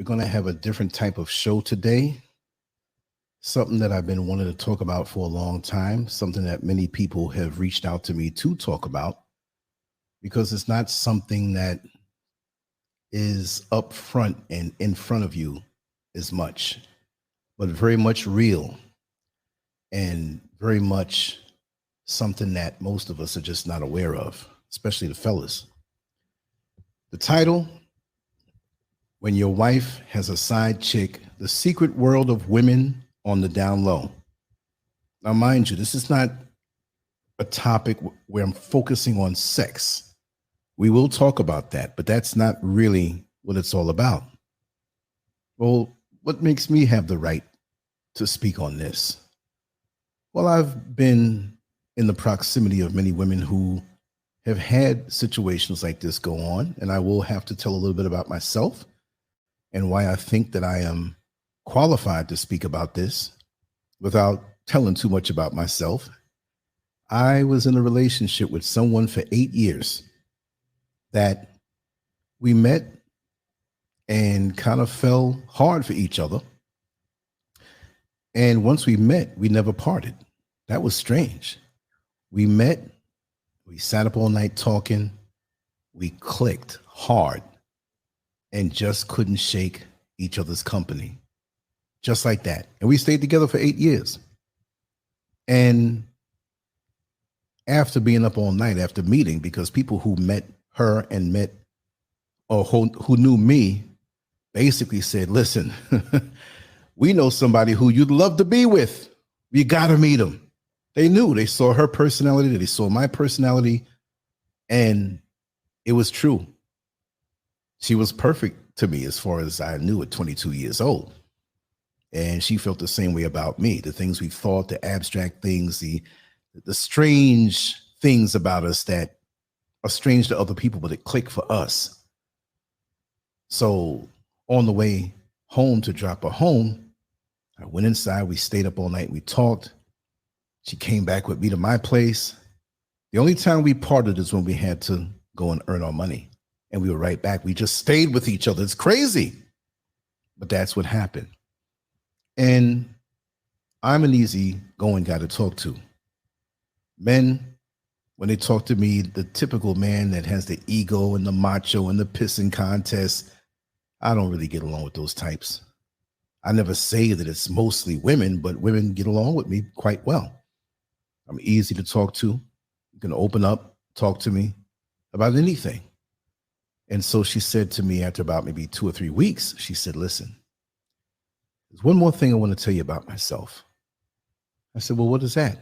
We're going to have a different type of show today. Something that I've been wanting to talk about for a long time, something that many people have reached out to me to talk about, because it's not something that is up front and in front of you as much, but very much real and very much something that most of us are just not aware of, especially the fellas. The title: When Your Wife Has a Side Chick, The Secret World of Women on the Down Low. Now, mind you, this is not a topic where I'm focusing on sex. We will talk about that, but that's not really what it's all about. Well, what makes me have the right to speak on this? Well, I've been in the proximity of many women who have had situations like this go on, and I will have to tell a little bit about myself and why I think that I am qualified to speak about this without telling too much about myself. I was in a relationship with someone for 8 years that we met and kind of fell hard for each other. And once we met, we never parted. That was strange. We met, we sat up all night talking, we clicked hard and just couldn't shake each other's company. Just like that. And we stayed together for 8 years. And after being up all night, after meeting, because people who met her and met, or who knew me, basically said, listen, we know somebody who you'd love to be with. You got to meet him. They knew. They saw her personality. They saw my personality. And it was true. She was perfect to me as far as I knew at 22 years old. And she felt the same way about me. The things we thought, the abstract things, the strange things about us that are strange to other people, but it clicked for us. So on the way home to drop her home, I went inside. We stayed up all night. We talked. She came back with me to my place. The only time we parted is when we had to go and earn our money. And we were right back. We just stayed with each other. It's crazy. But that's what happened. And I'm an easygoing guy to talk to. Men, when they talk to me, the typical man that has the ego and the macho and the pissing contest, I don't really get along with those types. I never say that it's mostly women, but women get along with me quite well. I'm easy to talk to. You can open up, talk to me about anything. And so she said to me after about maybe 2 or 3 weeks, she said, listen, there's one more thing I want to tell you about myself. I said, well, what is that?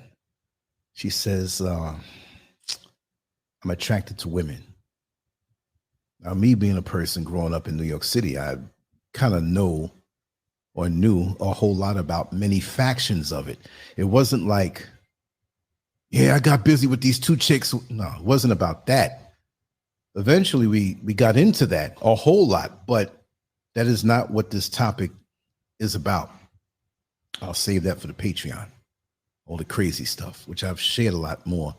She says, I'm attracted to women. Now, me being a person growing up in New York City, I kind of know or knew a whole lot about many factions of it. It wasn't like, yeah, I got busy with these 2 chicks. No, it wasn't about that. Eventually, we got into that a whole lot, but that is not what this topic is about. I'll save that for the Patreon, all the crazy stuff, which I've shared a lot more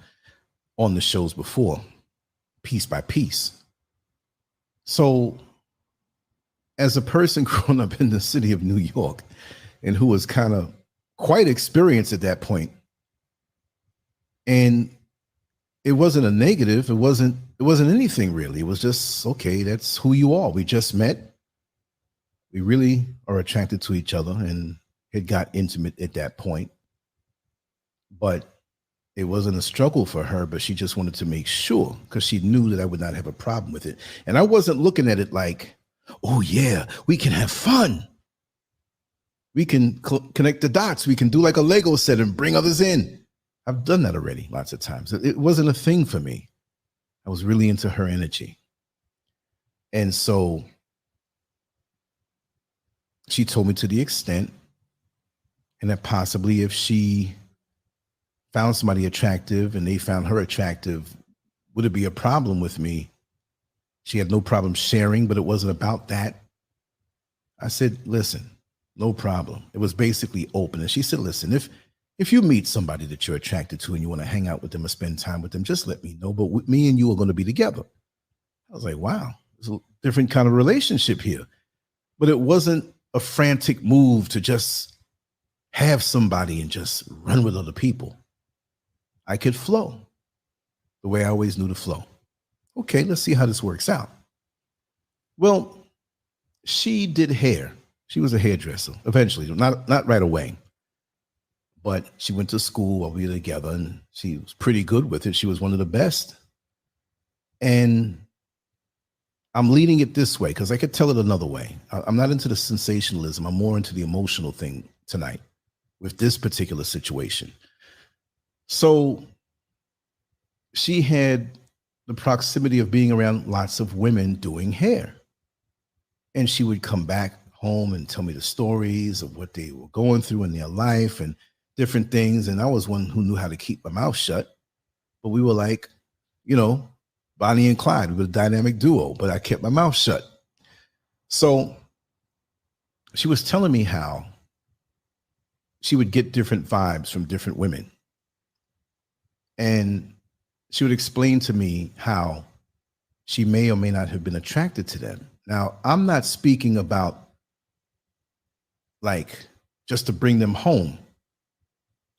on the shows before, piece by piece. So as a person growing up in the city of New York and who was kind of quite experienced at that point, and it wasn't a negative, it wasn't anything really. It was just, okay, that's who you are. We just met. We really are attracted to each other and it got intimate at that point. But it wasn't a struggle for her, but she just wanted to make sure because she knew that I would not have a problem with it. And I wasn't looking at it like, oh yeah, we can have fun. We can connect the dots. We can do like a Lego set and bring others in. I've done that already lots of times. It wasn't a thing for me. I was really into her energy. And so she told me to the extent, and that possibly if she found somebody attractive and they found her attractive, would it be a problem with me? She had no problem sharing, but it wasn't about that. I said, listen, no problem. It was basically open. And she said, listen, if you meet somebody that you're attracted to and you want to hang out with them or spend time with them, just let me know. But me and you are going to be together. I was like, wow, there's a different kind of relationship here. but it wasn't a frantic move to just have somebody and just run with other people. I could flow the way I always knew to flow. Okay, let's see how this works out. Well, she did hair. She was a hairdresser eventually, not right away. But she went to school while we were together and she was pretty good with it. She was one of the best. And I'm leading it this way because I could tell it another way. I'm not into the sensationalism. I'm more into the emotional thing tonight with this particular situation. So she had the proximity of being around lots of women doing hair. And she would come back home and tell me the stories of what they were going through in their life and different things. And I was one who knew how to keep my mouth shut. But we were like, Bonnie and Clyde. We were a dynamic duo, but I kept my mouth shut. So she was telling me how she would get different vibes from different women. And she would explain to me how she may or may not have been attracted to them. Now, I'm not speaking about like just to bring them home.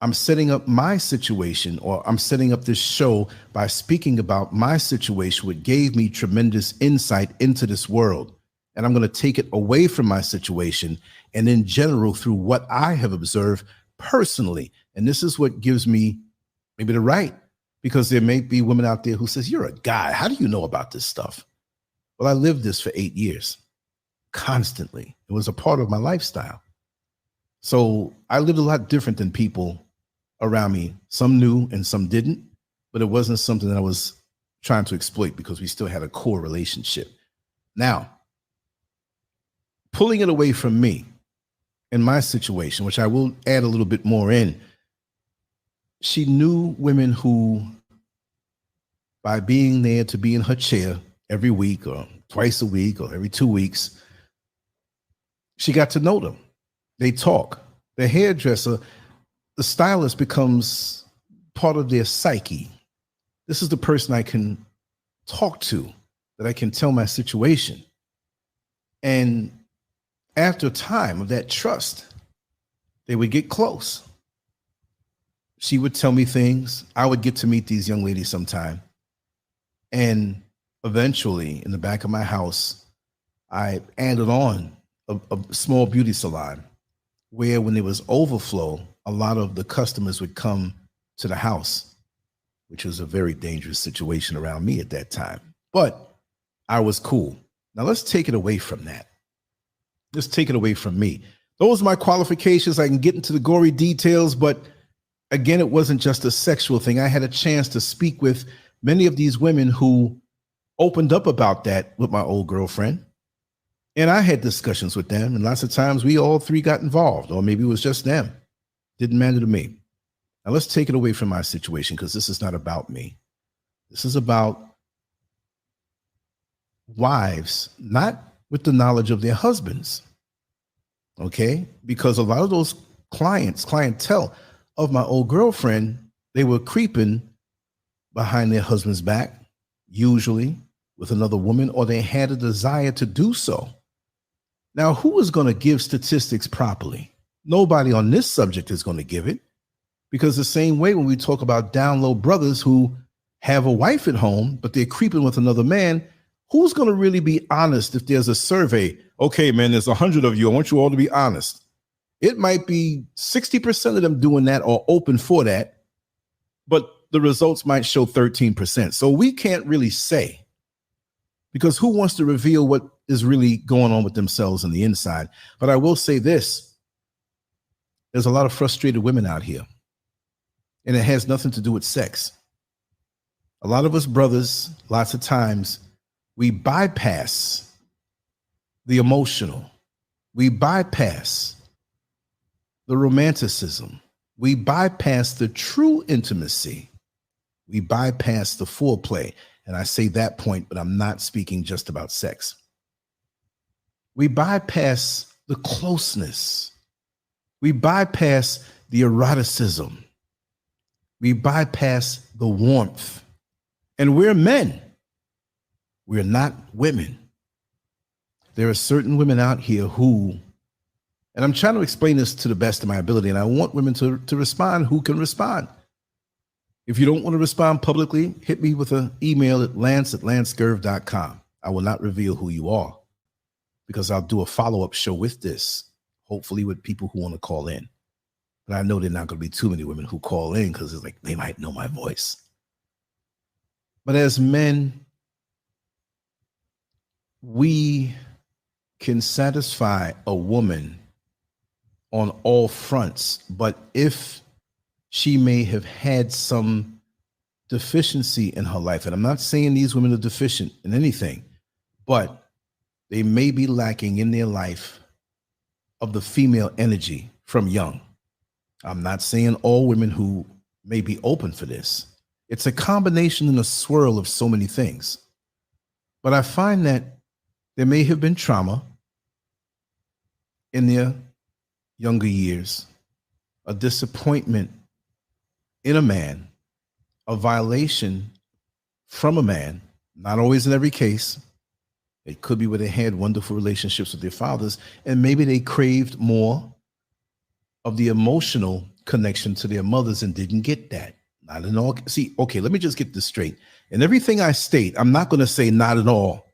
I'm setting up my situation, or I'm setting up this show by speaking about my situation, which gave me tremendous insight into this world. And I'm going to take it away from my situation and in general through what I have observed personally. And this is what gives me maybe the right, because there may be women out there who says, you're a guy. How do you know about this stuff? Well, I lived this for 8 years constantly. It was a part of my lifestyle. So I lived a lot different than people around me. Some knew and some didn't, but it wasn't something that I was trying to exploit because we still had a core relationship. Now, pulling it away from me in my situation, which I will add a little bit more in, she knew women who, by being there to be in her chair every week or twice a week or every 2 weeks, she got to know them. They talk. The hairdresser, the stylist becomes part of their psyche. This is the person I can talk to, that I can tell my situation. And after a time of that trust, they would get close. She would tell me things. I would get to meet these young ladies sometime. And eventually, in the back of my house, I added on a small beauty salon where when there was overflow, a lot of the customers would come to the house, which was a very dangerous situation around me at that time. But I was cool. Now let's take it away from that. Let's take it away from me. Those are my qualifications. I can get into the gory details, but again, it wasn't just a sexual thing. I had a chance to speak with many of these women who opened up about that with my old girlfriend. And I had discussions with them. And lots of times we all three got involved, or maybe it was just them. Didn't matter to me. Now let's take it away from my situation, because this is not about me. This is about wives, not with the knowledge of their husbands. Okay? Because a lot of those clientele of my old girlfriend, they were creeping behind their husband's back, usually with another woman, or they had a desire to do so. Now, who is going to give statistics properly? Nobody on this subject is going to give it, because the same way when we talk about down low brothers who have a wife at home, but they're creeping with another man, who's going to really be honest if there's a survey? Okay, man, there's 100 of you. I want you all to be honest. It might be 60% of them doing that or open for that, but the results might show 13%. So we can't really say, because who wants to reveal what is really going on with themselves on the inside? But I will say this. There's a lot of frustrated women out here, and it has nothing to do with sex. A lot of us brothers, lots of times, we bypass the emotional. We bypass the romanticism. We bypass the true intimacy. We bypass the foreplay. And I say that point, but I'm not speaking just about sex. We bypass the closeness. We bypass the eroticism. We bypass the warmth. And we're men. We're not women. There are certain women out here who, and I'm trying to explain this to the best of my ability, and I want women to respond who can respond. If you don't want to respond publicly, hit me with an email at lance@lancescurv.com. I will not reveal who you are because I'll do a follow-up show with this, hopefully with people who want to call in. But I know there are not going to be too many women who call in because it's like they might know my voice. But as men, we can satisfy a woman on all fronts, but if she may have had some deficiency in her life, and I'm not saying these women are deficient in anything, but they may be lacking in their life of the female energy from young. I'm not saying all women who may be open for this. It's a combination and a swirl of so many things. But I find that there may have been trauma in their younger years, a disappointment in a man, a violation from a man, not always in every case. It could be where they had wonderful relationships with their fathers, and maybe they craved more of the emotional connection to their mothers and didn't get that. Not in all. See, okay, let me just get this straight. And everything I state, I'm not going to say not at all.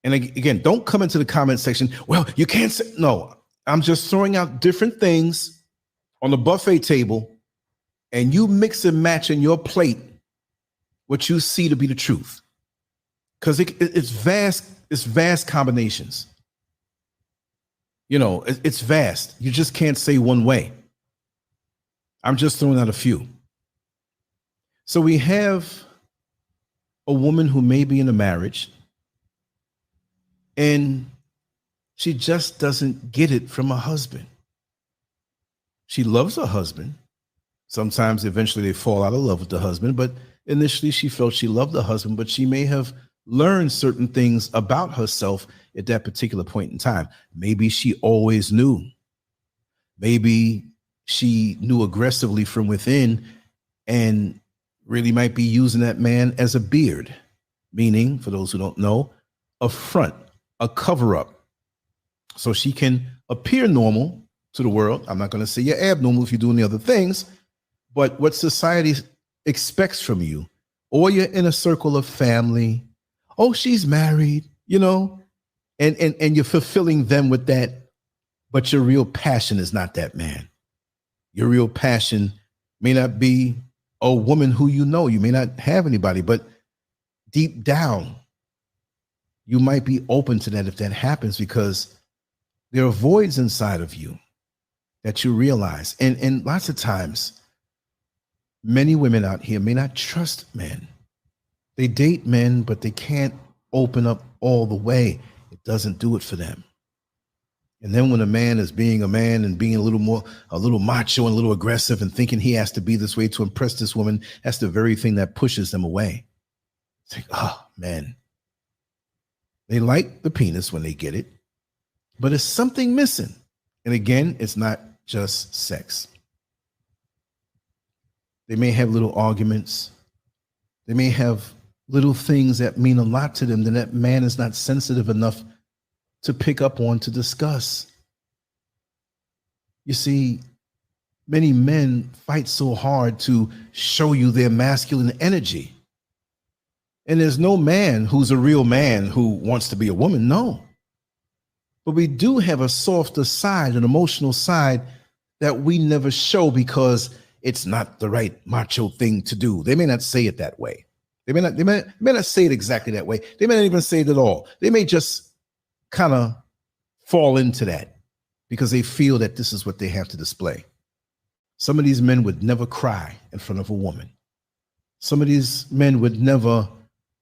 And again, don't come into the comment section, well, you can't say, no, I'm just throwing out different things on the buffet table, and you mix and match in your plate what you see to be the truth. Because it's vast combinations. You know, it's vast. You just can't say one way. I'm just throwing out a few. So we have a woman who may be in a marriage and she just doesn't get it from her husband. She loves her husband. Sometimes eventually they fall out of love with the husband, but initially she felt she loved the husband, but she may have learned certain things about herself at that particular point in time. Maybe she always knew. Maybe she knew aggressively from within and really might be using that man as a beard, meaning, for those who don't know, a front, a cover-up, so she can appear normal to the world. I'm not going to say you're abnormal if you're doing the other things, but what society expects from you, or you're in a circle of family, oh, she's married, you know, and you're fulfilling them with that, but your real passion is not that man. Your real passion may not be a woman who you know. You may not have anybody, but deep down, you might be open to that if that happens, because there are voids inside of you that you realize. And lots of times, many women out here may not trust men. They date men, but they can't open up all the way. It doesn't do it for them. And then when a man is being a man and being a little macho and a little aggressive and thinking he has to be this way to impress this woman, that's the very thing that pushes them away. It's like, oh, man. They like the penis when they get it, but it's something missing. And again, it's not just sex. They may have little arguments. They may have little things that mean a lot to them that man is not sensitive enough to pick up on, to discuss. You see, many men fight so hard to show you their masculine energy. And there's no man who's a real man who wants to be a woman, no. But we do have a softer side, an emotional side that we never show because it's not the right macho thing to do. They may not say it that way. They may not say it exactly that way. They may not even say it at all. They may just kind of fall into that because they feel that this is what they have to display. Some of these men would never cry in front of a woman. Some of these men would never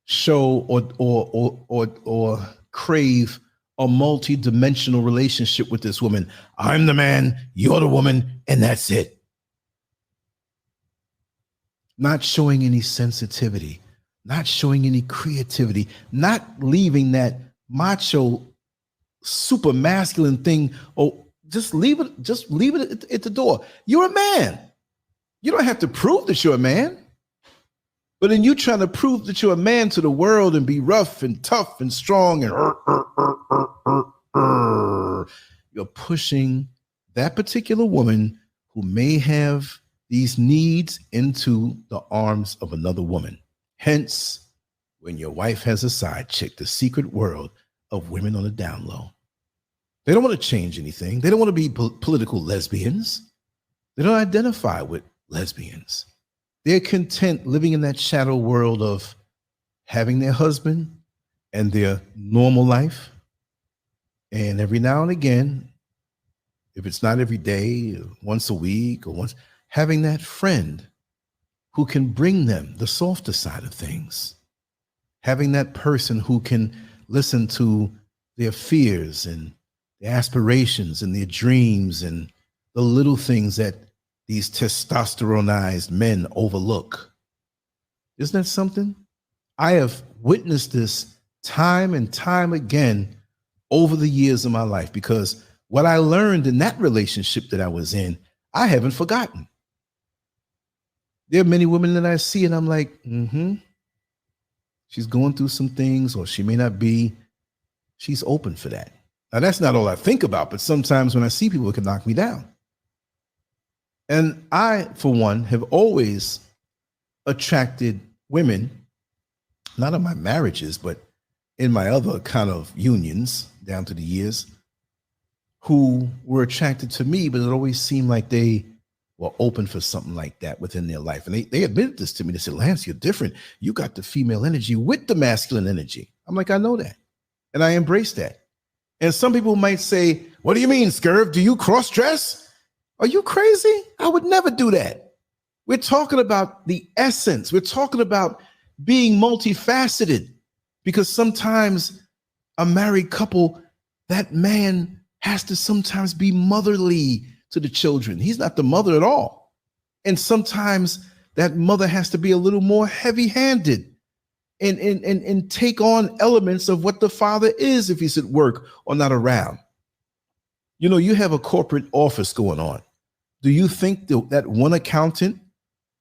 show or crave a multi-dimensional relationship with this woman. I'm the man, you're the woman, and that's it. Not showing any sensitivity, not showing any creativity, not leaving that macho, super masculine thing. Oh, just leave it at the door. You're a man. You don't have to prove that you're a man. But in you trying to prove that you're a man to the world and be rough and tough and strong and you're pushing that particular woman who may have these needs into the arms of another woman. Hence, when your wife has a side chick, the secret world of women on the down low. They don't want to change anything. They don't want to be political lesbians. They don't identify with lesbians. They're content living in that shadow world of having their husband and their normal life. And every now and again, if it's not every day, once a week or once, having that friend who can bring them the softer side of things. Having that person who can listen to their fears and their aspirations and their dreams and the little things that these testosteronized men overlook. Isn't that something? I have witnessed this time and time again over the years of my life, because what I learned in that relationship that I was in, I haven't forgotten. There are many women that I see and I'm like, she's going through some things, or she may not be. She's open for that. Now, that's not all I think about, but sometimes when I see people, it can knock me down. And I, for one, have always attracted women, not in my marriages, but in my other kind of unions down through the years, who were attracted to me, but it always seemed like they were open for something like that within their life. And they admitted this to me. They said, Lance, you're different. You got the female energy with the masculine energy. I'm like, I know that. And I embrace that. And some people might say, what do you mean, Scurv? Do you cross-dress? Are you crazy? I would never do that. We're talking about the essence. We're talking about being multifaceted, because sometimes a married couple, that man has to sometimes be motherly to the children. He's not the mother at all. And sometimes that mother has to be a little more heavy-handed and take on elements of what the father is if he's at work or not around. You know, you have a corporate office going on. Do you think that one accountant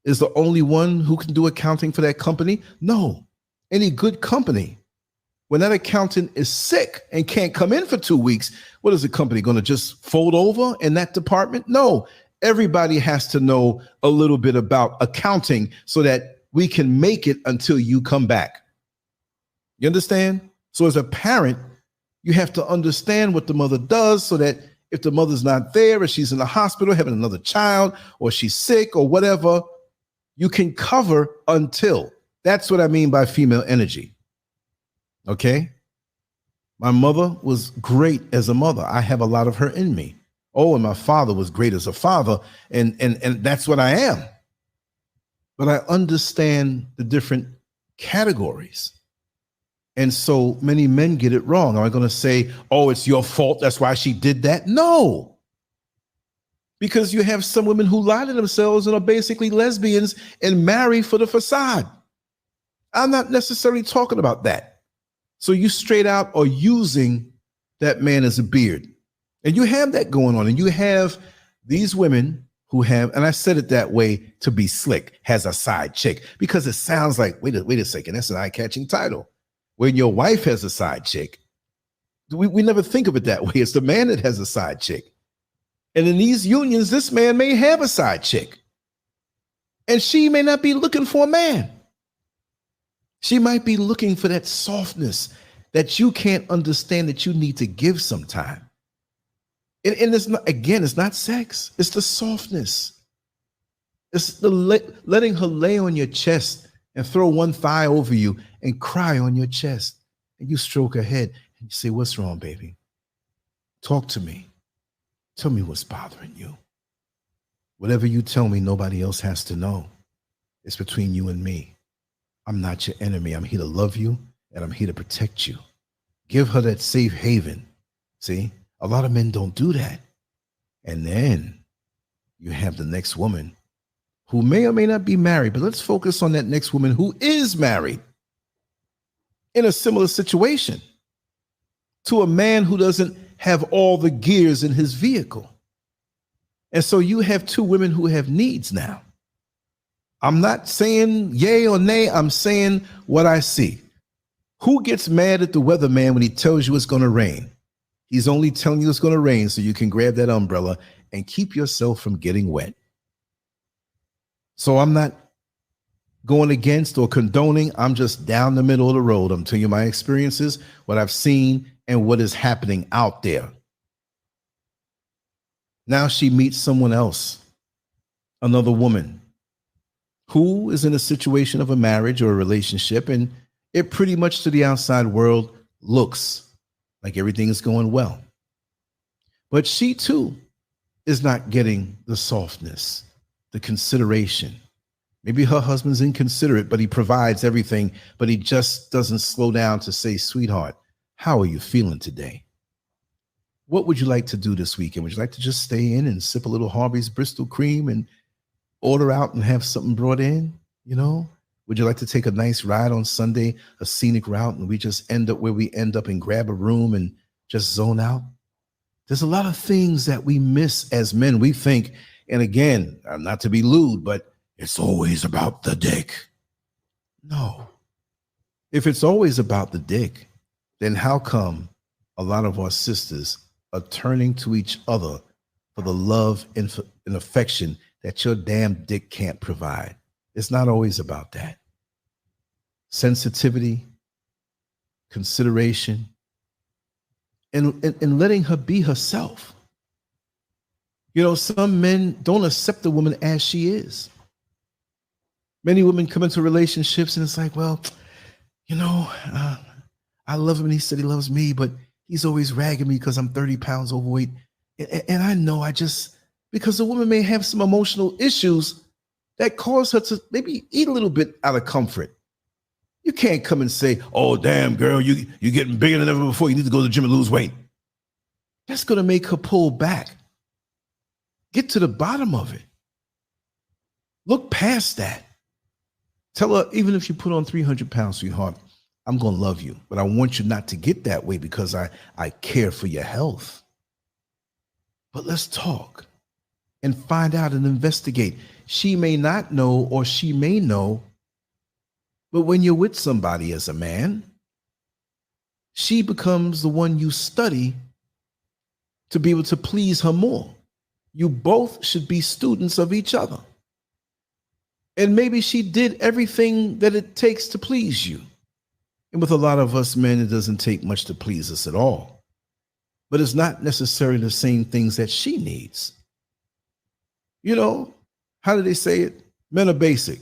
is the only one who can do accounting for that company? No. Any good company, when that accountant is sick and can't come in for 2 weeks, what is the company going to just fold over in that department? No. Everybody has to know a little bit about accounting so that we can make it until you come back. You understand? So as a parent, you have to understand what the mother does so that if the mother's not there, or she's in the hospital having another child, or she's sick or whatever, you can cover until. That's what I mean by female energy. Okay? My mother was great as a mother. I have a lot of her in me. Oh, and my father was great as a father, and that's what I am. But I understand the different categories. And so many men get it wrong. Am I going to say, oh, it's your fault, that's why she did that? No. Because you have some women who lie to themselves and are basically lesbians and marry for the facade. I'm not necessarily talking about that. So you straight out are using that man as a beard. And you have that going on. And you have these women who have, and I said it that way to be slick, has a side chick, because it sounds like, wait a second, that's an eye-catching title. When your wife has a side chick, we never think of it that way. It's the man that has a side chick. And in these unions, this man may have a side chick. And she may not be looking for a man. She might be looking for that softness that you can't understand, that you need to give some time. And it's not, again, it's not sex. It's the softness. It's the letting her lay on your chest and throw one thigh over you and cry on your chest. And you stroke her head and you say, what's wrong, baby? Talk to me. Tell me what's bothering you. Whatever you tell me, nobody else has to know. It's between you and me. I'm not your enemy. I'm here to love you, and I'm here to protect you. Give her that safe haven. See, a lot of men don't do that. And then you have the next woman who may or may not be married, but let's focus on that next woman who is married in a similar situation to a man who doesn't have all the gears in his vehicle. And so you have two women who have needs now. I'm not saying yay or nay. I'm saying what I see. Who gets mad at the weatherman when he tells you it's going to rain? He's only telling you it's going to rain so you can grab that umbrella and keep yourself from getting wet. So I'm not going against or condoning. I'm just down the middle of the road. I'm telling you my experiences, what I've seen, and what is happening out there. Now she meets someone else, another woman, who is in a situation of a marriage or a relationship, and it pretty much to the outside world looks like everything is going well. But she too is not getting the softness, the consideration. Maybe her husband's inconsiderate, but he provides everything, but he just doesn't slow down to say, sweetheart, how are you feeling today? What would you like to do this weekend? Would you like to just stay in and sip a little Harvey's Bristol cream and order out and have something brought in? You know, would you like to take a nice ride on Sunday, a scenic route, and we just end up where we end up and grab a room and just zone out? There's a lot of things that we miss as men. We think, and again, not to be lewd, but it's always about the dick. No. If it's always about the dick, then how come a lot of our sisters are turning to each other for the love and affection that your damn dick can't provide? It's not always about that. Sensitivity, consideration, and letting her be herself. You know, some men don't accept the woman as she is. Many women come into relationships and it's like, well, you know, I love him and he said he loves me, but he's always ragging me because I'm 30 pounds overweight. And I know because the woman may have some emotional issues that cause her to maybe eat a little bit out of comfort. You can't come and say, oh, damn, girl, you're getting bigger than ever before. You need to go to the gym and lose weight. That's going to make her pull back. Get to the bottom of it. Look past that. Tell her, even if you put on 300 pounds, sweetheart, I'm going to love you, but I want you not to get that way because I care for your health. But let's talk and find out and investigate. She may not know or she may know, but when you're with somebody as a man, she becomes the one you study to be able to please her more. You both should be students of each other. And maybe she did everything that it takes to please you. And with a lot of us men, it doesn't take much to please us at all. But it's not necessarily the same things that she needs. You know, how do they say it? Men are basic.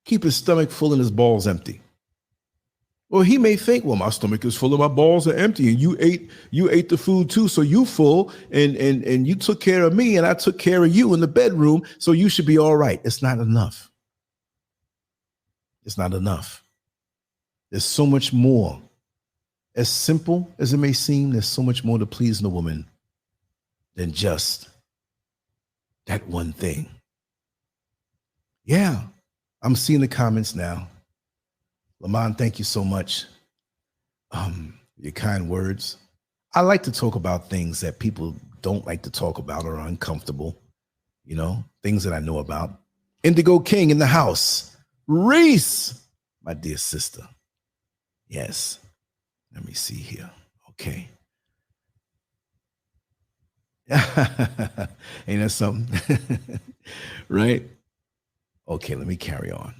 Keep his stomach full and his balls empty. Well, he may think, well, my stomach is full and my balls are empty, and you ate the food too, so you full, and you took care of me, and I took care of you in the bedroom, so you should be all right. It's not enough. It's not enough. There's so much more. As simple as it may seem, there's so much more to pleasing a woman than just that one thing. Yeah, I'm seeing the comments now. Lamont, thank you so much. Your kind words. I like to talk about things that people don't like to talk about or are uncomfortable. You know, things that I know about. Indigo King in the house. Reese, my dear sister. Yes. Let me see here. Okay. Ain't that something? Right? Okay, let me carry on.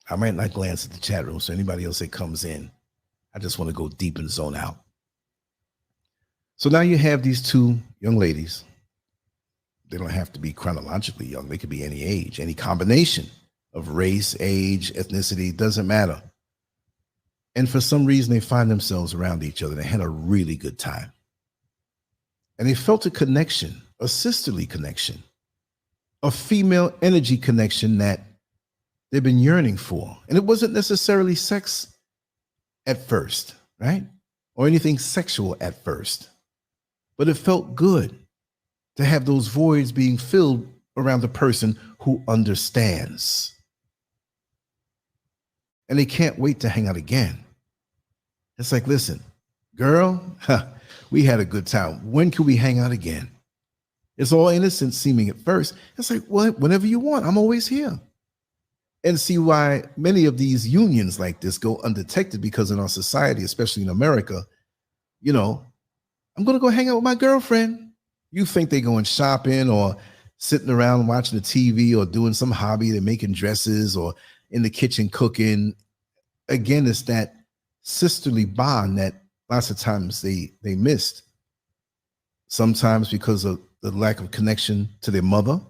I might not glance at the chat room, so anybody else that comes in, I just want to go deep and zone out. So now you have these two young ladies. They don't have to be chronologically young. They could be any age, any combination of race, age, ethnicity, doesn't matter. And for some reason, they find themselves around each other. They had a really good time. And they felt a connection, a sisterly connection, a female energy connection that they've been yearning for. And it wasn't necessarily sex at first, right? Or anything sexual at first. But it felt good to have those voids being filled around the person who understands. And they can't wait to hang out again. It's like, listen, girl, we had a good time. When can we hang out again? It's all innocent seeming at first. It's like, well, whenever you want, I'm always here. And see why many of these unions like this go undetected, because in our society, especially in America, you know, I'm going to go hang out with my girlfriend. You think they're going shopping or sitting around watching the TV or doing some hobby. They're making dresses or in the kitchen cooking. Again, it's that sisterly bond that lots of times they missed. Sometimes because of the lack of connection to their mother,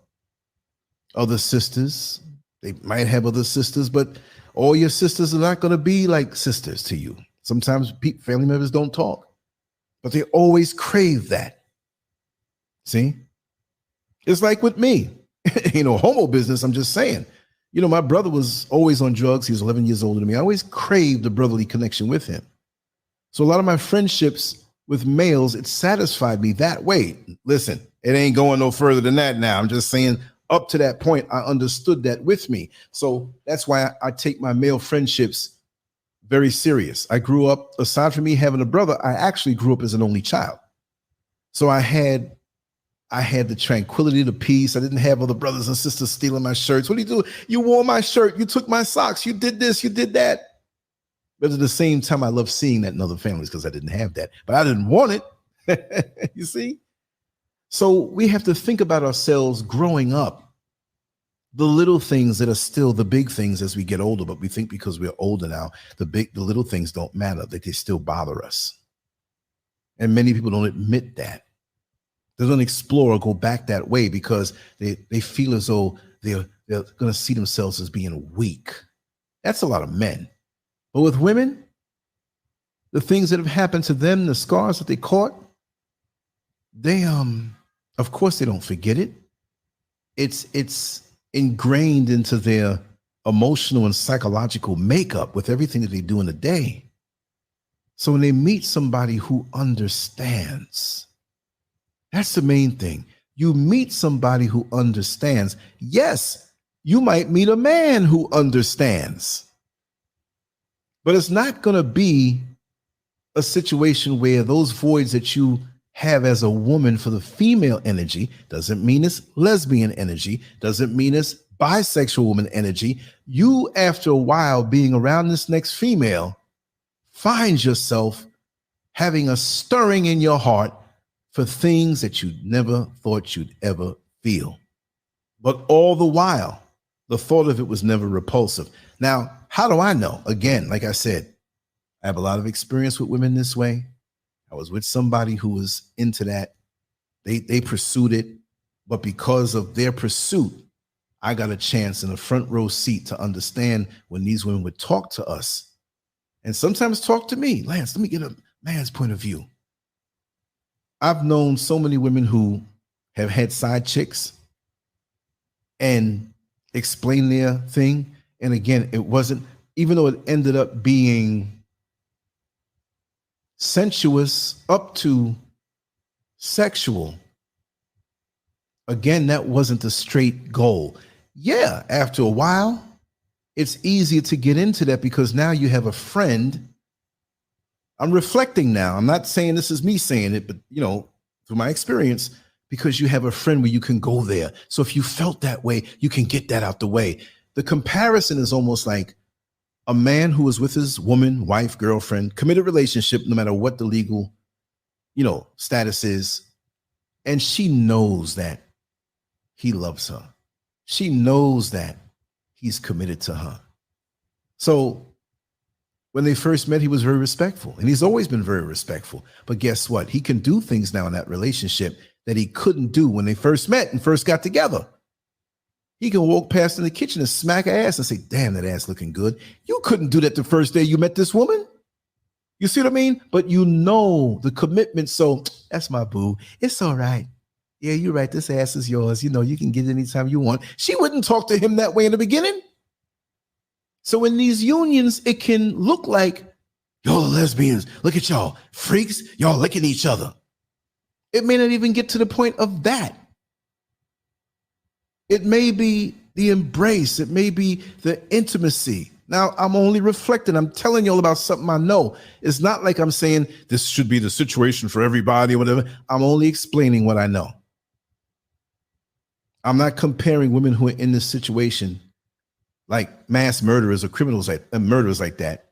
other sisters. They might have other sisters, but all your sisters are not going to be like sisters to you. Sometimes family members don't talk, but they always crave that. See? It's like with me, homo business, I'm just saying. My brother was always on drugs. He was 11 years older than me. I always craved a brotherly connection with him. So a lot of my friendships with males, it satisfied me that way. Listen, it ain't going no further than that now. I'm just saying up to that point, I understood that with me. So that's why I take my male friendships very serious. I grew up, aside from me having a brother, I actually grew up as an only child. So I had the tranquility, the peace. I didn't have other brothers and sisters stealing my shirts. What do you do? You wore my shirt. You took my socks. You did this. You did that. But at the same time, I love seeing that in other families because I didn't have that. But I didn't want it. You see? So we have to think about ourselves growing up. The little things that are still the big things as we get older, but we think because we're older now, the little things don't matter, that they still bother us. And many people don't admit that. They don't explore or go back that way because they feel as though they're going to see themselves as being weak. That's a lot of men. But with women, the things that have happened to them, the scars that they caught, they of course they don't forget it. It's ingrained into their emotional and psychological makeup with everything that they do in the day. So when they meet somebody who understands, that's the main thing. You meet somebody who understands. Yes, you might meet a man who understands. But it's not going to be a situation where those voids that you have as a woman for the female energy doesn't mean it's lesbian energy, doesn't mean it's bisexual woman energy. You, after a while being around this next female, find yourself having a stirring in your heart for things that you never thought you'd ever feel. But all the while, the thought of it was never repulsive. Now, how do I know? Again, like I said, I have a lot of experience with women this way. I was with somebody who was into that. They pursued it, but because of their pursuit, I got a chance in a front row seat to understand when these women would talk to us and sometimes talk to me. Lance, let me get a man's point of view. I've known so many women who have had side chicks and explain their thing. And again, it wasn't, even though it ended up being sensuous up to sexual, again, that wasn't the straight goal. Yeah, after a while, it's easier to get into that because now you have a friend. I'm reflecting now. I'm not saying this is me saying it, but through my experience, because you have a friend where you can go there. So if you felt that way, you can get that out the way. The comparison is almost like a man who is with his woman, wife, girlfriend, committed relationship, no matter what the legal, status is. And she knows that he loves her. She knows that he's committed to her. So when they first met, he was very respectful, and he's always been very respectful. But guess what? He can do things now in that relationship that he couldn't do when they first met and first got together. He can walk past in the kitchen and smack her ass and say, damn, that ass looking good. You couldn't do that the first day you met this woman. You see what I mean? But the commitment. So that's my boo. It's all right. Yeah, you're right. This ass is yours. You can get it anytime you want. She wouldn't talk to him that way in the beginning. So in these unions, it can look like, y'all are lesbians. Look at y'all. Freaks. Y'all licking each other. It may not even get to the point of that. It may be the embrace. It may be the intimacy. Now, I'm only reflecting. I'm telling y'all about something I know. It's not like I'm saying this should be the situation for everybody or whatever. I'm only explaining what I know. I'm not comparing women who are in this situation like mass murderers or criminals like murderers like that.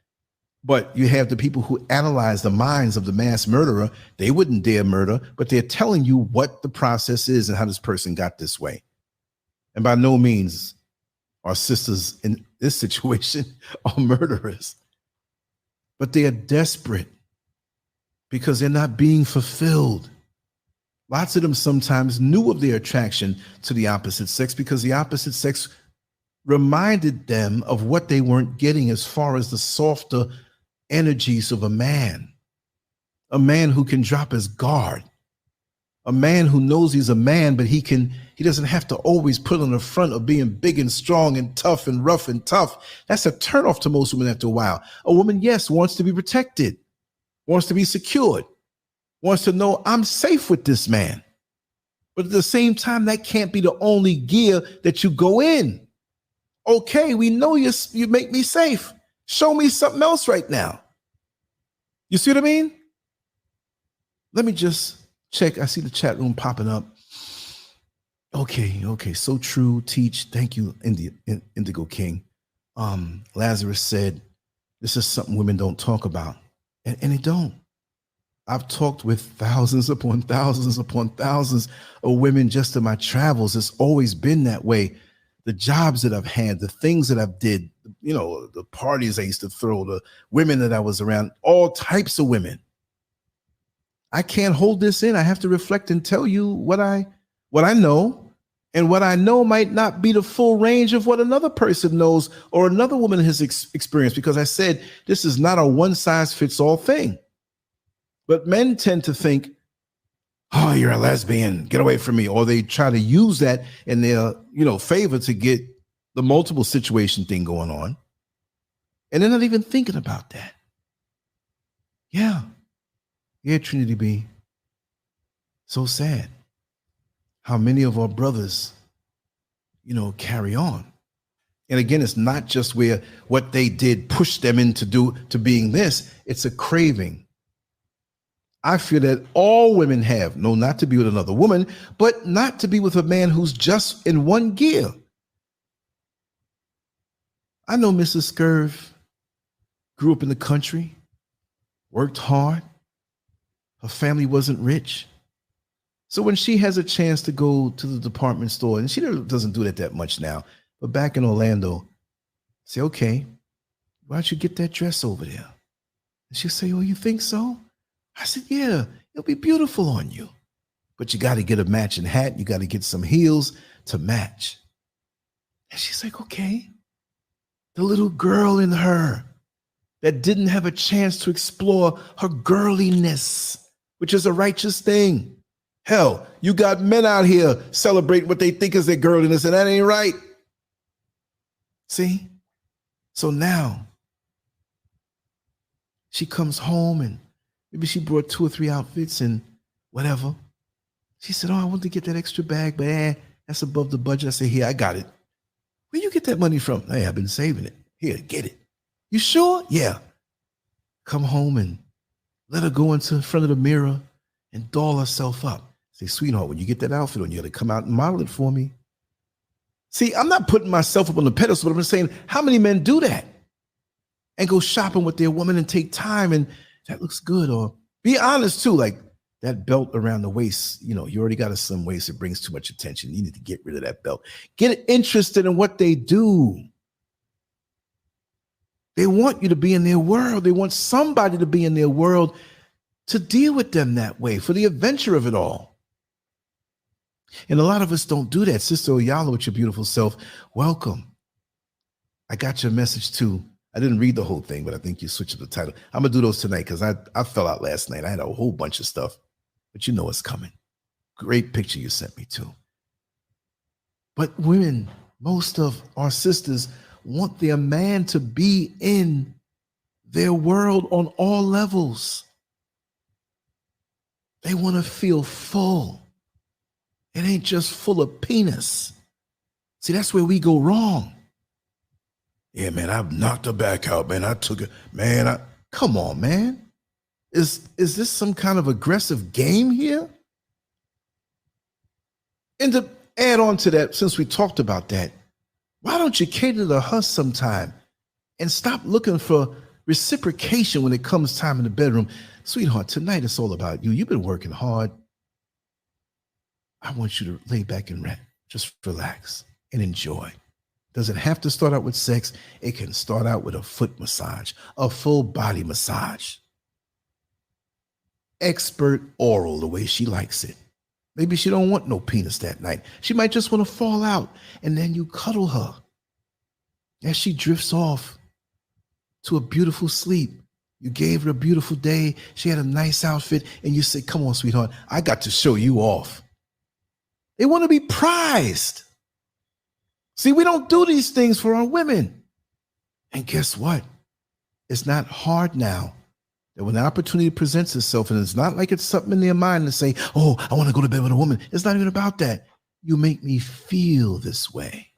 But you have the people who analyze the minds of the mass murderer. They wouldn't dare murder, but they're telling you what the process is and how this person got this way. And by no means our sisters in this situation are murderers, but they are desperate because they're not being fulfilled. Lots of them sometimes knew of their attraction to the opposite sex because the opposite sex reminded them of what they weren't getting as far as the softer energies of a man who can drop his guard, a man who knows he's a man, but he doesn't have to always put on the front of being big and strong and tough and rough and tough. That's a turnoff to most women after a while. A woman, yes, wants to be protected, wants to be secured, wants to know I'm safe with this man. But at the same time, that can't be the only gear that you go in. Okay, we know you make me safe. Show me something else right now. You see what I mean? Let me just check. I see the chat room popping up. Okay. So true. Teach. Thank you, Indigo King. Lazarus said, this is something women don't talk about. And they don't. I've talked with thousands upon thousands upon thousands of women just in my travels. It's always been that way. The jobs that I've had, the things that I've did, the parties I used to throw, the women that I was around, all types of women. I can't hold this in. I have to reflect and tell you what I know, and what I know might not be the full range of what another person knows or another woman has experienced, because I said this is not a one-size-fits-all thing. But men tend to think, oh, you're a lesbian, get away from me. Or they try to use that in their, favor to get the multiple situation thing going on. And they're not even thinking about that. Yeah, Trinity B. So sad how many of our brothers, carry on. And again, it's not just where what they did pushed them into being this. It's a craving. I feel that all women have, no, not to be with another woman, but not to be with a man who's just in one gear. I know Mrs. Scurv grew up in the country, worked hard. Her family wasn't rich. So when she has a chance to go to the department store, and she doesn't do that much now, but back in Orlando, say, okay, why don't you get that dress over there? And she'll say, oh, you think so? I said, yeah, it'll be beautiful on you. But you got to get a matching hat. You got to get some heels to match. And she's like, okay. The little girl in her that didn't have a chance to explore her girliness, which is a righteous thing. Hell, you got men out here celebrating what they think is their girliness, and that ain't right. See? So now she comes home and maybe she brought 2 or 3 outfits and whatever. She said, oh, I want to get that extra bag, but that's above the budget. I said, here, I got it. Where you get that money from? Hey, I've been saving it. Here, get it. You sure? Yeah. Come home and let her go into front of the mirror and doll herself up. Say, sweetheart, when you get that outfit on, you got to come out and model it for me. See, I'm not putting myself up on the pedestal, but I'm saying, how many men do that? And go shopping with their woman and take time and that looks good. Or be honest too, like that belt around the waist, you already got a slim waist. It brings too much attention. You need to get rid of that belt. Get interested in what they do. They want you to be in their world. They want somebody to be in their world to deal with them that way for the adventure of it all. And a lot of us don't do that. Sister Oyala, with your beautiful self, welcome. I got your message too. I didn't read the whole thing, but I think you switched the title. I'm going to do those tonight because I fell out last night. I had a whole bunch of stuff, but it's coming. Great picture you sent me too. But women, most of our sisters want their man to be in their world on all levels. They want to feel full. It ain't just full of penis. See, that's where we go wrong. Yeah, man, I've knocked her back out, man. I took it. Man, come on, man. Is this some kind of aggressive game here? And to add on to that, since we talked about that, Why don't you cater to her sometime and stop looking for reciprocation when it comes time in the bedroom? Sweetheart, tonight it's all about you. You've been working hard. I want you to lay back and rest. Just relax and enjoy. Doesn't have to start out with sex. It can start out with a foot massage, a full body massage. Expert oral the way she likes it. Maybe she don't want no penis that night. She might just want to fall out, and then you cuddle her as she drifts off to a beautiful sleep. You gave her a beautiful day. She had a nice outfit, and you said, come on, sweetheart, I got to show you off. They want to be prized. See, we don't do these things for our women. And guess what? It's not hard now that when the opportunity presents itself, and it's not like it's something in their mind to say, oh, I want to go to bed with a woman. It's not even about that. You make me feel this way.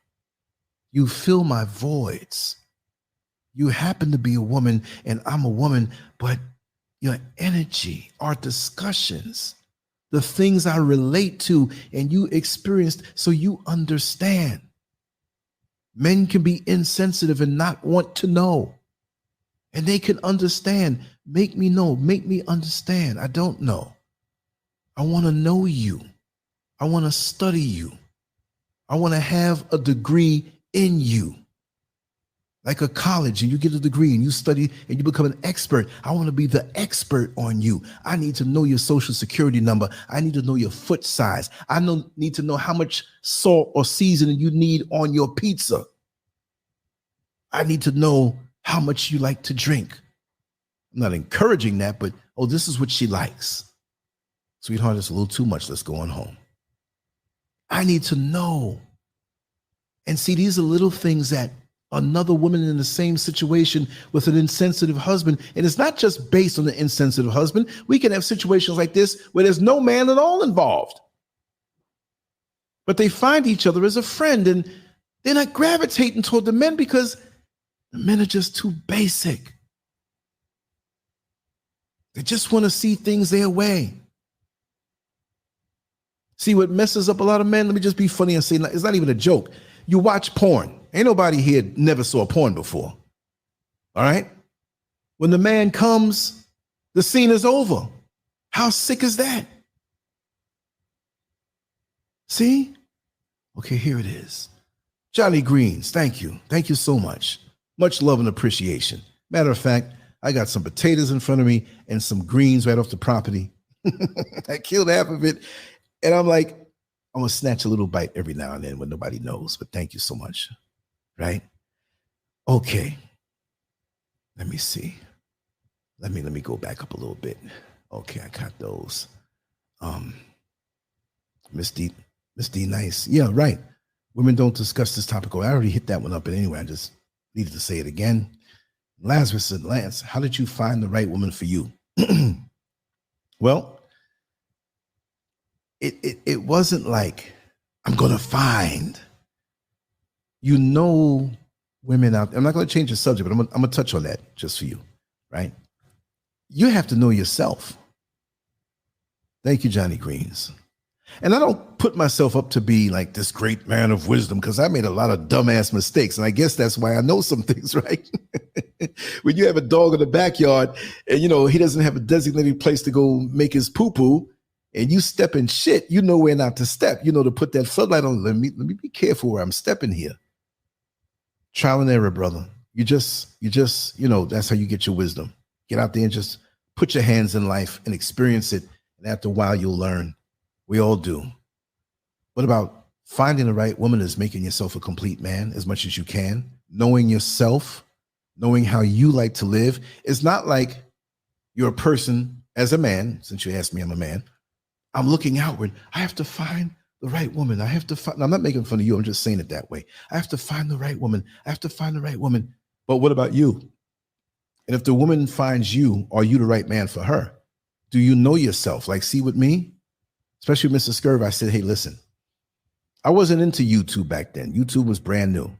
You fill my voids. You happen to be a woman and I'm a woman, but your energy, our discussions, the things I relate to and you experienced, so you understand. Men can be insensitive and not want to know. And they can understand. Make me know. Make me understand. I don't know. I want to know you. I want to study you. I want to have a degree in you. Like a college, and you get a degree and you study and you become an expert. I want to be the expert on you. I need to know your social security number. I need to know your foot size. I need to know how much salt or seasoning you need on your pizza. I need to know how much you like to drink. I'm not encouraging that, but, oh, this is what she likes. Sweetheart, it's a little too much. Let's go on home. I need to know. And see, these are little things that another woman in the same situation with an insensitive husband, and it's not just based on the insensitive husband. We can have situations like this where there's no man at all involved, but they find each other as a friend, and they're not gravitating toward the men because the men are just too basic. They just want to see things their way. See what messes up a lot of men? Let me just be funny and say, it's not even a joke. You watch porn. Ain't nobody here never saw porn before. All right? When the man comes, the scene is over. How sick is that? See? Okay, here it is. Johnny Greens, thank you. Thank you so much. Much love and appreciation. Matter of fact, I got some potatoes in front of me and some greens right off the property. I killed half of it. And I'm like, I'm going to snatch a little bite every now and then when nobody knows. But thank you so much. Right? Okay. Let me see. Let me go back up a little bit. Okay, I got those. Miss D Nice. Yeah, right. Women don't discuss this topic. I already hit that one up, but anyway, I just needed to say it again. Lazarus said, Lance, how did you find the right woman for you? Well, it wasn't like I'm gonna find. You know, women out there. I'm not going to change the subject, but I'm going to touch on that just for you, right? You have to know yourself. Thank you, Johnny Greens. And I don't put myself up to be like this great man of wisdom because I made a lot of dumbass mistakes. And I guess that's why I know some things, right? When you have a dog in the backyard and, you know, he doesn't have a designated place to go make his poo-poo and you step in shit, you know where not to step, you know, to put that floodlight on. Let me be careful where I'm stepping here. Trial and error, brother. You just, you know, that's how you get your wisdom. Get out there and just put your hands in life and experience it. And after a while, you'll learn. We all do. What about finding the right woman is making yourself a complete man as much as you can, knowing yourself, knowing how you like to live. It's not like you're a person as a man, since you asked me, I'm a man. I'm looking outward. I have to find the right woman. I have to find, I'm not making fun of you. I'm just saying it that way. I have to find the right woman. I have to find the right woman. But what about you? And if the woman finds you, are you the right man for her? Do you know yourself? Like, see with me, especially Mr. Scurv, I said, hey, listen, I wasn't into YouTube back then. YouTube was brand new,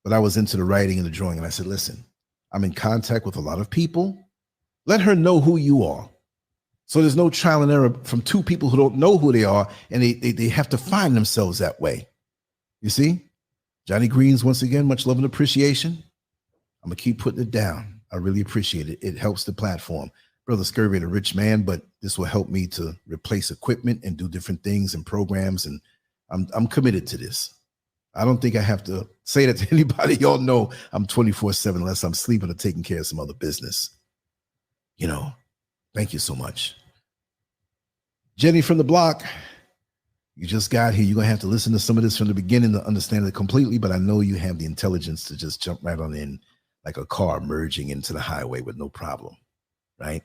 but I was into the writing and the drawing. And I said, listen, I'm in contact with a lot of people. Let her know who you are. So there's no trial and error from two people who don't know who they are, and they have to find themselves that way. You see? Johnny Greens, once again, much love and appreciation. I'm going to keep putting it down. I really appreciate it. It helps the platform. Brother Scurvy ain't a rich man, but this will help me to replace equipment and do different things and programs. And I'm committed to this. I don't think I have to say that to anybody. Y'all know I'm 24/7 unless I'm sleeping or taking care of some other business. You know, thank you so much. Jenny from the block, you just got here. You're going to have to listen to some of this from the beginning to understand it completely, but I know you have the intelligence to just jump right on in like a car merging into the highway with no problem, right?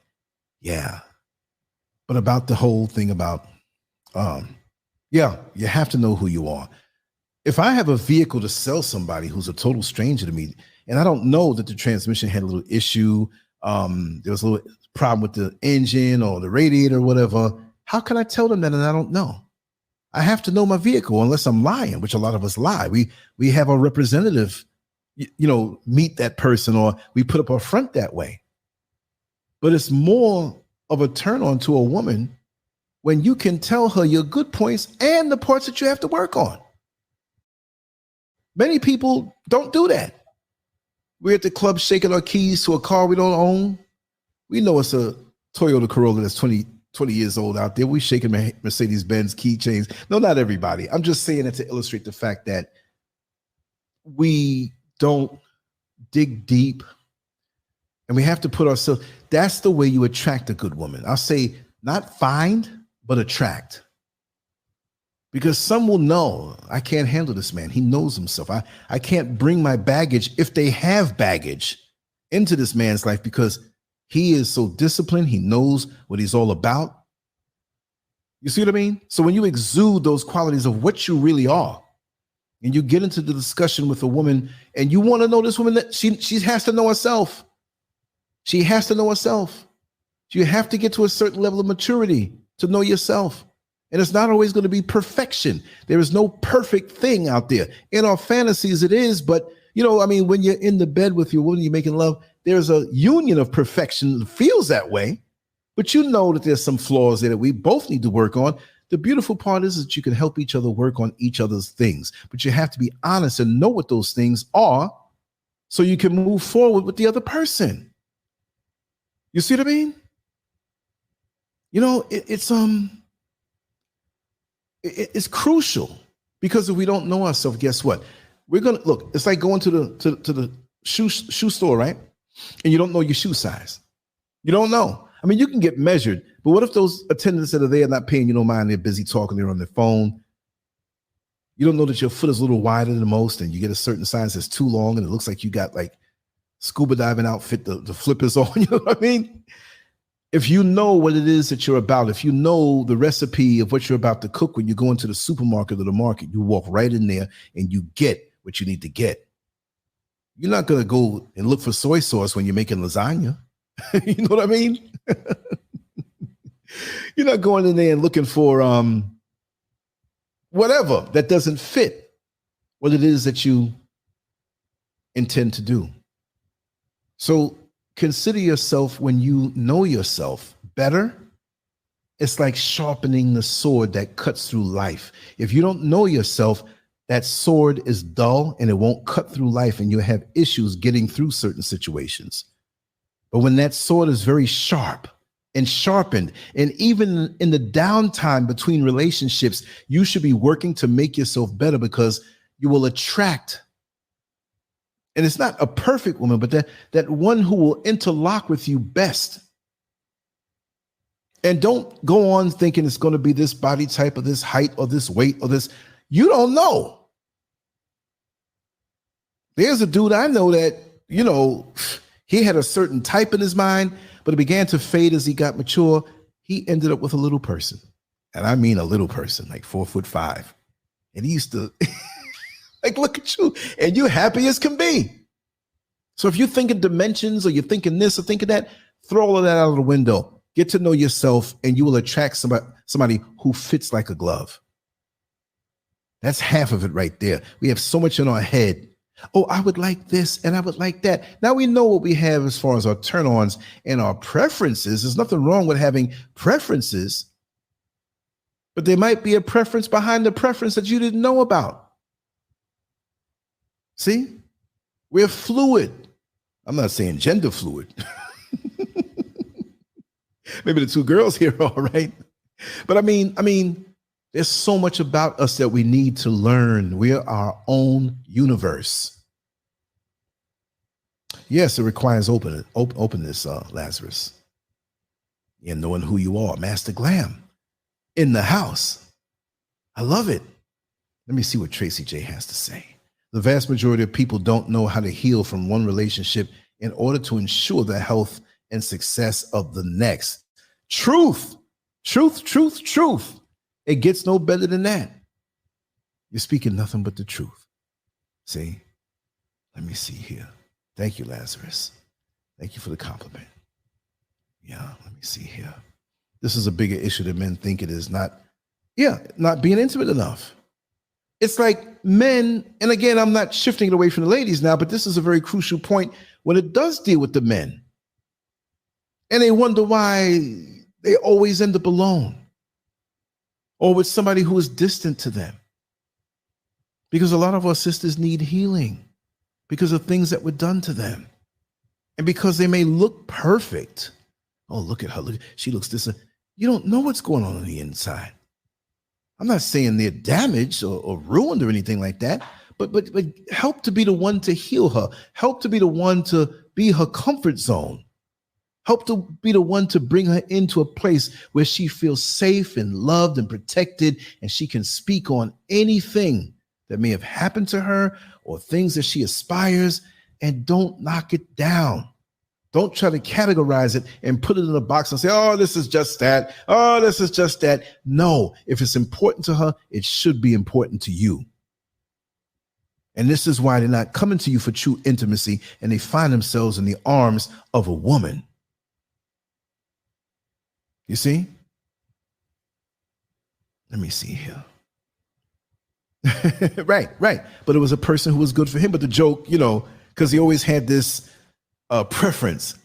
Yeah. But about the whole thing about, yeah, you have to know who you are. If I have a vehicle to sell somebody who's a total stranger to me, and I don't know that the transmission had a little issue, there was a little problem with the engine or the radiator or whatever, how can I tell them that and I don't know? I have to know my vehicle unless I'm lying, which a lot of us lie. We have our representative, meet that person, or we put up our front that way. But it's more of a turn on to a woman when you can tell her your good points and the parts that you have to work on. Many people don't do that. We're at the club shaking our keys to a car we don't own. We know it's a Toyota Corolla that's 20 years old out there. We shaking Mercedes-Benz keychains. No, not everybody. I'm just saying it to illustrate the fact that we don't dig deep and we have to put ourselves. That's the way you attract a good woman. I'll say not find, but attract. Because some will know, I can't handle this man. He knows himself. I can't bring my baggage, if they have baggage, into this man's life because he is so disciplined. He knows what he's all about. You see what I mean? So when you exude those qualities of what you really are, and you get into the discussion with a woman, and you want to know this woman, that she has to know herself. She has to know herself. You have to get to a certain level of maturity to know yourself. And it's not always going to be perfection. There is no perfect thing out there. In our fantasies, it is. But, when you're in the bed with your woman, you're making love, there's a union of perfection that feels that way. But you know that there's some flaws there that we both need to work on. The beautiful part is that you can help each other work on each other's things. But you have to be honest and know what those things are so you can move forward with the other person. You see what I mean? It's crucial, because if we don't know ourselves, guess what? We're gonna look. It's like going to the shoe store, right? And you don't know your shoe size. You don't know. I mean, you can get measured, but what if those attendants that are there not paying you no mind? They're busy talking. They're on their phone. You don't know that your foot is a little wider than most, and you get a certain size that's too long, and it looks like you got like scuba diving outfit. The flippers on. You know what I mean? If you know what it is that you're about, if you know the recipe of what you're about to cook when you go into the supermarket or the market, you walk right in there and you get what you need to get. You're not going to go and look for soy sauce when you're making lasagna. You know what I mean? You're not going in there and looking for whatever that doesn't fit what it is that you intend to do. So consider yourself, when you know yourself better, it's like sharpening the sword that cuts through life. If you don't know yourself, that sword is dull and it won't cut through life, and you'll have issues getting through certain situations. But when that sword is very sharp and sharpened, and even in the downtime between relationships, you should be working to make yourself better, because you will attract. And it's not a perfect woman, but that one who will interlock with you best. And don't go on thinking it's going to be this body type or this height or this weight or this. You don't know. There's a dude I know that, he had a certain type in his mind, but it began to fade as he got mature. He ended up with a little person. And I mean a little person, like 4'5". And he used to... Like, look at you, and you're happy as can be. So if you're thinking dimensions, or you're thinking this or thinking that, throw all of that out of the window. Get to know yourself, and you will attract somebody who fits like a glove. That's half of it right there. We have so much in our head. Oh, I would like this, and I would like that. Now we know what we have as far as our turn-ons and our preferences. There's nothing wrong with having preferences, but there might be a preference behind the preference that you didn't know about. See, we're fluid. I'm not saying gender fluid. Maybe the two girls here are all right. But I mean, there's so much about us that we need to learn. We're our own universe. Yes, it requires openness, Lazarus. Yeah, knowing who you are. Master Glam in the house. I love it. Let me see what Tracy J has to say. The vast majority of people don't know how to heal from one relationship in order to ensure the health and success of the next. Truth. It gets no better than that. You're speaking nothing but the truth. See? Let me see here. Thank you, Lazarus. Thank you for the compliment. Yeah, let me see here. This is a bigger issue than men think it is. Not being intimate enough. It's like men, and again, I'm not shifting it away from the ladies now, but this is a very crucial point when it does deal with the men. And they wonder why they always end up alone or with somebody who is distant to them. Because a lot of our sisters need healing because of things that were done to them. And because they may look perfect. Oh, look at her. Look, she looks this. You don't know what's going on the inside. I'm not saying they're damaged or ruined or anything like that, but help to be the one to heal her. Help to be the one to be her comfort zone. Help to be the one to bring her into a place where she feels safe and loved and protected, and she can speak on anything that may have happened to her or things that she aspires, and don't knock it down. Don't try to categorize it and put it in a box and say, oh, this is just that. Oh, this is just that. No, if it's important to her, it should be important to you. And this is why they're not coming to you for true intimacy, and they find themselves in the arms of a woman. You see? Let me see here. Right. But it was a person who was good for him. But the joke, because he always had this preference.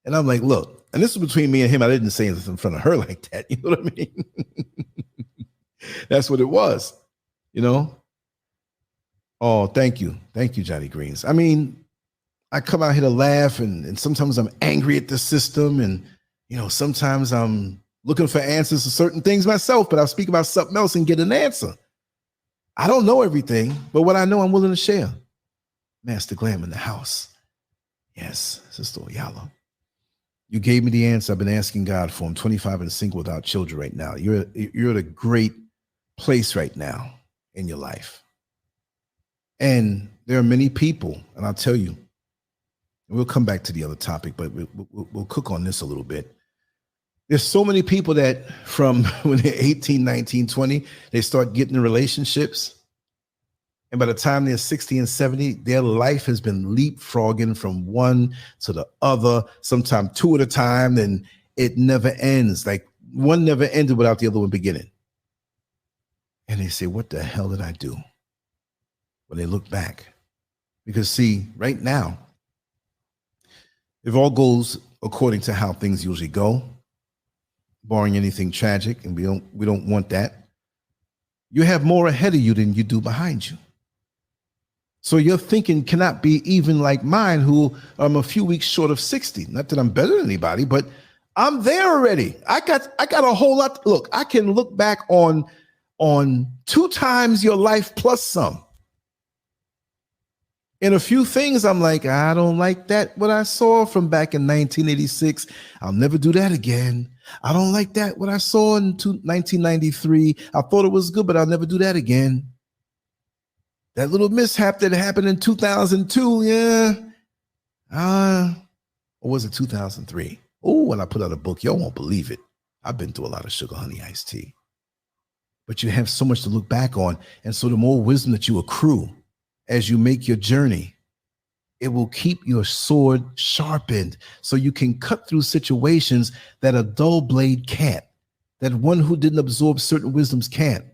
And I'm like, look, and this was between me and him. I didn't say anything in front of her like that. You know what I mean? That's what it was, Oh, thank you. Thank you, Johnny Greens. I mean, I come out here to laugh, and sometimes I'm angry at the system. And, sometimes I'm looking for answers to certain things myself, but I'll speak about something else and get an answer. I don't know everything, but what I know, I'm willing to share. Master Glam in the house. Yes, Sister Oyala. You gave me the answer I've been asking God for. I'm 25 and single without children right now. You're at a great place right now in your life. And there are many people, and I'll tell you, and we'll come back to the other topic, but we'll cook on this a little bit. There's so many people that from when they're 18, 19, 20, they start getting in relationships. And by the time they're 60 and 70, their life has been leapfrogging from one to the other, sometimes two at a time, and it never ends. Like one never ended without the other one beginning. And they say, what the hell did I do? When they look back. Because see, right now, if all goes according to how things usually go, barring anything tragic, and we don't want that, you have more ahead of you than you do behind you. So your thinking cannot be even like mine, who I'm a few weeks short of 60. Not that I'm better than anybody, but I'm there already. I got a whole lot. Look, I can look back on 2 times your life plus some. In a few things, I'm like, I don't like that, what I saw from back in 1986. I'll never do that again. I don't like that, what I saw in 1993. I thought it was good, but I'll never do that again. That little mishap that happened in 2002, yeah. Or was it 2003? Oh, when I put out a book, y'all won't believe it. I've been through a lot of sugar honey iced tea. But you have so much to look back on. And so the more wisdom that you accrue as you make your journey, it will keep your sword sharpened so you can cut through situations that a dull blade can't, that one who didn't absorb certain wisdoms can't.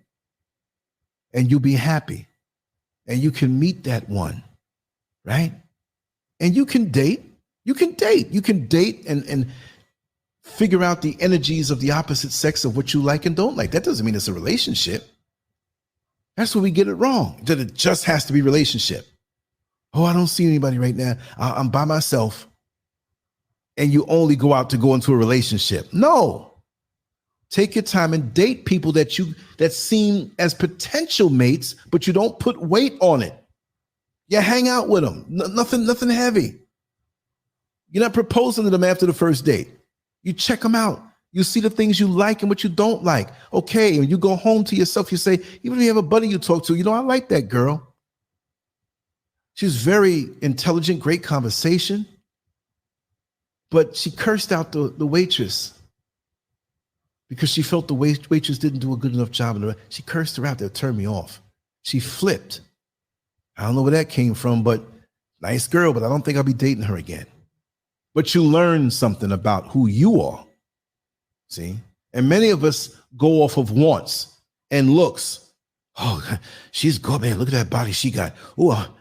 And you'll be happy. And you can meet that one, right? And you can date. You can date and figure out the energies of the opposite sex of what you like and don't like. That doesn't mean it's a relationship. That's where we get it wrong, that it just has to be relationship. Oh, I don't see anybody right now. I'm by myself. And you only go out to go into a relationship. No. Take your time and date people that seem as potential mates, but you don't put weight on it. You hang out with them. Nothing heavy. You're not proposing to them after the first date. You check them out. You see the things you like and what you don't like. Okay, and you go home to yourself, you say, even if you have a buddy you talk to, I like that girl. She's very intelligent, great conversation. But she cursed out the waitress because she felt the waitress didn't do a good enough job. She cursed her out. That turned me off. She flipped. I don't know where that came from, but nice girl, but I don't think I'll be dating her again. But you learn something about who you are. See? And many of us go off of wants and looks. Oh, she's good, man. Look at that body she got. Oh,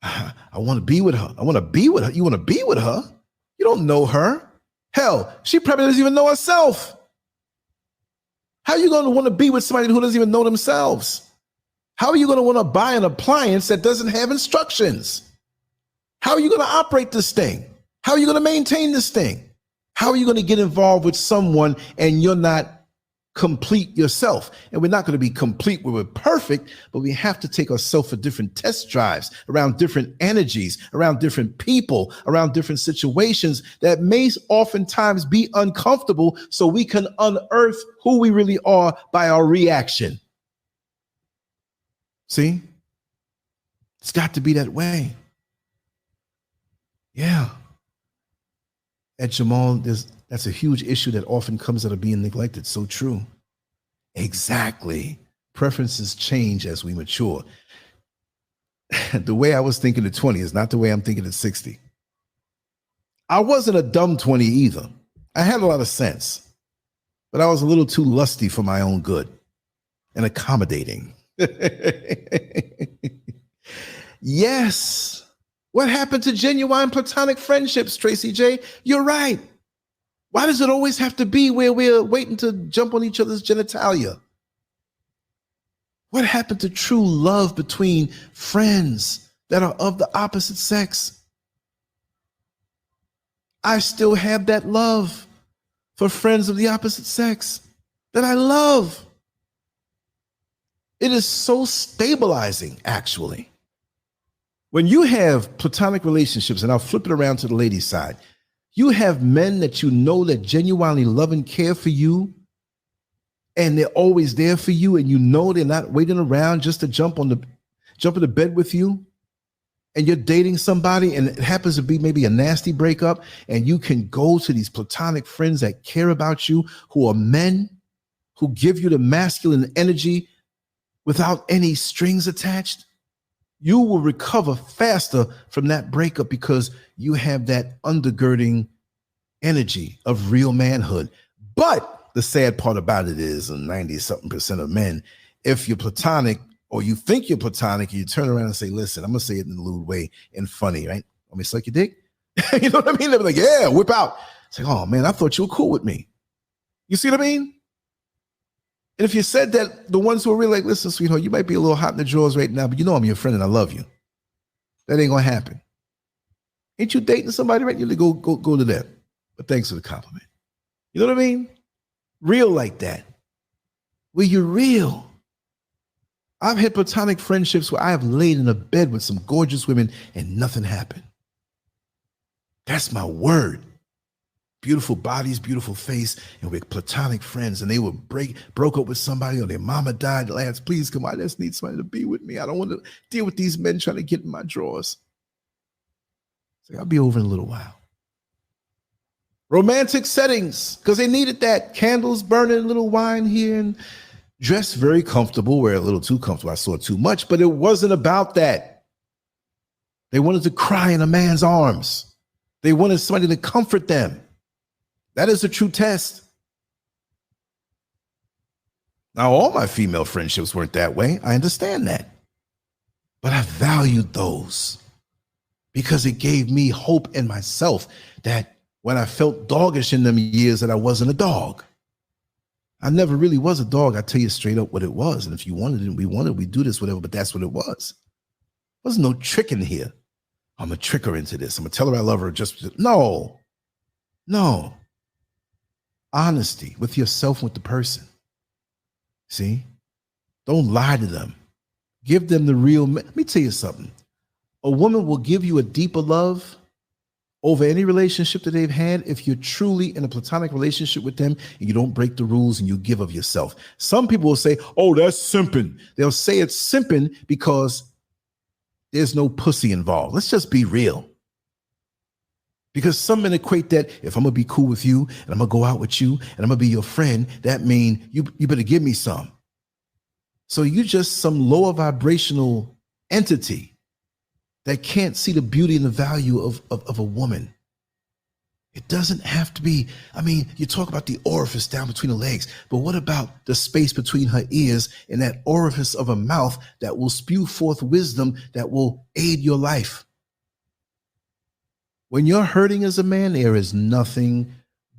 I want to be with her. I want to be with her. You want to be with her? You don't know her. Hell, she probably doesn't even know herself. How are you going to want to be with somebody who doesn't even know themselves? How are you going to want to buy an appliance that doesn't have instructions? How are you going to operate this thing? How are you going to maintain this thing? How are you going to get involved with someone and you're not complete yourself? And we're not going to be complete where we're perfect, but we have to take ourselves for different test drives around different energies, around different people, around different situations that may oftentimes be uncomfortable so we can unearth who we really are by our reaction. See? It's got to be that way. Yeah. At Jamal, that's a huge issue that often comes out of being neglected. So true. Exactly. Preferences change as we mature. The way I was thinking at 20 is not the way I'm thinking at 60. I wasn't a dumb 20 either. I had a lot of sense, but I was a little too lusty for my own good and accommodating. Yes. What happened to genuine platonic friendships, Tracy J? You're right. Why does it always have to be where we're waiting to jump on each other's genitalia? What happened to true love between friends that are of the opposite sex? I still have that love for friends of the opposite sex that I love. It is so stabilizing, actually. When you have platonic relationships, and I'll flip it around to the ladies' side, you have men that you know that genuinely love and care for you, and they're always there for you, and you know they're not waiting around just to jump into bed with you, and you're dating somebody, and it happens to be maybe a nasty breakup, and you can go to these platonic friends that care about you, who are men, who give you the masculine energy without any strings attached. You will recover faster from that breakup because you have that undergirding energy of real manhood. But the sad part about it is 90-something% of men, if you're platonic or you think you're platonic, you turn around and say, listen, I'm going to say it in a lewd way and funny, right? Want me to suck your dick? You know what I mean? They're like, yeah, whip out. It's like, oh man, I thought you were cool with me. You see what I mean? And if you said that, the ones who are really like, listen, sweetheart, you might be a little hot in the drawers right now, but you know I'm your friend and I love you. That ain't going to happen. Ain't you dating somebody right? You go to them. But thanks for the compliment. You know what I mean? Real like that. Where you're real. I've had platonic friendships where I have laid in a bed with some gorgeous women and nothing happened. That's my word. Beautiful bodies, beautiful face, and we're platonic friends, and they were broke up with somebody or their mama died. Lance, please come on. I just need somebody to be with me. I don't want to deal with these men trying to get in my drawers. So I'll be over in a little while. Romantic settings, because they needed that. Candles burning, a little wine here, and dressed very comfortable. We're a little too comfortable. I saw too much, but it wasn't about that. They wanted to cry in a man's arms. They wanted somebody to comfort them. That is a true test. Now, all my female friendships weren't that way. I understand that. But I valued those because it gave me hope in myself that when I felt doggish in them years that I wasn't a dog. I never really was a dog. I tell you straight up what it was. And if you wanted it, we do this, whatever, but that's what it was. There was no trick in here. I'm gonna trick her into this. I'm gonna tell her I love her. Just no. Honesty with yourself, with the person. See, don't lie to them. Give them the real. Let me tell you something. A woman will give you a deeper love over any relationship that they've had if you're truly in a platonic relationship with them and you don't break the rules and you give of yourself. Some people will say, oh, that's simping. They'll say it's simping because there's no pussy involved. Let's just be real. Because some men equate that if I'm going to be cool with you and I'm going to go out with you and I'm going to be your friend, that means you better give me some. So you're just some lower vibrational entity that can't see the beauty and the value of a woman. It doesn't have to be, I mean, you talk about the orifice down between the legs, but what about the space between her ears and that orifice of her mouth that will spew forth wisdom that will aid your life? When you're hurting as a man, there is nothing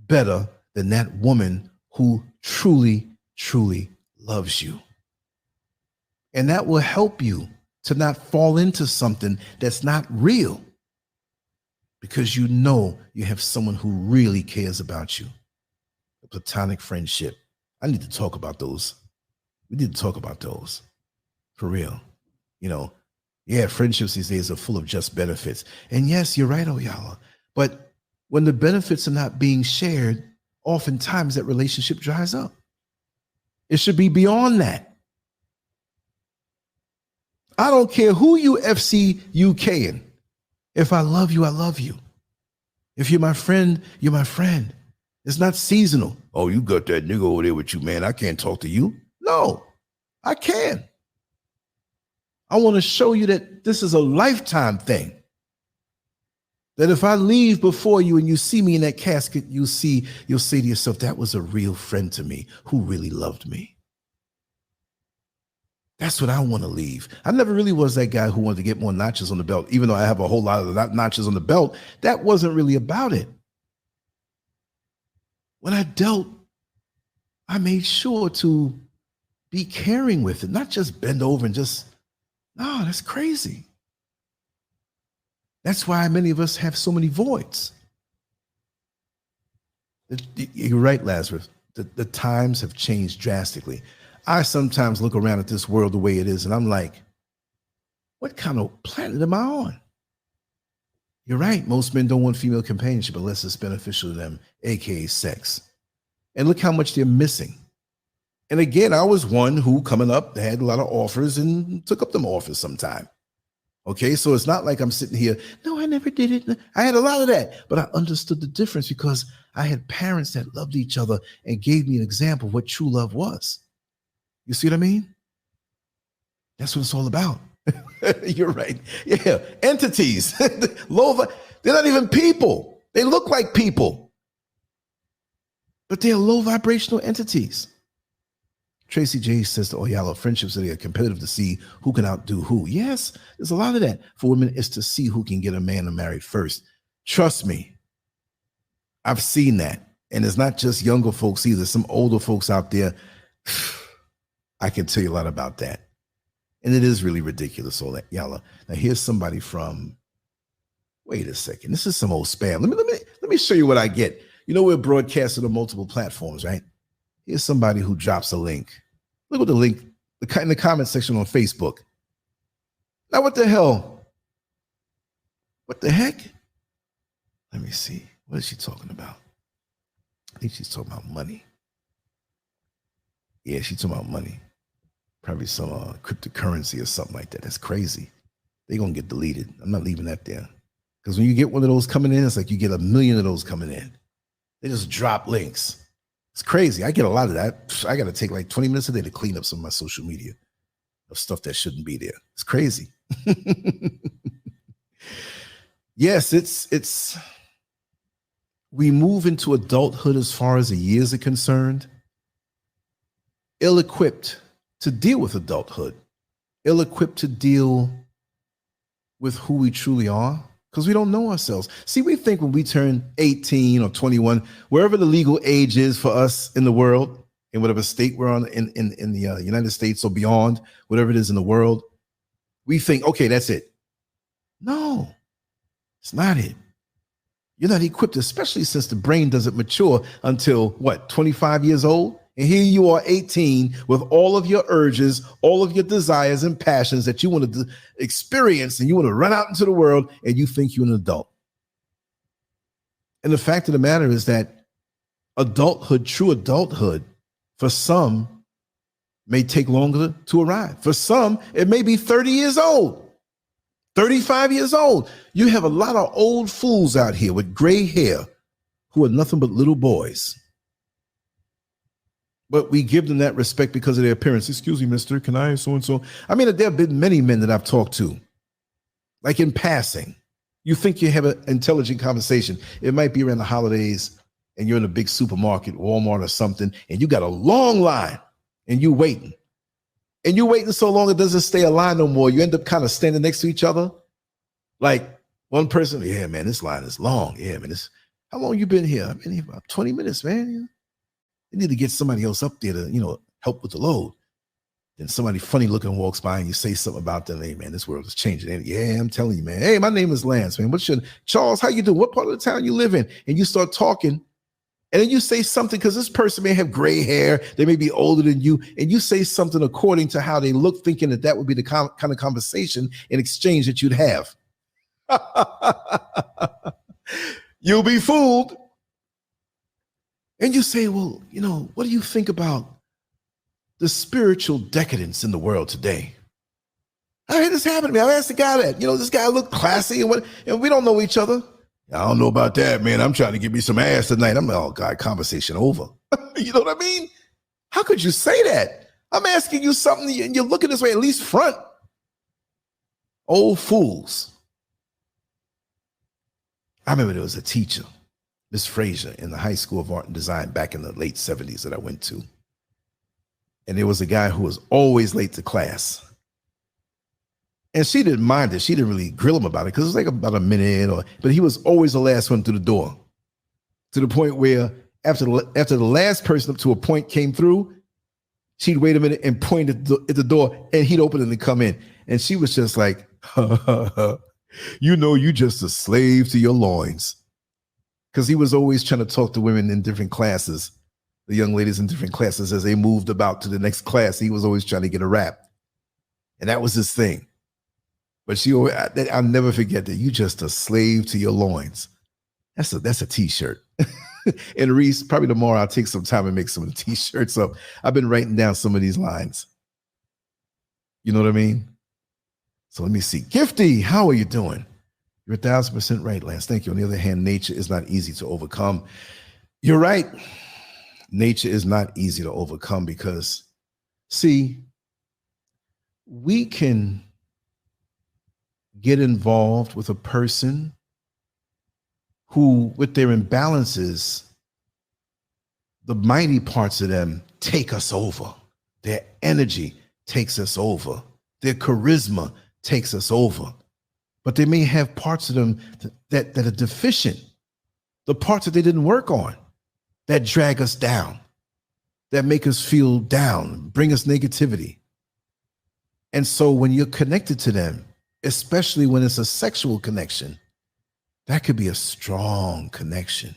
better than that woman who truly, truly loves you. And that will help you to not fall into something that's not real, because you know you have someone who really cares about you. A platonic friendship. I need to talk about those. We need to talk about those for real. You know, yeah, friendships these days are full of just benefits. And yes, you're right, Oyala. But when the benefits are not being shared, oftentimes that relationship dries up. It should be beyond that. I don't care who you FC UKing. If I love you, I love you. If you're my friend, you're my friend. It's not seasonal. Oh, you got that nigga over there with you, man. I can't talk to you. No, I can. I want to show you that this is a lifetime thing. That if I leave before you and you see me in that casket, you'll say to yourself, that was a real friend to me who really loved me. That's what I want to leave. I never really was that guy who wanted to get more notches on the belt, even though I have a whole lot of notches on the belt. That wasn't really about it. When I dealt, I made sure to be caring with it, not just bend over and just, no, that's crazy. That's why many of us have so many voids. You're right, Lazarus. The times have changed drastically. I sometimes look around at this world the way it is, and I'm like, what kind of planet am I on? You're right. Most men don't want female companionship unless it's beneficial to them, aka sex. And look how much they're missing. And again, I was one who, coming up, had a lot of offers and took up them offers sometime. Okay, so it's not like I'm sitting here, no, I never did it. I had a lot of that, but I understood the difference because I had parents that loved each other and gave me an example of what true love was. You see what I mean? That's what it's all about. You're right. Yeah, entities. They're not even people. They look like people, but they're low vibrational entities. Tracy J says to Oyala, friendships are competitive to see who can outdo who. Yes, there's a lot of that. For women, it's to see who can get a man to marry first. Trust me, I've seen that. And it's not just younger folks either. Some older folks out there, I can tell you a lot about that. And it is really ridiculous, all that, Yala. Now, here's somebody from, wait a second. This is some old spam. Let me show you what I get. You know, we're broadcasting on multiple platforms, right? Here's somebody who drops a link. Look at the link in the comment section on Facebook. Now, what the hell? What the heck? Let me see. What is she talking about? I think she's talking about money. Yeah, she's talking about money. Probably some cryptocurrency or something like that. That's crazy. They're going to get deleted. I'm not leaving that there. Because when you get one of those coming in, it's like you get 1 million of those coming in. They just drop links. It's crazy. I get a lot of that. I got to take like 20 minutes a day to clean up some of my social media of stuff that shouldn't be there. It's crazy. Yes, it's we move into adulthood as far as the years are concerned, ill-equipped to deal with adulthood, ill-equipped to deal with who we truly are, because we don't know ourselves. See, we think when we turn 18 or 21, wherever the legal age is for us in the world, in whatever state we're on in the United States or beyond, whatever it is in the world, we think, okay, that's it. No, It's not it. You're not equipped, especially since the brain doesn't mature until what, 25 years old? And here you are 18 with all of your urges, all of your desires and passions that you want to experience, and you want to run out into the world, and you think you're an adult. And the fact of the matter is that adulthood, true adulthood, for some may take longer to arrive. For some, it may be 30 years old, 35 years old. You have a lot of old fools out here with gray hair who are nothing but little boys. But we give them that respect because of their appearance. Excuse me, mister, can I so-and-so? I mean, there have been many men that I've talked to, like in passing. You think you have an intelligent conversation. It might be around the holidays and you're in a big supermarket, Walmart or something, and you got a long line and you waiting. And you're waiting so long it doesn't stay a line no more. You end up kind of standing next to each other. Like one person, yeah, man, this line is long. Yeah, man, how long you been here? I've been here about 20 minutes, man. You need to get somebody else up there to, help with the load. Then somebody funny looking walks by and you say something about them. Hey, man, this world is changing. And yeah, I'm telling you, man. Hey, my name is Lance, man. Charles, how you doing? What part of the town you live in? And you start talking. And then you say something because this person may have gray hair. They may be older than you. And you say something according to how they look, thinking that would be the kind of conversation in exchange that you'd have. You'll be fooled. And you say, well, what do you think about the spiritual decadence in the world today? I had this happen to me. I asked the guy that, this guy looked classy and we don't know each other. I don't know about that, man. I'm trying to get me some ass tonight. I'm like, oh God, conversation over. You know what I mean? How could you say that? I'm asking you something and you're looking this way, at least front. Old fools. I remember there was a teacher, Miss Frazier, in the High School of Art and Design back in the late 70s that I went to. And there was a guy who was always late to class. And she didn't mind it. She didn't really grill him about it because it was like about a minute, but he was always the last one through the door. To the point where after the last person up to a point came through, she'd wait a minute and point at the door and he'd open it and come in. And she was just like, you just a slave to your loins. Because he was always trying to talk to women in different classes, the young ladies in different classes as they moved about to the next class. He was always trying to get a rap. And that was his thing. But I'll never forget that. You just a slave to your loins. That's a t-shirt. And Reese, probably tomorrow I'll take some time and make some of the t-shirts up. I've been writing down some of these lines. You know what I mean? So let me see. Gifty, how are you doing? You're 1,000% right, Lance. Thank you. On the other hand, nature is not easy to overcome. You're right. Nature is not easy to overcome because, see, we can get involved with a person who, with their imbalances, the mighty parts of them take us over. Their energy takes us over. Their charisma takes us over. But they may have parts of them that are deficient, the parts that they didn't work on, that drag us down, that make us feel down, bring us negativity. And so when you're connected to them, especially when it's a sexual connection, that could be a strong connection.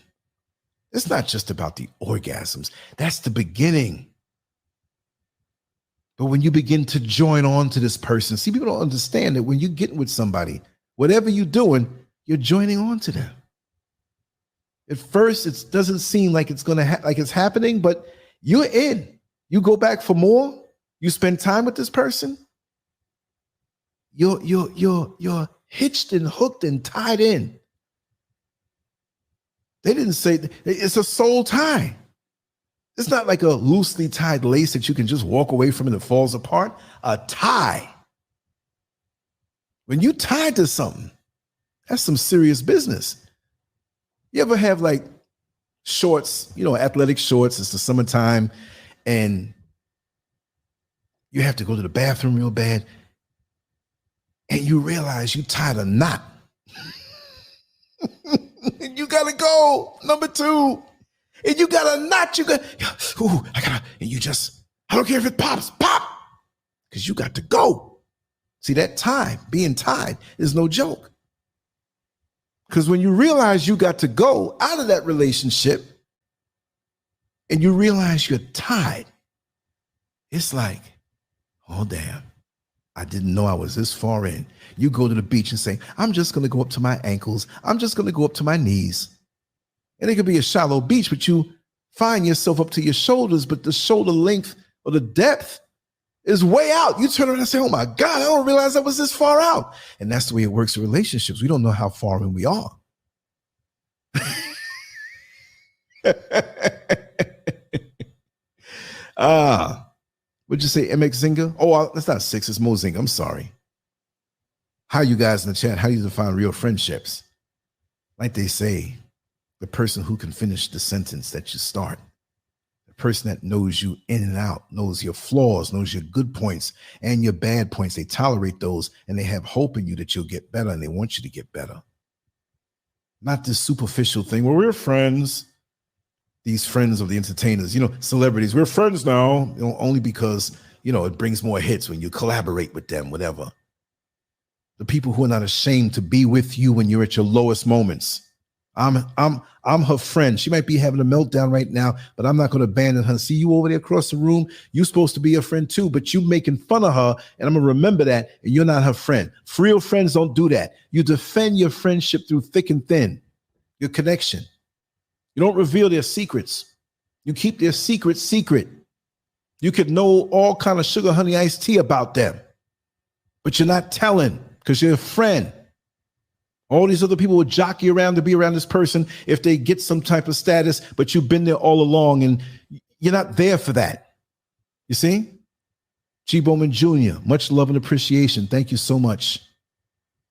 It's not just about the orgasms. That's the beginning. But when you begin to join on to this person, see, people don't understand that when you get with somebody, whatever you're doing, you're joining on to them. At first, it doesn't seem like it's like it's happening, but you're in. You go back for more. You spend time with this person. You're hitched and hooked and tied in. They didn't say it's a soul tie. It's not like a loosely tied lace that you can just walk away from and it falls apart. A tie. When you tied to something, that's some serious business. You ever have like shorts, athletic shorts, it's the summertime, and you have to go to the bathroom real bad, and you realize you tied a knot. And you gotta go, number 2. And you got a knot, I don't care if it pops, pop, because you got to go. See, that tie, being tied, is no joke. Because when you realize you got to go out of that relationship and you realize you're tied, it's like, oh, damn, I didn't know I was this far in. You go to the beach and say, I'm just going to go up to my ankles. I'm just going to go up to my knees. And it could be a shallow beach, but you find yourself up to your shoulders, but the shoulder length or the depth is way out. You turn around and say, oh my God, I don't realize I was this far out. And that's the way it works in relationships. We don't know how far in we are. Would you say MX Zinga? Oh, that's not 6, it's Mo Zinga. I'm sorry. How you guys in the chat, how do you define real friendships? Like they say, the person who can finish the sentence that you start. The person that knows you in and out, knows your flaws, knows your good points and your bad points. They tolerate those and they have hope in you that you'll get better and they want you to get better. Not this superficial thing where we're friends. These friends of the entertainers, celebrities, we're friends now, only because, it brings more hits when you collaborate with them, whatever. The people who are not ashamed to be with you when you're at your lowest moments. I'm her friend. She might be having a meltdown right now, but I'm not going to abandon her. See you over there across the room. You're supposed to be a friend too, but you making fun of her, and I'm going to remember that, and you're not her friend. Real friends don't do that. You defend your friendship through thick and thin, your connection. You don't reveal their secrets. You keep their secrets secret. You could know all kind of sugar, honey, iced tea about them, but you're not telling because you're a friend. All these other people will jockey around to be around this person if they get some type of status, but you've been there all along and you're not there for that. You see? G. Bowman Jr., much love and appreciation. Thank you so much.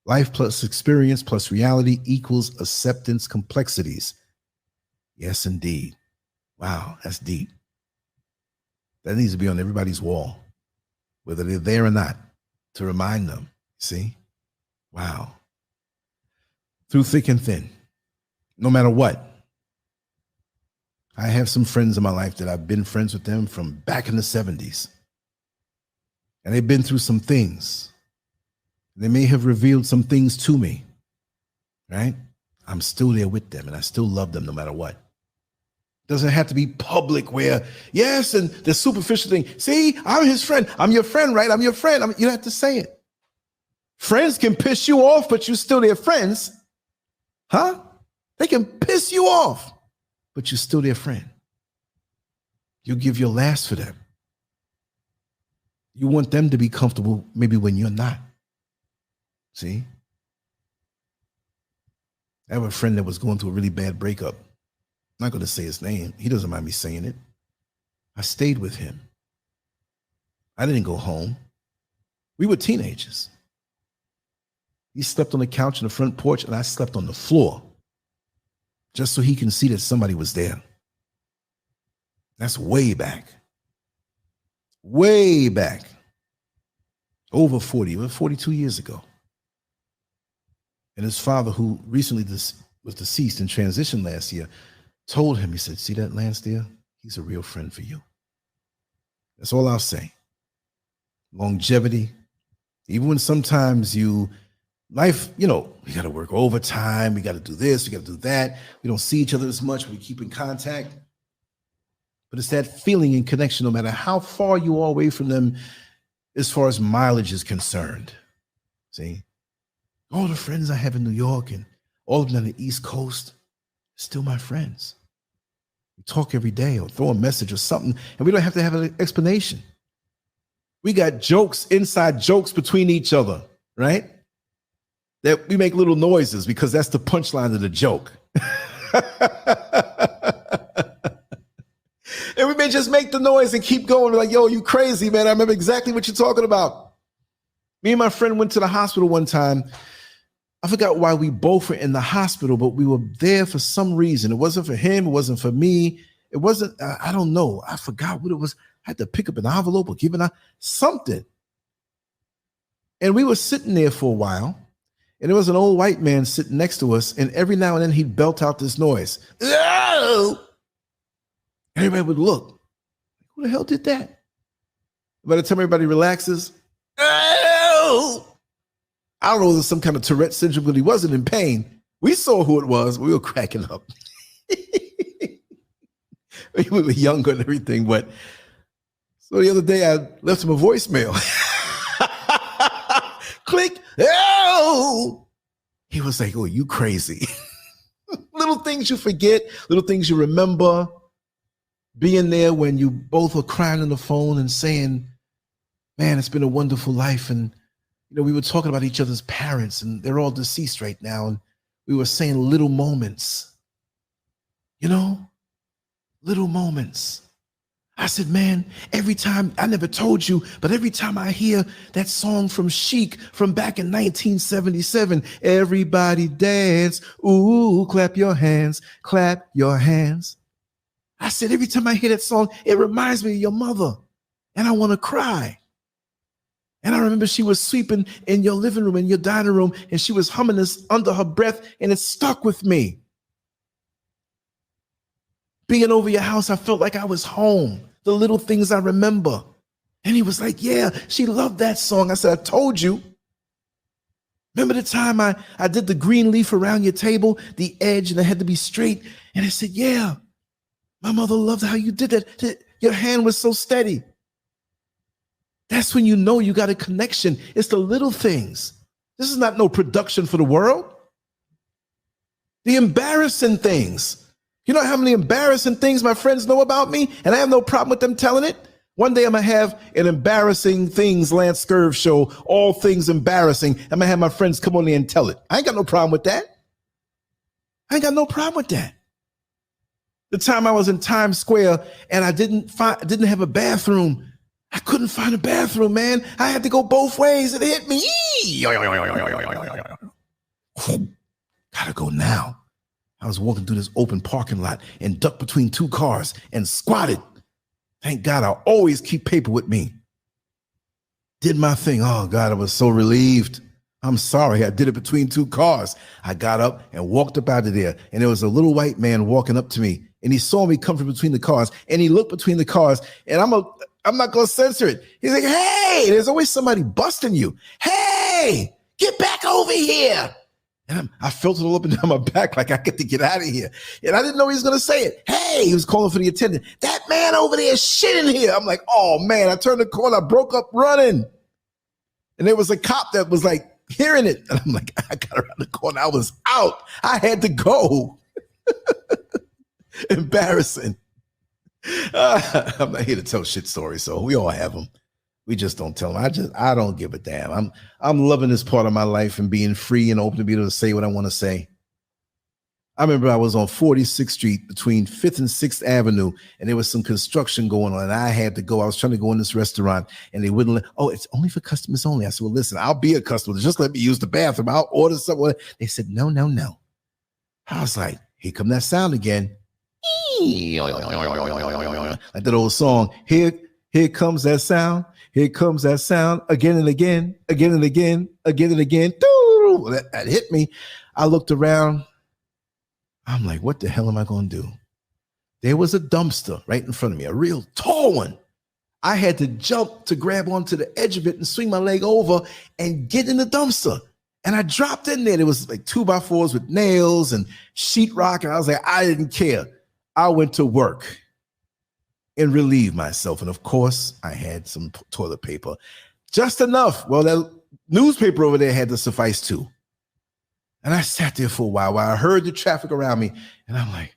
Life plus experience plus reality equals acceptance complexities. Yes, indeed. Wow, that's deep. That needs to be on everybody's wall, whether they're there or not, to remind them. See? Wow. Through thick and thin, no matter what. I have some friends in my life that I've been friends with them from back in the 70s. And they've been through some things. They may have revealed some things to me, right? I'm still there with them and I still love them no matter what. Doesn't have to be public where, yes, and the superficial thing. See, I'm his friend. I'm your friend, right? I'm your friend. You don't have to say it. Friends can piss you off, but you're still their friends. Huh? They can piss you off, but you're still their friend. You give your last for them. You want them to be comfortable maybe when you're not. See? I have a friend that was going through a really bad breakup. I'm not going to say his name. He doesn't mind me saying it. I stayed with him. I didn't go home. We were teenagers. He slept on the couch in the front porch and I slept on the floor just so he can see that somebody was there. That's way back. Way back. Over 42 years ago. And his father, who recently was deceased and transitioned last year, told him, he said, see that Lance there? He's a real friend for you. That's all I'll say. Longevity. Even when sometimes life, we got to work overtime. We got to do this. We got to do that. We don't see each other as much. We keep in contact. But it's that feeling and connection, no matter how far you are away from them, as far as mileage is concerned. See? All the friends I have in New York and all of them on the East Coast, still my friends. We talk every day or throw a message or something, and we don't have to have an explanation. We got jokes, inside jokes between each other, right? That we make little noises because that's the punchline of the joke. And we may just make the noise and keep going. We're like, yo, you crazy, man. I remember exactly what you're talking about. Me and my friend went to the hospital one time. I forgot why we both were in the hospital, but we were there for some reason. It wasn't for him. It wasn't for me. It wasn't, I don't know. I forgot what it was. I had to pick up an envelope or give it something. And we were sitting there for a while, and there was an old white man sitting next to us, and every now and then he'd belt out this noise. Oh! Everybody would look. Who the hell did that? By the time everybody relaxes, oh! I don't know if it was some kind of Tourette syndrome, but he wasn't in pain. We saw who it was. We were cracking up. We were younger and everything, but so the other day I left him a voicemail. Click. Oh, he was like, "Oh, you crazy." Little things you forget, little things you remember. Being there when you both were crying on the phone and saying, "Man, it's been a wonderful life." And we were talking about each other's parents, and they're all deceased right now. And we were saying little moments, little moments. I said, man, every time, I never told you, but every time I hear that song from Chic from back in 1977, everybody dance, ooh, clap your hands, clap your hands. I said, every time I hear that song, it reminds me of your mother, and I want to cry. And I remember she was sweeping in your living room, in your dining room, and she was humming this under her breath, and it stuck with me. Being over your house, I felt like I was home. The little things I remember. And he was like, yeah, she loved that song. I said, I told you. Remember the time I did the green leaf around your table, the edge, and it had to be straight? And I said, yeah, my mother loved how you did that. Your hand was so steady. That's when you got a connection. It's the little things. This is not no production for the world. The embarrassing things. You know how many embarrassing things my friends know about me, and I have no problem with them telling it? One day I'm going to have an embarrassing things Lancescurv show, all things embarrassing. I'm going to have my friends come on there and tell it. I ain't got no problem with that. I ain't got no problem with that. The time I was in Times Square and I didn't have a bathroom. I couldn't find a bathroom, man. I had to go both ways. It hit me. Gotta go now. I was walking through this open parking lot and ducked between two cars and squatted. Thank God I always keep paper with me. Did my thing. Oh, God, I was so relieved. I'm sorry. I did it between two cars. I got up and walked up out of there, and there was a little white man walking up to me, and he saw me come from between the cars, and he looked between the cars, and I'm not going to censor it. He's like, hey, there's always somebody busting you. Hey, get back over here. And I felt it all up and down my back like I get to get out of here. And I didn't know he was going to say it. Hey, he was calling for the attendant. That man over there is shit in here. I'm like, oh, man. I turned the corner. I broke up running. And there was a cop that was like hearing it. And I'm like, I got around the corner. I was out. I had to go. Embarrassing. I'm not here to tell shit stories, so we all have them. We just don't tell them. I don't give a damn. I'm loving this part of my life and being free and open to be able to say what I want to say. I remember I was on 46th Street between 5th and 6th Avenue, and there was some construction going on, and I had to go. I was trying to go in this restaurant, and they wouldn't let, oh, it's only for customers only. I said, well, listen, I'll be a customer. Just let me use the bathroom. I'll order something. They said, no. I was like, here come that sound again. Like that old song, here comes that sound. Here comes that sound again and again, again and again, again and again. That hit me. I looked around. I'm like, what the hell am I going to do? There was a dumpster right in front of me, a real tall one. I had to jump to grab onto the edge of it and swing my leg over and get in the dumpster. And I dropped in there. There was like 2x4s with nails and sheetrock. And I was like, I didn't care. I went to work and relieve myself. And of course, I had some toilet paper, just enough. Well, that newspaper over there had to suffice too. And I sat there for a while I heard the traffic around me. And I'm like,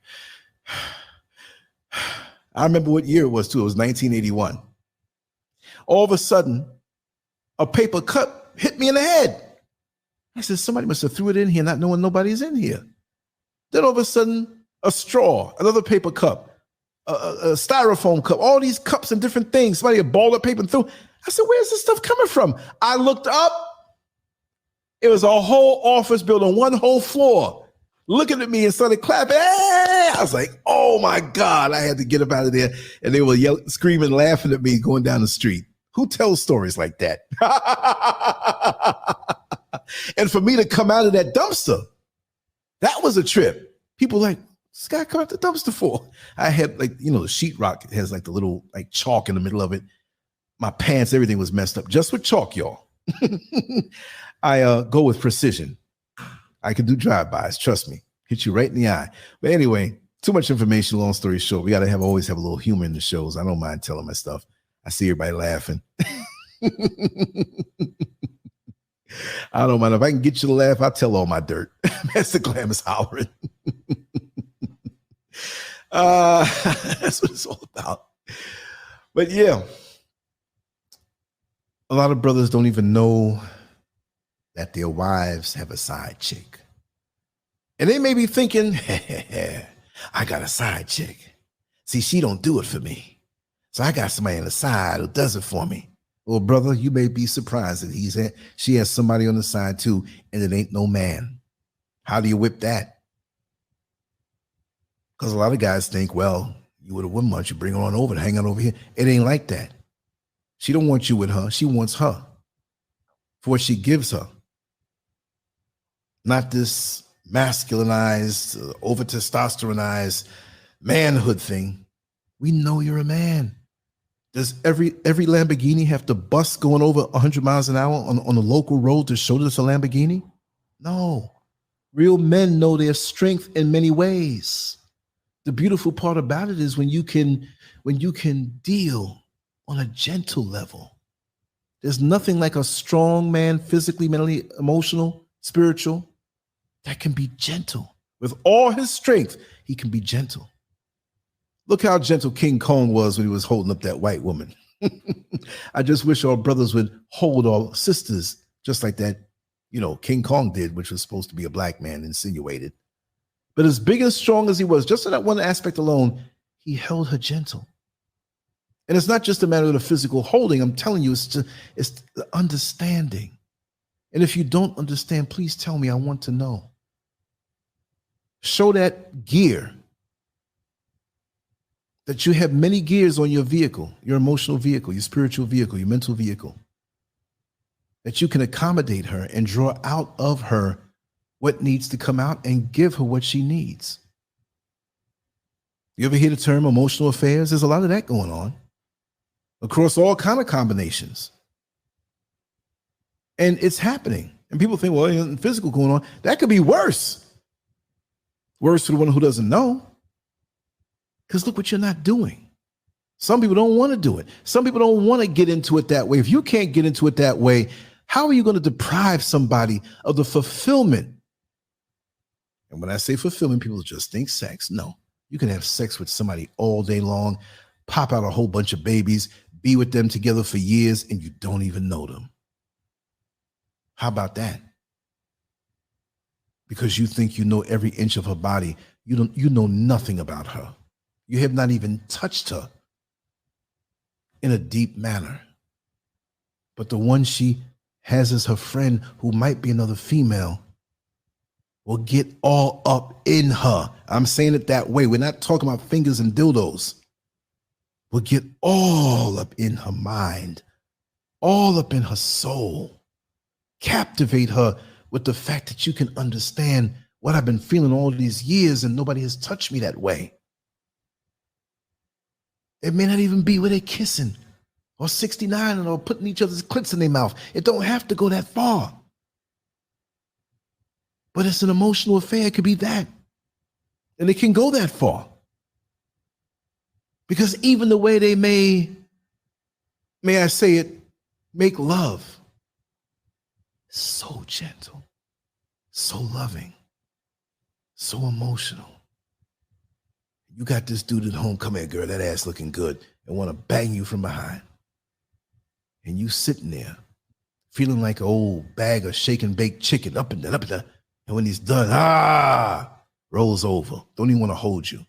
I remember what year it was too. It was 1981. All of a sudden, a paper cut hit me in the head. I said, somebody must have threw it in here not knowing nobody's in here. Then all of a sudden, a straw, another paper cup, a styrofoam cup, all these cups and different things. Somebody had balled up paper and threw. I said, where's this stuff coming from? I looked up. It was a whole office building, one whole floor, looking at me and started clapping. Hey! I was like, oh my God, I had to get up out of there. And they were yelling, screaming, laughing at me going down the street. Who tells stories like that? And for me to come out of that dumpster, that was a trip. People like, this guy come out the dumpster for? I had the sheetrock has like the little like chalk in the middle of it. My pants, everything was messed up just with chalk, y'all. I go with precision. I can do drive-bys. Trust me. Hit you right in the eye. But anyway, too much information. Long story short, we got to always have a little humor in the shows. I don't mind telling my stuff. I see everybody laughing. I don't mind. If I can get you to laugh, I'll tell all my dirt. Master Glam is hollering. That's what it's all about. But yeah, a lot of brothers don't even know that their wives have a side chick. And they may be thinking, I got a side chick. See, she don't do it for me. So I got somebody on the side who does it for me. Well, brother, you may be surprised that she has somebody on the side too, and it ain't no man. How do you whip that? Because a lot of guys think, well, you with a woman, why don't you bring her on over and hang out over here? It ain't like that. She don't want you with her. She wants her for what she gives her. Not this masculinized, over testosteronized manhood thing. We know you're a man. Does every Lamborghini have to bust going over 100 miles an hour on a local road to show that it's a Lamborghini? No. Real men know their strength in many ways. The beautiful part about it is when you can deal on a gentle level. There's nothing like a strong man, physically, mentally, emotional, spiritual, that can be gentle. With all his strength, he can be gentle. Look how gentle King Kong was when he was holding up that white woman. I just wish our brothers would hold our sisters just like that, King Kong did, which was supposed to be a black man, insinuated. But as big and strong as he was, just in that one aspect alone, he held her gentle. And it's not just a matter of the physical holding. I'm telling you, it's the understanding. And if you don't understand, please tell me. I want to know. Show that gear, that you have many gears on your vehicle, your emotional vehicle, your spiritual vehicle, your mental vehicle, that you can accommodate her and draw out of her what needs to come out and give her what she needs. You ever hear the term emotional affairs? There's a lot of that going on across all kind of combinations. And it's happening. And people think, well, there's physical going on. That could be worse. Worse for the one who doesn't know. Because look what you're not doing. Some people don't want to do it. Some people don't want to get into it that way. If you can't get into it that way, how are you going to deprive somebody of the fulfillment? And when I say fulfillment, people just think sex. No, you can have sex with somebody all day long, pop out a whole bunch of babies, be with them together for years, and you don't even know them. How about that? Because you think you know every inch of her body. You know nothing about her. You have not even touched her in a deep manner. But the one she has as her friend, who might be another female, will get all up in her. I'm saying it that way. We're not talking about fingers and dildos. Will get all up in her mind, all up in her soul. Captivate her with the fact that you can understand what I've been feeling all these years and nobody has touched me that way. It may not even be where they're kissing or 69 or putting each other's clits in their mouth. It don't have to go that far. But it's an emotional affair. It could be that. And it can go that far. Because even the way they may I say it, make love, so gentle, so loving, so emotional. You got this dude at home, come here, girl, that ass looking good, and want to bang you from behind. And you sitting there, feeling like an old bag of shake and baked chicken, up and down, up and down. And when he's done, rolls over, don't even want to hold you.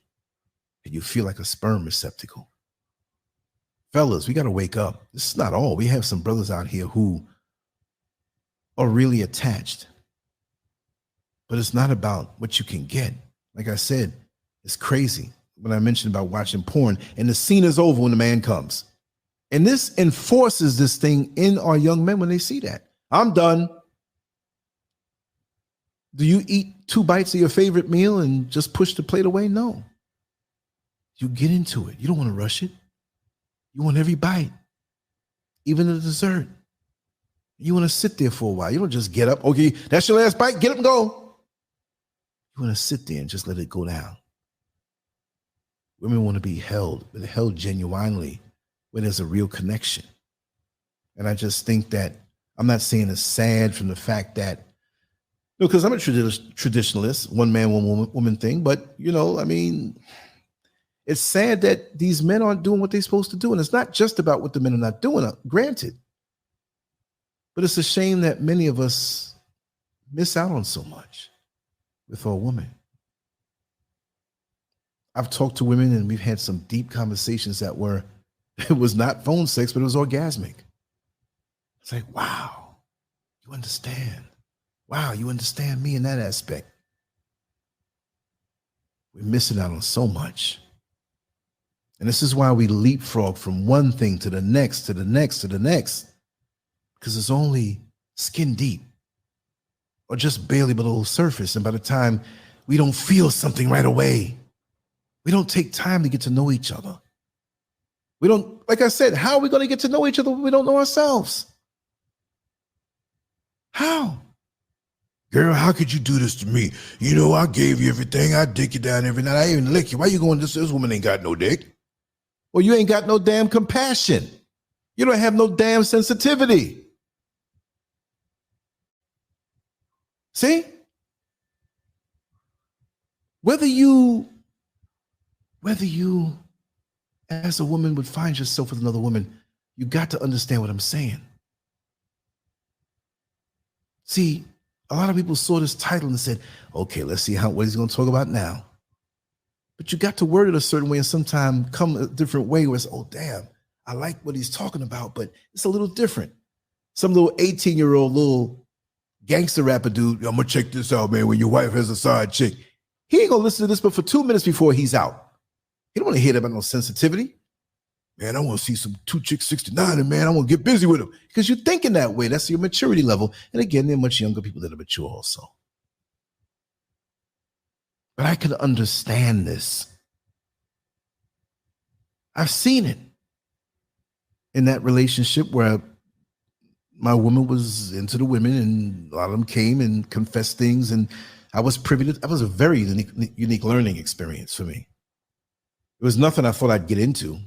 And you feel like a sperm receptacle. Fellas, we got to wake up. This is not all. We have some brothers out here who are really attached. But it's not about what you can get. Like I said, it's crazy when I mentioned about watching porn and the scene is over when the man comes. And this enforces this thing in our young men when they see that. I'm done. Do you eat 2 bites of your favorite meal and just push the plate away? No. You get into it. You don't want to rush it. You want every bite, even the dessert. You want to sit there for a while. You don't just get up. Okay, that's your last bite. Get up and go. You want to sit there and just let it go down. Women want to be held, but held genuinely when there's a real connection. And I just think that I'm not saying it's sad from the fact that, no, because I'm a traditionalist, one man, one woman thing. But, I mean, it's sad that these men aren't doing what they're supposed to do. And it's not just about what the men are not doing, granted. But it's a shame that many of us miss out on so much with our women. I've talked to women and we've had some deep conversations that it was not phone sex, but it was orgasmic. It's like, wow, you understand. Wow, you understand me in that aspect. We're missing out on so much. And this is why we leapfrog from one thing to the next, to the next, to the next. Because it's only skin deep or just barely below the surface. And by the time we don't feel something right away, we don't take time to get to know each other. We don't, like I said, how are we going to get to know each other when we don't know ourselves? How? Girl, how could you do this to me? I gave you everything. I dick you down every night. I even lick you. Why you going, this woman ain't got no dick? Well, you ain't got no damn compassion. You don't have no damn sensitivity. See? Whether you as a woman would find yourself with another woman, you got to understand what I'm saying. See, a lot of people saw this title and said, okay, let's see what he's going to talk about now. But you got to word it a certain way and sometimes come a different way where it's, oh, damn, I like what he's talking about, but it's a little different. Some little 18-year-old little gangster rapper dude, I'm going to check this out, man, when your wife has a side chick. He ain't going to listen to this but for 2 minutes before he's out. He don't want to hear about no sensitivity. Man, I want to see some 2 chicks 69 and man, I want to get busy with them. Because you're thinking that way. That's your maturity level. And again, there are much younger people that are mature also. But I could understand this. I've seen it in that relationship where my woman was into the women and a lot of them came and confessed things. And I was privy to, that was a very unique learning experience for me. It was nothing I thought I'd get into.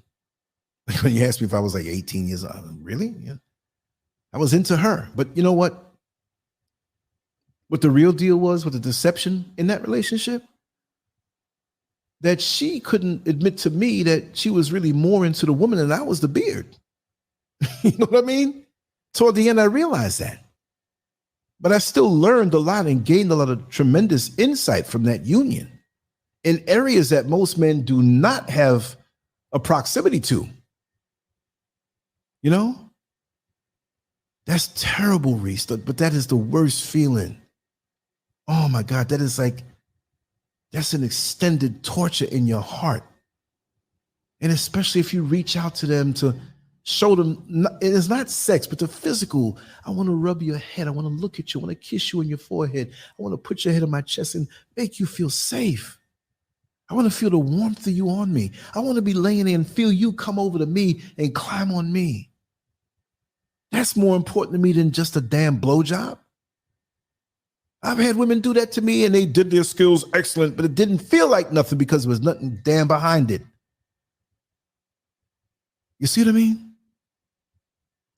Like when you asked me if I was like 18 years old, really? Yeah. I was into her. But you know what? What the real deal was with the deception in that relationship? That she couldn't admit to me that she was really more into the woman than I was the beard. You know what I mean? Toward the end, I realized that. But I still learned a lot and gained a lot of tremendous insight from that union in areas that most men do not have a proximity to. You know? That's terrible, Reese, but that is the worst feeling. Oh my God, that's an extended torture in your heart. And especially if you reach out to them to show them, it's not sex, but the physical. I want to rub your head. I want to look at you. I want to kiss you on your forehead. I want to put your head on my chest and make you feel safe. I want to feel the warmth of you on me. I want to be laying there and feel you come over to me and climb on me. That's more important to me than just a damn blowjob. I've had women do that to me and they did their skills excellent, but it didn't feel like nothing because there was nothing damn behind it. You see what I mean?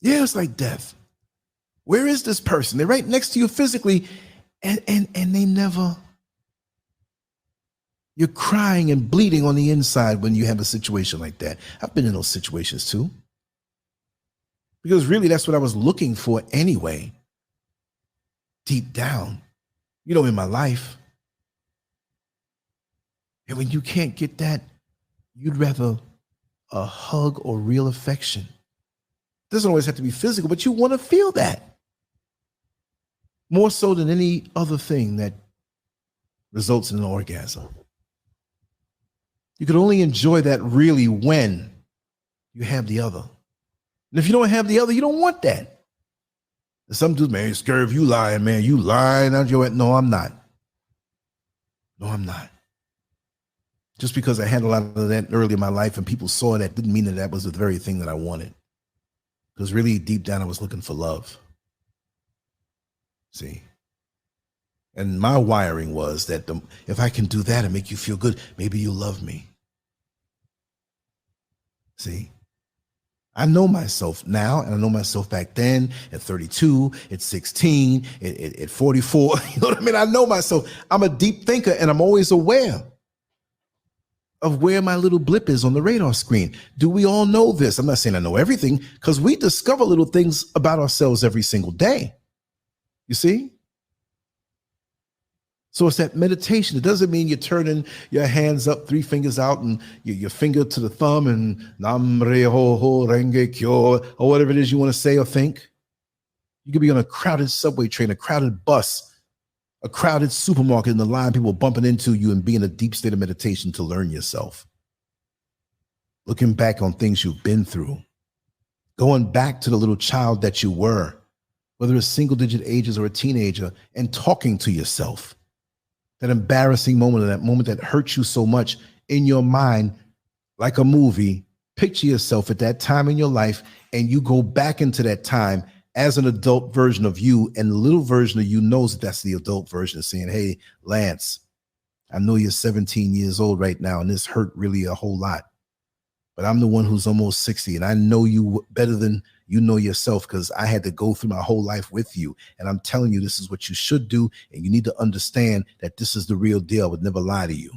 Yeah, it's like death. Where is this person? They're right next to you physically and they never. You're crying and bleeding on the inside when you have a situation like that. I've been in those situations too. Because really that's what I was looking for anyway. Deep down. In my life. And when you can't get that, you'd rather a hug or real affection. It doesn't always have to be physical, but you want to feel that. More so than any other thing that results in an orgasm. You can only enjoy that really when you have the other. And if you don't have the other, you don't want that. Some dude, man, Scurv, you lying, man. You lying out your head. No, I'm not. No, I'm not. Just because I had a lot of that early in my life and people saw that didn't mean that was the very thing that I wanted. Because really deep down, I was looking for love. See? And my wiring was that if I can do that and make you feel good, maybe you'll love me. See, I know myself now, and I know myself back then at 32, at 16, at 44. You know what I mean? I know myself. I'm a deep thinker, and I'm always aware of where my little blip is on the radar screen. Do we all know this? I'm not saying I know everything, because we discover little things about ourselves every single day. You see? So it's that meditation. It doesn't mean you're turning your hands up, 3 fingers out, and your finger to the thumb, and Nam Re Ho Ho Renge Kyo, or whatever it is you want to say or think. You could be on a crowded subway train, a crowded bus, a crowded supermarket in the line, people bumping into you, and be in a deep state of meditation to learn yourself. Looking back on things you've been through, going back to the little child that you were, whether it's single-digit ages or a teenager, and talking to yourself. That embarrassing moment, or that moment that hurt you so much in your mind, like a movie. Picture yourself at that time in your life, and you go back into that time as an adult version of you, and the little version of you knows that that's the adult version, saying, hey, Lance, I know you're 17 years old right now, and this hurt really a whole lot, but I'm the one who's almost 60, and I know you better than you know yourself, because I had to go through my whole life with you. And I'm telling you, this is what you should do. And you need to understand that this is the real deal. I would never lie to you,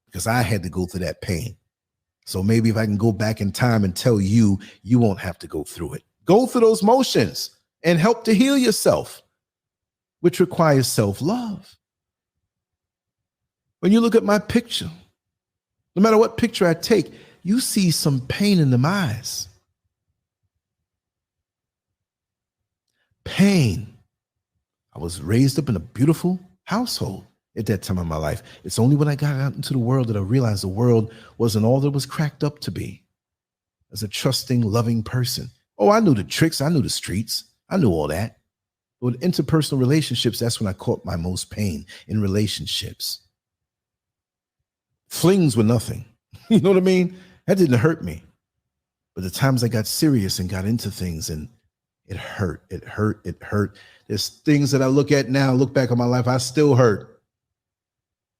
because I had to go through that pain. So maybe if I can go back in time and tell you, you won't have to go through it. Go through those motions and help to heal yourself, which requires self-love. When you look at my picture, no matter what picture I take, you see some pain in them eyes. Pain. I was raised up in a beautiful household at that time of my life. It's only when I got out into the world that I realized the world wasn't all that it was cracked up to be. As a trusting, loving person. Oh, I knew the tricks. I knew the streets. I knew all that. But with interpersonal relationships, that's when I caught my most pain in relationships. Flings were nothing. You know what I mean? That didn't hurt me. But the times I got serious and got into things, and it hurt. It hurt. It hurt. There's things that I look at now, look back on my life, I still hurt.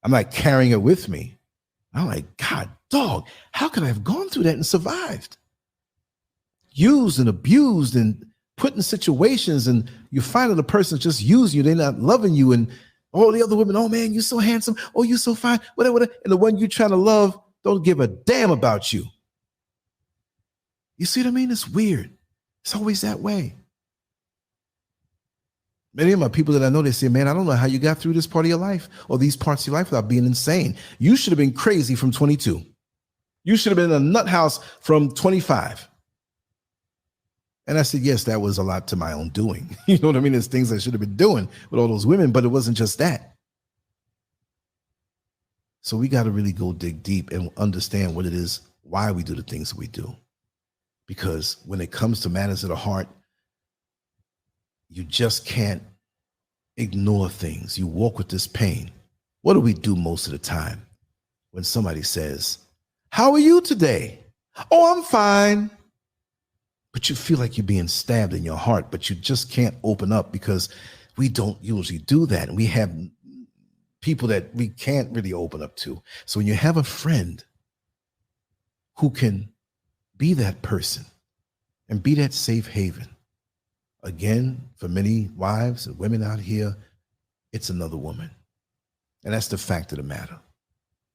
I'm not carrying it with me. I'm like, God, dog, how could I have gone through that and survived? Used and abused and put in situations, and you find that the person's just using you. They're not loving you. And all the other women, oh man, you're so handsome. Oh, you're so fine. Whatever, whatever. And the one you're trying to love don't give a damn about you. You see what I mean? It's weird. It's always that way. Many of my people that I know, they say, man, I don't know how you got through this part of your life or these parts of your life without being insane. You should have been crazy from 22. You should have been in a nut house from 25. And I said, yes, that was a lot to my own doing. You know what I mean? There's things I should have been doing with all those women, but it wasn't just that. So we got to really go dig deep and understand what it is, why we do the things that we do. Because when it comes to matters of the heart, you just can't ignore things. You walk with this pain. What do we do most of the time when somebody says, how are you today? Oh, I'm fine. But you feel like you're being stabbed in your heart, but you just can't open up, because we don't usually do that. And we have people that we can't really open up to. So when you have a friend who can be that person and be that safe haven, again, for many wives and women out here, it's another woman. And that's the fact of the matter.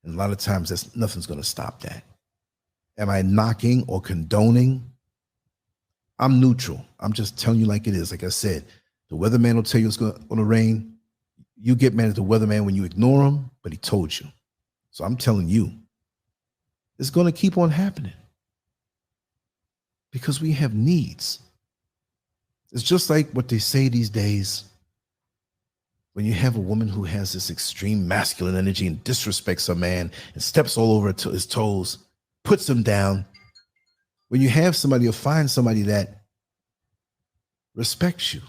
And a lot of times nothing's going to stop that. Am I knocking or condoning? I'm neutral. I'm just telling you like it is. Like I said, the weatherman will tell you it's going to rain. You get mad at the weatherman when you ignore him, but he told you. So I'm telling you, it's going to keep on happening, because we have needs. It's just like what they say these days. When you have a woman who has this extreme masculine energy and disrespects a man and steps all over his toes, puts him down. When you have somebody or find somebody that respects you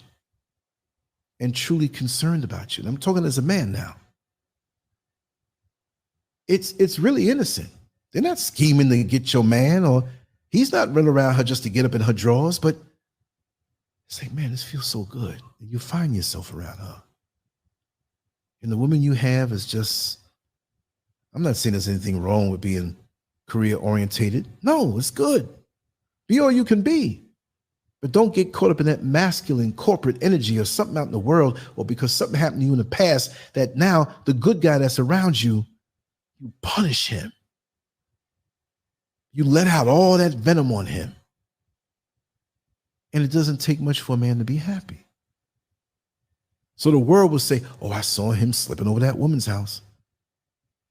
and truly concerned about you, and I'm talking as a man now, it's really innocent. They're not scheming to get your man, or he's not running around her just to get up in her drawers, but it's like, man, this feels so good. And you find yourself around her. And the woman you have is just, I'm not saying there's anything wrong with being career orientated. No, it's good. Be all you can be. But don't get caught up in that masculine corporate energy or something out in the world, or because something happened to you in the past that now the good guy that's around you, you punish him. You let out all that venom on him. And it doesn't take much for a man to be happy. So the world will say, oh, I saw him slipping over that woman's house.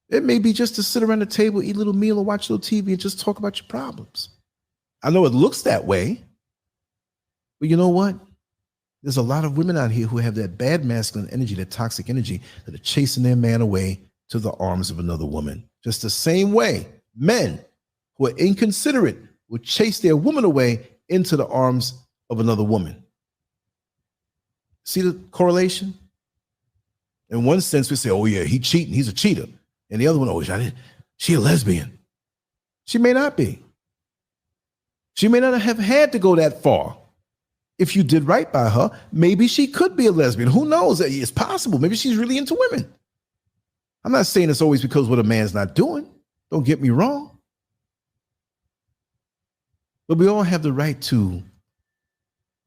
It may be just to sit around the table, eat a little meal, or watch a little TV and just talk about your problems. I know it looks that way, but you know what? There's a lot of women out here who have that bad masculine energy, that toxic energy, that are chasing their man away to the arms of another woman. Just the same way men who are inconsiderate will chase their woman away into the arms of another woman. See the correlation? In one sense, we say, oh yeah, he cheating, he's a cheater. And the other one, oh, she a lesbian. She may not be. She may not have had to go that far. If you did right by her, maybe she could be a lesbian. Who knows? It's possible. Maybe she's really into women. I'm not saying it's always because what a man's not doing. Don't get me wrong. But we all have the right to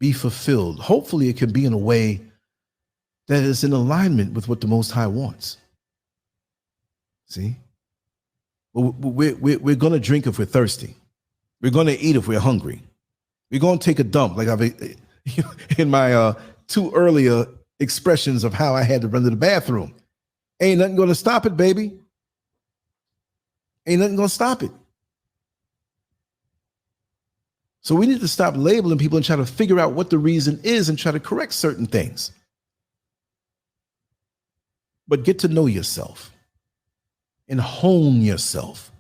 be fulfilled. Hopefully it can be in a way that is in alignment with what the Most High wants. See? We're going to drink if we're thirsty. We're going to eat if we're hungry. We're going to take a dump, like I've in my two earlier expressions of how I had to run to the bathroom. Ain't nothing going to stop it, baby. Ain't nothing going to stop it. So we need to stop labeling people and try to figure out what the reason is and try to correct certain things. But get to know yourself and hone yourself,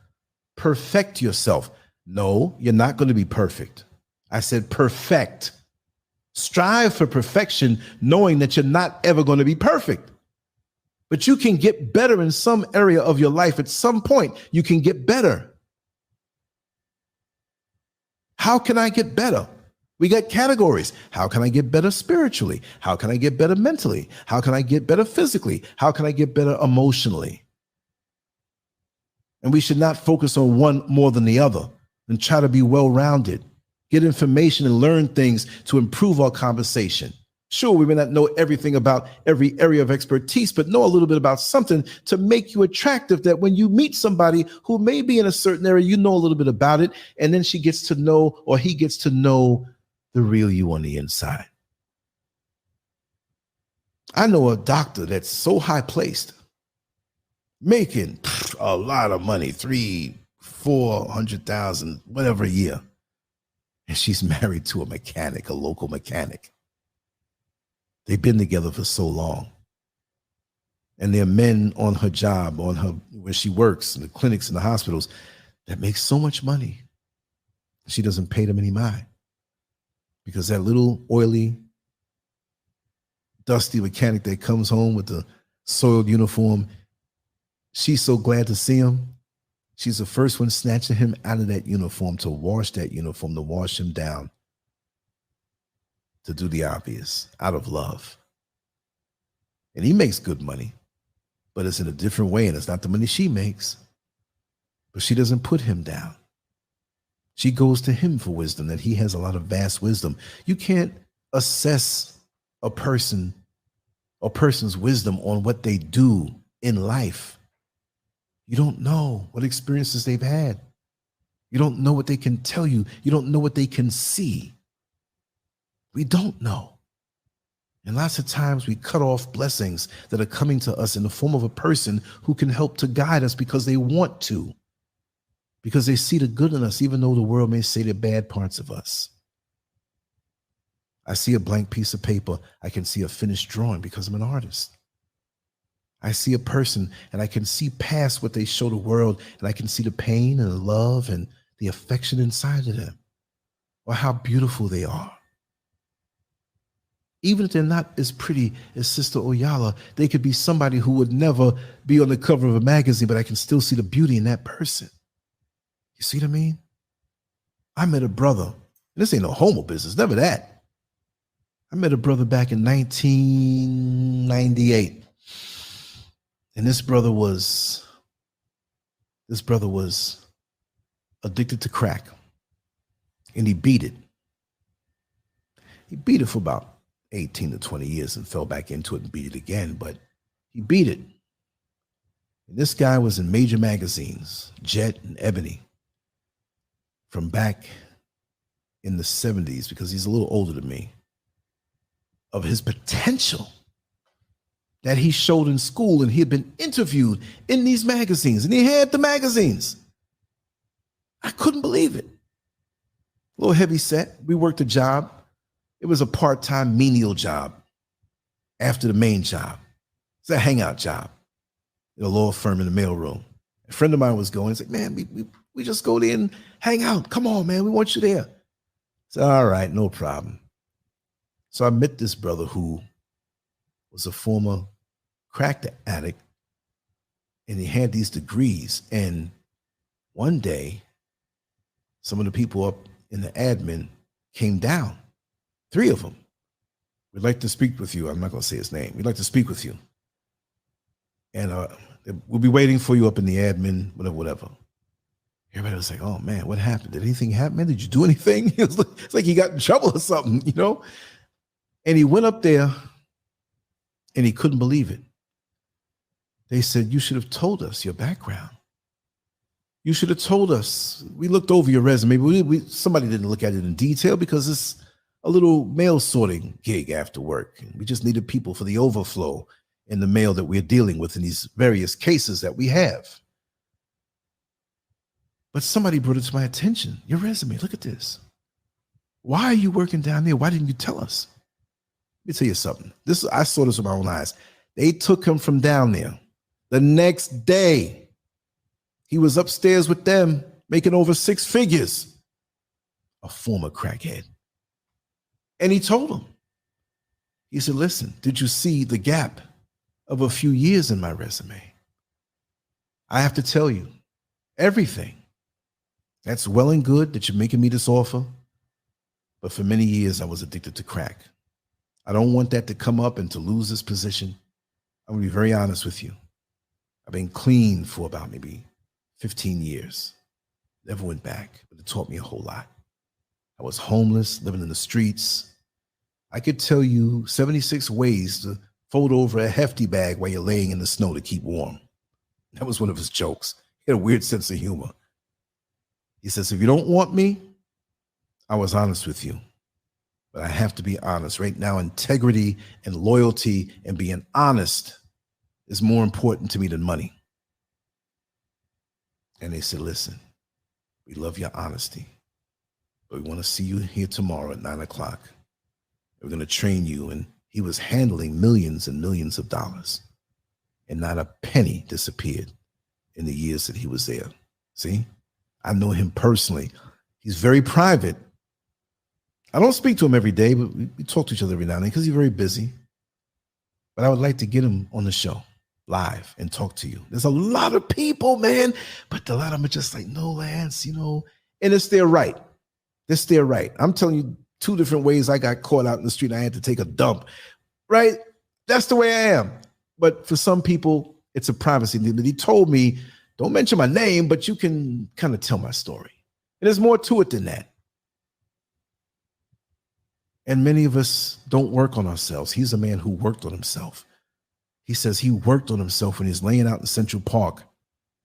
perfect yourself. No, you're not going to be perfect. I said perfect. Strive for perfection, knowing that you're not ever going to be perfect. But you can get better in some area of your life. At some point, you can get better. How can I get better? We got categories. How can I get better spiritually? How can I get better mentally? How can I get better physically? How can I get better emotionally? And we should not focus on one more than the other and try to be well-rounded. Get information and learn things to improve our conversation. Sure, we may not know everything about every area of expertise, but know a little bit about something to make you attractive, that when you meet somebody who may be in a certain area, you know a little bit about it, and then she gets to know, or he gets to know, the real you on the inside. I know a doctor that's so high placed, making a lot of money, 300,000-400,000, whatever a year. And she's married to a mechanic, a local mechanic. They've been together for so long. And there are men on her job, on her where she works, in the clinics and the hospitals, that make so much money. She doesn't pay them any mind. Because that little oily, dusty mechanic that comes home with the soiled uniform, she's so glad to see him. She's the first one snatching him out of that uniform, to wash that uniform, to wash him down, to do the obvious, out of love. And he makes good money, but it's in a different way, and it's not the money she makes. But she doesn't put him down. She goes to him for wisdom, that he has a lot of vast wisdom. You can't assess a person or person's wisdom on what they do in life. You don't know what experiences they've had. You don't know what they can tell you. You don't know what they can see. We don't know. And lots of times we cut off blessings that are coming to us in the form of a person who can help to guide us because they want to, because they see the good in us, even though the world may say the bad parts of us. I see a blank piece of paper. I can see a finished drawing because I'm an artist. I see a person and I can see past what they show the world, and I can see the pain and the love and the affection inside of them, or how beautiful they are. Even if they're not as pretty as Sister Oyala, they could be somebody who would never be on the cover of a magazine, but I can still see the beauty in that person. You see what I mean? I met a brother, and this ain't no homo business, never that. I met a brother back in 1998. And this brother was addicted to crack, and he beat it. He beat it for about 18 to 20 years and fell back into it and beat it again, but he beat it. And this guy was in major magazines, Jet and Ebony, from back in the 70s, because he's a little older than me, of his potential that he showed in school. And he had been interviewed in these magazines, and he had the magazines. I couldn't believe it. A little heavy set. We worked a job. It was a part-time menial job after the main job. It's a hangout job in a law firm in the mailroom. A friend of mine was going. He's like, man, we just go there and hang out. Come on, man, we want you there. I said, all right, no problem. So I met this brother who was a former crack addict, and he had these degrees. And one day, some of the people up in the admin came down, 3 of them. We'd like to speak with you. I'm not going to say his name. We'd like to speak with you. And we'll be waiting for you up in the admin, whatever. Everybody was like, oh, man, what happened? Did anything happen? Man, did you do anything? It's like he got in trouble or something, you know? And he went up there, and he couldn't believe it. They said, you should have told us your background. You should have told us. We looked over your resume, but somebody didn't look at it in detail because it's a little mail sorting gig after work. We just needed people for the overflow in the mail that we're dealing with in these various cases that we have. But somebody brought it to my attention. Your resume, look at this. Why are you working down there? Why didn't you tell us? Let me tell you something. I saw this with my own eyes. They took him from down there. The next day, he was upstairs with them, making over 6 figures. A former crackhead. And he told them. He said, listen, did you see the gap of a few years in my resume? I have to tell you, everything. That's well and good that you're making me this offer. But for many years, I was addicted to crack. I don't want that to come up and to lose this position. I'm going to be very honest with you. I've been clean for about maybe 15 years. Never went back, but it taught me a whole lot. I was homeless, living in the streets. I could tell you 76 ways to fold over a hefty bag while you're laying in the snow to keep warm. That was one of his jokes. He had a weird sense of humor. He says, if you don't want me, I was honest with you. But I have to be honest. Right now, integrity and loyalty and being honest is more important to me than money. And they said, listen, we love your honesty, but we want to see you here tomorrow at 9 o'clock. We're going to train you. And he was handling millions and millions of dollars, and not a penny disappeared in the years that he was there. See, I know him personally. He's very private. I don't speak to him every day, but we talk to each other every now and then because he's very busy. But I would like to get him on the show live and talk to you. There's a lot of people, man, but a lot of them are just like, no, Lance, and it's their right. It's their right. I'm telling you 2 different ways I got caught out in the street and I had to take a dump, right? That's the way I am. But for some people, it's a privacy thing. He told me, don't mention my name, but you can kind of tell my story. And there's more to it than that. And many of us don't work on ourselves. He's a man who worked on himself. He says he worked on himself when he's laying out in Central Park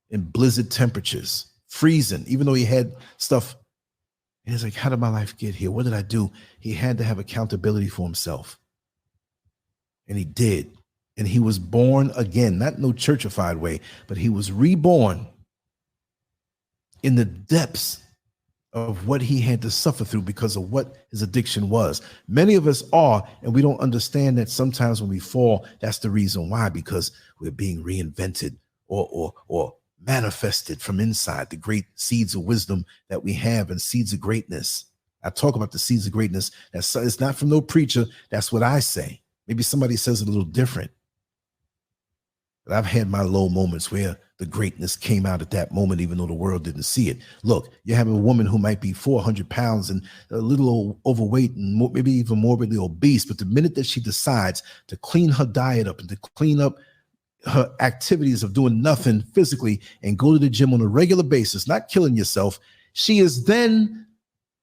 in blizzard temperatures, freezing, even though he had stuff. And he's like, how did my life get here? What did I do? He had to have accountability for himself. And he did. And he was born again, not no churchified way, but he was reborn in the depths of what he had to suffer through because of what his addiction was. Many of us are, and we don't understand that sometimes when we fall, that's the reason why, because we're being reinvented or manifested from inside, the great seeds of wisdom that we have and seeds of greatness. I talk about the seeds of greatness. It's not from no preacher. That's what I say. Maybe somebody says it a little different. But I've had my low moments where the greatness came out at that moment, even though the world didn't see it. Look, you have a woman who might be 400 pounds and a little overweight and maybe even morbidly obese. But the minute that she decides to clean her diet up and to clean up her activities of doing nothing physically and go to the gym on a regular basis, not killing yourself, she is then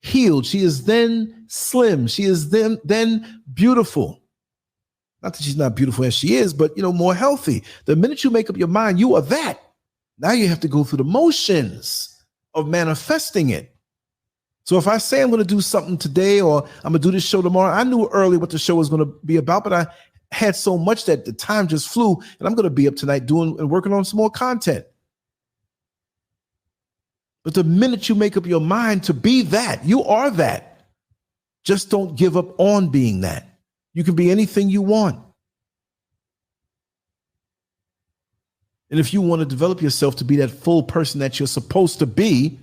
healed. She is then slim. She is then beautiful. Not that she's not beautiful as she is, but more healthy. The minute you make up your mind, you are that. Now you have to go through the motions of manifesting it. So if I say I'm going to do something today or I'm going to do this show tomorrow, I knew early what the show was going to be about, but I had so much that the time just flew, and I'm going to be up tonight doing and working on some more content. But the minute you make up your mind to be that, you are that. Just don't give up on being that. You can be anything you want. And if you want to develop yourself to be that full person that you're supposed to be,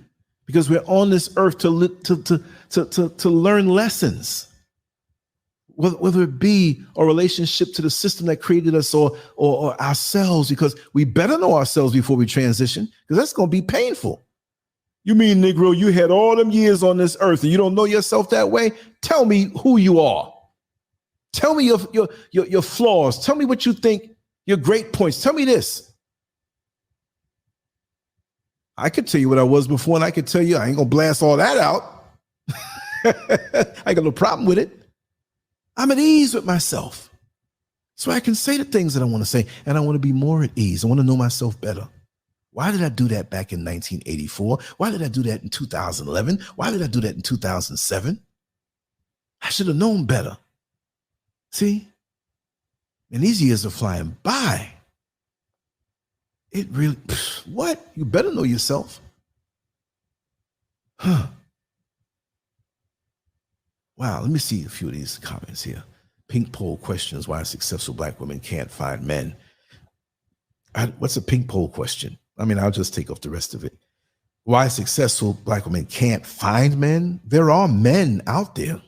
because we're on this earth to learn lessons, whether it be a relationship to the system that created us or ourselves, because we better know ourselves before we transition, because that's going to be painful. You mean, Negro, you had all them years on this earth and you don't know yourself that way? Tell me who you are. Tell me your flaws. Tell me what you think, your great points. Tell me this. I could tell you what I was before, and I could tell you I ain't going to blast all that out. I ain't got no problem with it. I'm at ease with myself. So I can say the things that I want to say, and I want to be more at ease. I want to know myself better. Why did I do that back in 1984? Why did I do that in 2011? Why did I do that in 2007? I should have known better. See? And these years are flying by. It really, what? You better know yourself. Huh. Wow, let me see a few of these comments here. Pink poll questions why successful Black women can't find men. What's a pink poll question? I mean, I'll just take off the rest of it. Why successful Black women can't find men? There are men out there.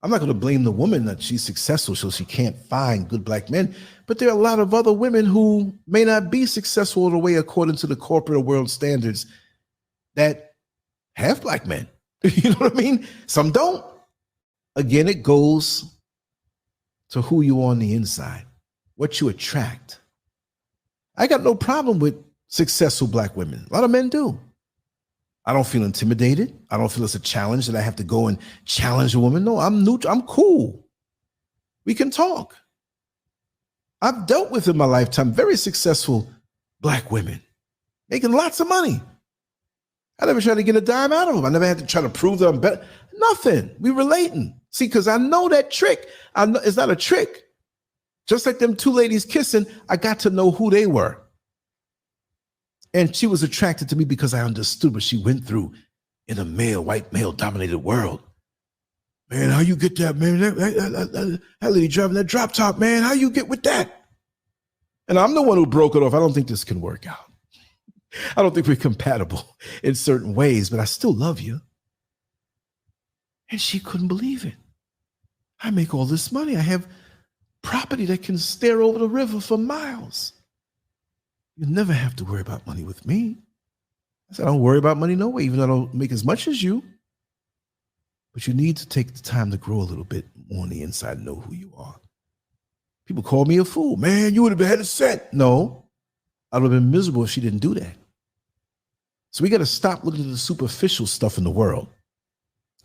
I'm not going to blame the woman that she's successful so she can't find good Black men, but there are a lot of other women who may not be successful in a way according to the corporate world standards that have Black men. You know what I mean? Some don't. Again, it goes to who you are on the inside, what you attract. I got no problem with successful Black women. A lot of men do. I don't feel intimidated. I don't feel it's a challenge that I have to go and challenge a woman. No, I'm neutral. I'm cool. We can talk. I've dealt with in my lifetime very successful Black women making lots of money. I never tried to get a dime out of them. I never had to try to prove that I'm better. Nothing. We relating. See, because I know that trick. I know it's not a trick. Just like them two ladies kissing, I got to know who they were. And she was attracted to me because I understood what she went through in a white male dominated world. Man, how you get that, man? That lady driving that drop top, man. How you get with that? And I'm the one who broke it off. I don't think this can work out. I don't think we're compatible in certain ways, but I still love you. And she couldn't believe it. I make all this money. I have property that can stare over the river for miles. You never have to worry about money with me. I said, I don't worry about money no way, even though I don't make as much as you. But you need to take the time to grow a little bit more on the inside and know who you are. People call me a fool. Man, you would have had a set. No, I would have been miserable if she didn't do that. So we got to stop looking at the superficial stuff in the world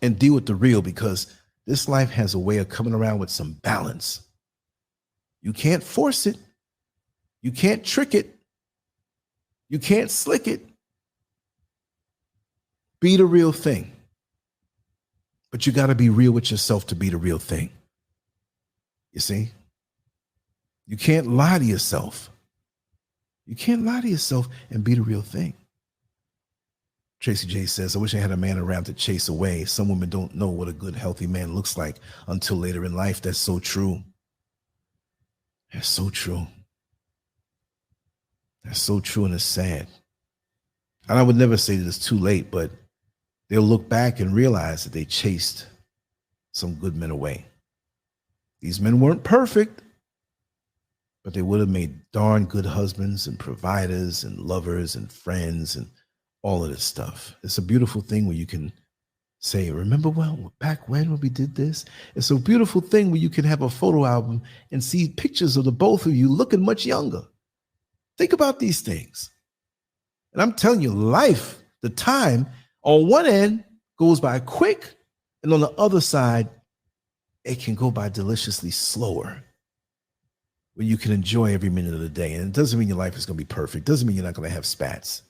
and deal with the real, because this life has a way of coming around with some balance. You can't force it. You can't trick it. You can't slick it. Be the real thing. But you got to be real with yourself to be the real thing. You see? You can't lie to yourself. You can't lie to yourself and be the real thing. Tracy J says, I wish I had a man around to chase away. Some women don't know what a good, healthy man looks like until later in life. That's so true. That's so true. That's so true, and it's sad. And I would never say that it's too late, but they'll look back and realize that they chased some good men away. These men weren't perfect, but they would have made darn good husbands and providers and lovers and friends and all of this stuff. It's a beautiful thing when you can say, remember well back when we did this? It's a beautiful thing where you can have a photo album and see pictures of the both of you looking much younger. Think about these things. And I'm telling you, life, the time on one end goes by quick, and on the other side, it can go by deliciously slower, where you can enjoy every minute of the day. And it doesn't mean your life is going to be perfect. It doesn't mean you're not going to have spats.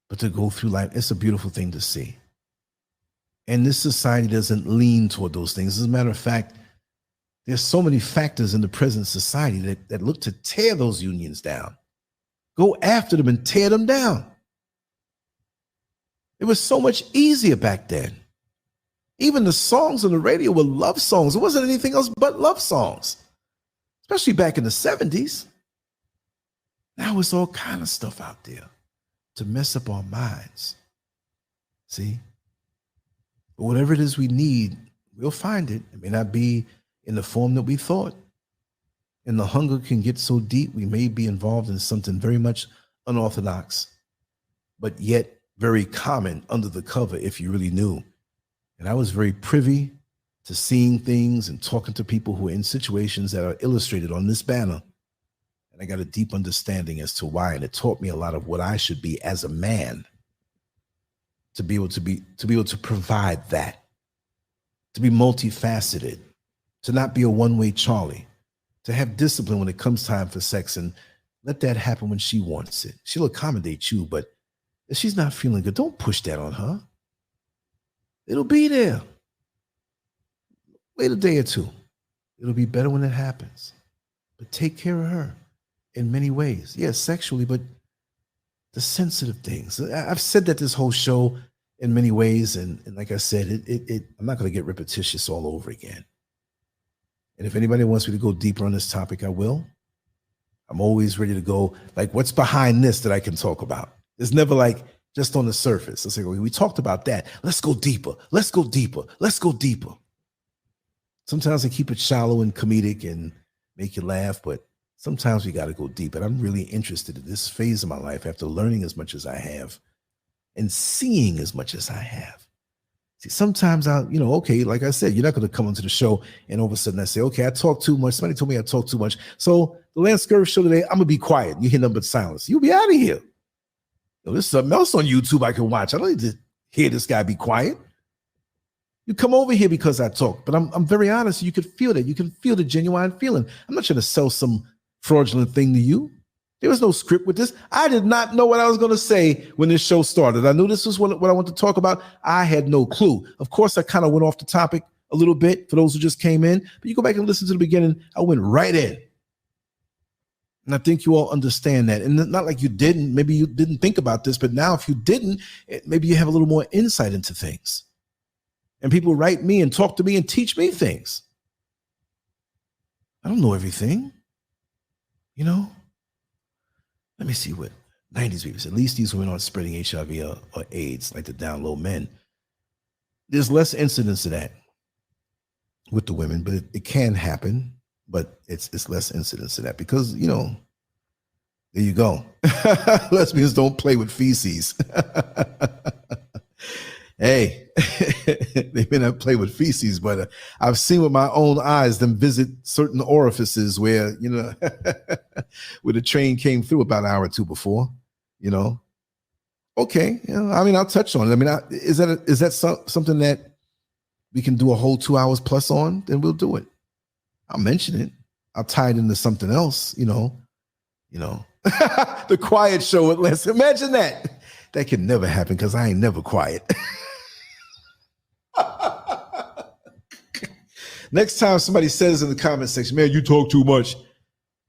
But to go through life, it's a beautiful thing to see. And this society doesn't lean toward those things. As a matter of fact, there's so many factors in the present society that look to tear those unions down. Go after them and tear them down. It was so much easier back then. Even the songs on the radio were love songs. It wasn't anything else but love songs, especially back in the 70s. Now it's all kind of stuff out there to mess up our minds. See? But whatever it is we need, we'll find it. It may not be in the form that we thought. And the hunger can get so deep, we may be involved in something very much unorthodox, but yet very common under the cover if you really knew. And I was very privy to seeing things and talking to people who are in situations that are illustrated on this banner. And I got a deep understanding as to why. And it taught me a lot of what I should be as a man to be able to provide that, to be multifaceted, to not be a one-way Charlie, to have discipline when it comes time for sex and let that happen when she wants it. She'll accommodate you, but if she's not feeling good, don't push that on her. It'll be there. Wait a day or two. It'll be better when it happens. But take care of her in many ways. Yes, sexually, but the sensitive things. I've said that this whole show in many ways, and like I said, I'm not going to get repetitious all over again. And if anybody wants me to go deeper on this topic, I will. I'm always ready to go, like, what's behind this that I can talk about? It's never like just on the surface. It's like, okay, we talked about that. Let's go deeper. Let's go deeper. Let's go deeper. Sometimes I keep it shallow and comedic and make you laugh, but sometimes we got to go deep. And I'm really interested in this phase of my life after learning as much as I have and seeing as much as I have. See, sometimes okay, like I said, you're not going to come onto the show and all of a sudden I say, okay, I talk too much. Somebody told me I talk too much. So the Lancescurv show today, I'm going to be quiet. You hear nothing but silence. You'll be out of here. There's something else on YouTube I can watch. I don't need to hear this guy be quiet. You come over here because I talk, but I'm very honest. You can feel that. You can feel the genuine feeling. I'm not trying to sell some fraudulent thing to you. There was no script with this. I did not know what I was going to say when this show started. I knew this was what I wanted to talk about. I had no clue. Of course, I kind of went off the topic a little bit for those who just came in, but you go back and listen to the beginning. I went right in. And I think you all understand that. And not like you didn't. Maybe you didn't think about this, but now if you didn't, maybe you have a little more insight into things. And people write me and talk to me and teach me things. I don't know everything. Let me see what 90s people said. At least these women aren't spreading HIV or AIDS like the down low men. There's less incidence of that with the women, but it can happen. But it's less incidence of that because, there you go. Lesbians don't play with feces. Hey, they may not play with feces, but I've seen with my own eyes them visit certain orifices where, where the train came through about an hour or two before, Okay, I'll touch on it. Is that something that we can do a whole 2 hours plus on? Then we'll do it. I'll mention it. I'll tie it into something else, The quiet show at less. Imagine that. That can never happen because I ain't never quiet. Next time somebody says in the comment section, man, you talk too much.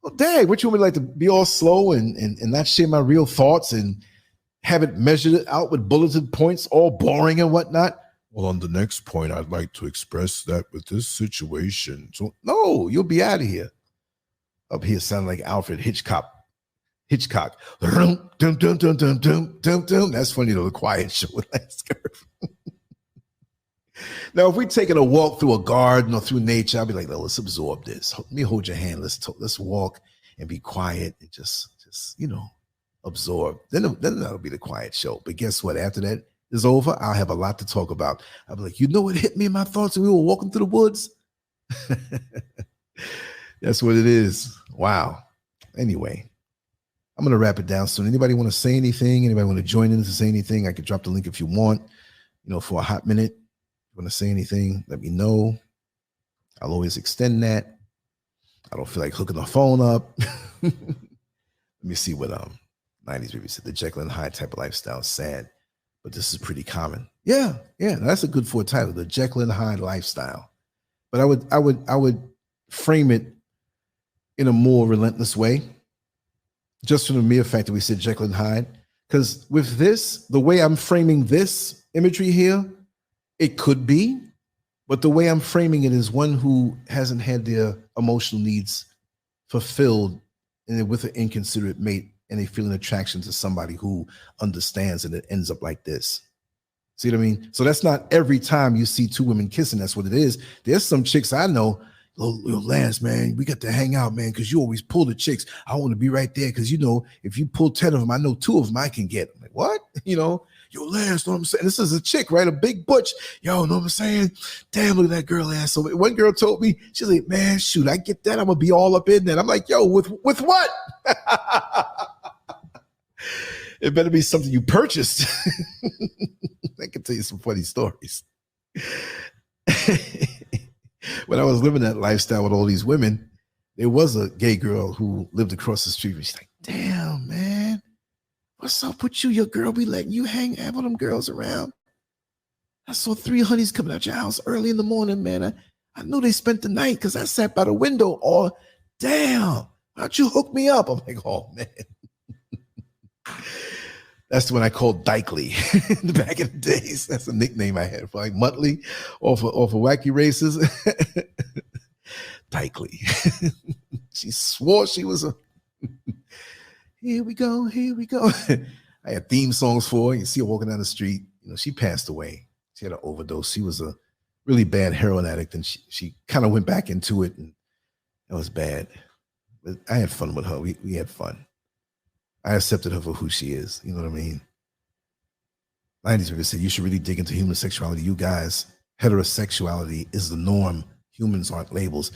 Well, dang, what you want me like to be all slow and not share my real thoughts and have it measured out with bulleted points, all boring and whatnot? Well, on the next point, I'd like to express that with this situation. So, no, you'll be out of here. Up here sounding like Alfred Hitchcock. That's funny, the quiet show with Lancescurv. Now, if we're taking a walk through a garden or through nature, I'll be like, let's absorb this. Let me hold your hand. Let's walk and be quiet and just absorb. Then that'll be the quiet show. But guess what? After that is over, I'll have a lot to talk about. I'll be like, you know what hit me in my thoughts when we were walking through the woods? That's what it is. Wow. Anyway, I'm going to wrap it down soon. Anybody want to say anything? Anybody want to join in to say anything? I could drop the link if you want, for a hot minute. If you want to say anything, let me know. I'll always extend that. I don't feel like hooking the phone up. Let me see what 90s baby said. The Jekyll and Hyde type of lifestyle is sad, but this is pretty common. Yeah, that's a good for a title, the Jekyll and Hyde lifestyle. But I would frame it in a more relentless way, just from the mere fact that we said Jekyll and Hyde. Because with this, the way I'm framing this imagery here, it could be, but the way I'm framing it is one who hasn't had their emotional needs fulfilled and with an inconsiderate mate, and they feel an attraction to somebody who understands, and it ends up like this. See what I mean? So that's not every time you see two women kissing, that's what it is. There's some chicks I know, Lance, man, we got to hang out, man, because you always pull the chicks. I want to be right there because, if you pull 10 of them, I know 2 of them I can get. I'm like, what? Yo, Lance, know what I'm saying? This is a chick, right? A big butch. Yo, know what I'm saying? Damn, look at that girl ass. So one girl told me, she's like, man, shoot, I get that. I'm going to be all up in that. I'm like, yo, with what? It better be something you purchased. I can tell you some funny stories. When I was living that lifestyle with all these women, there was a gay girl who lived across the street. She's like, damn, man, what's up with you? Your girl be letting you hang out with them girls around. I saw 3 honeys coming out your house early in the morning, man. I knew they spent the night because I sat by the window all, damn, how'd you hook me up? I'm like, oh, man. That's the one I called Dykely back in the days. That's a nickname I had for like Muttley off of Wacky Races. Dykely. She swore she was a here we go. I had theme songs for her. You see her walking down the street. She passed away. She had an overdose. She was a really bad heroin addict, and she kind of went back into it, and it was bad. But I had fun with her. We had fun. I accepted her for who she is. You know what I mean? 90s people said you should really dig into human sexuality. You guys, heterosexuality is the norm. Humans aren't labels.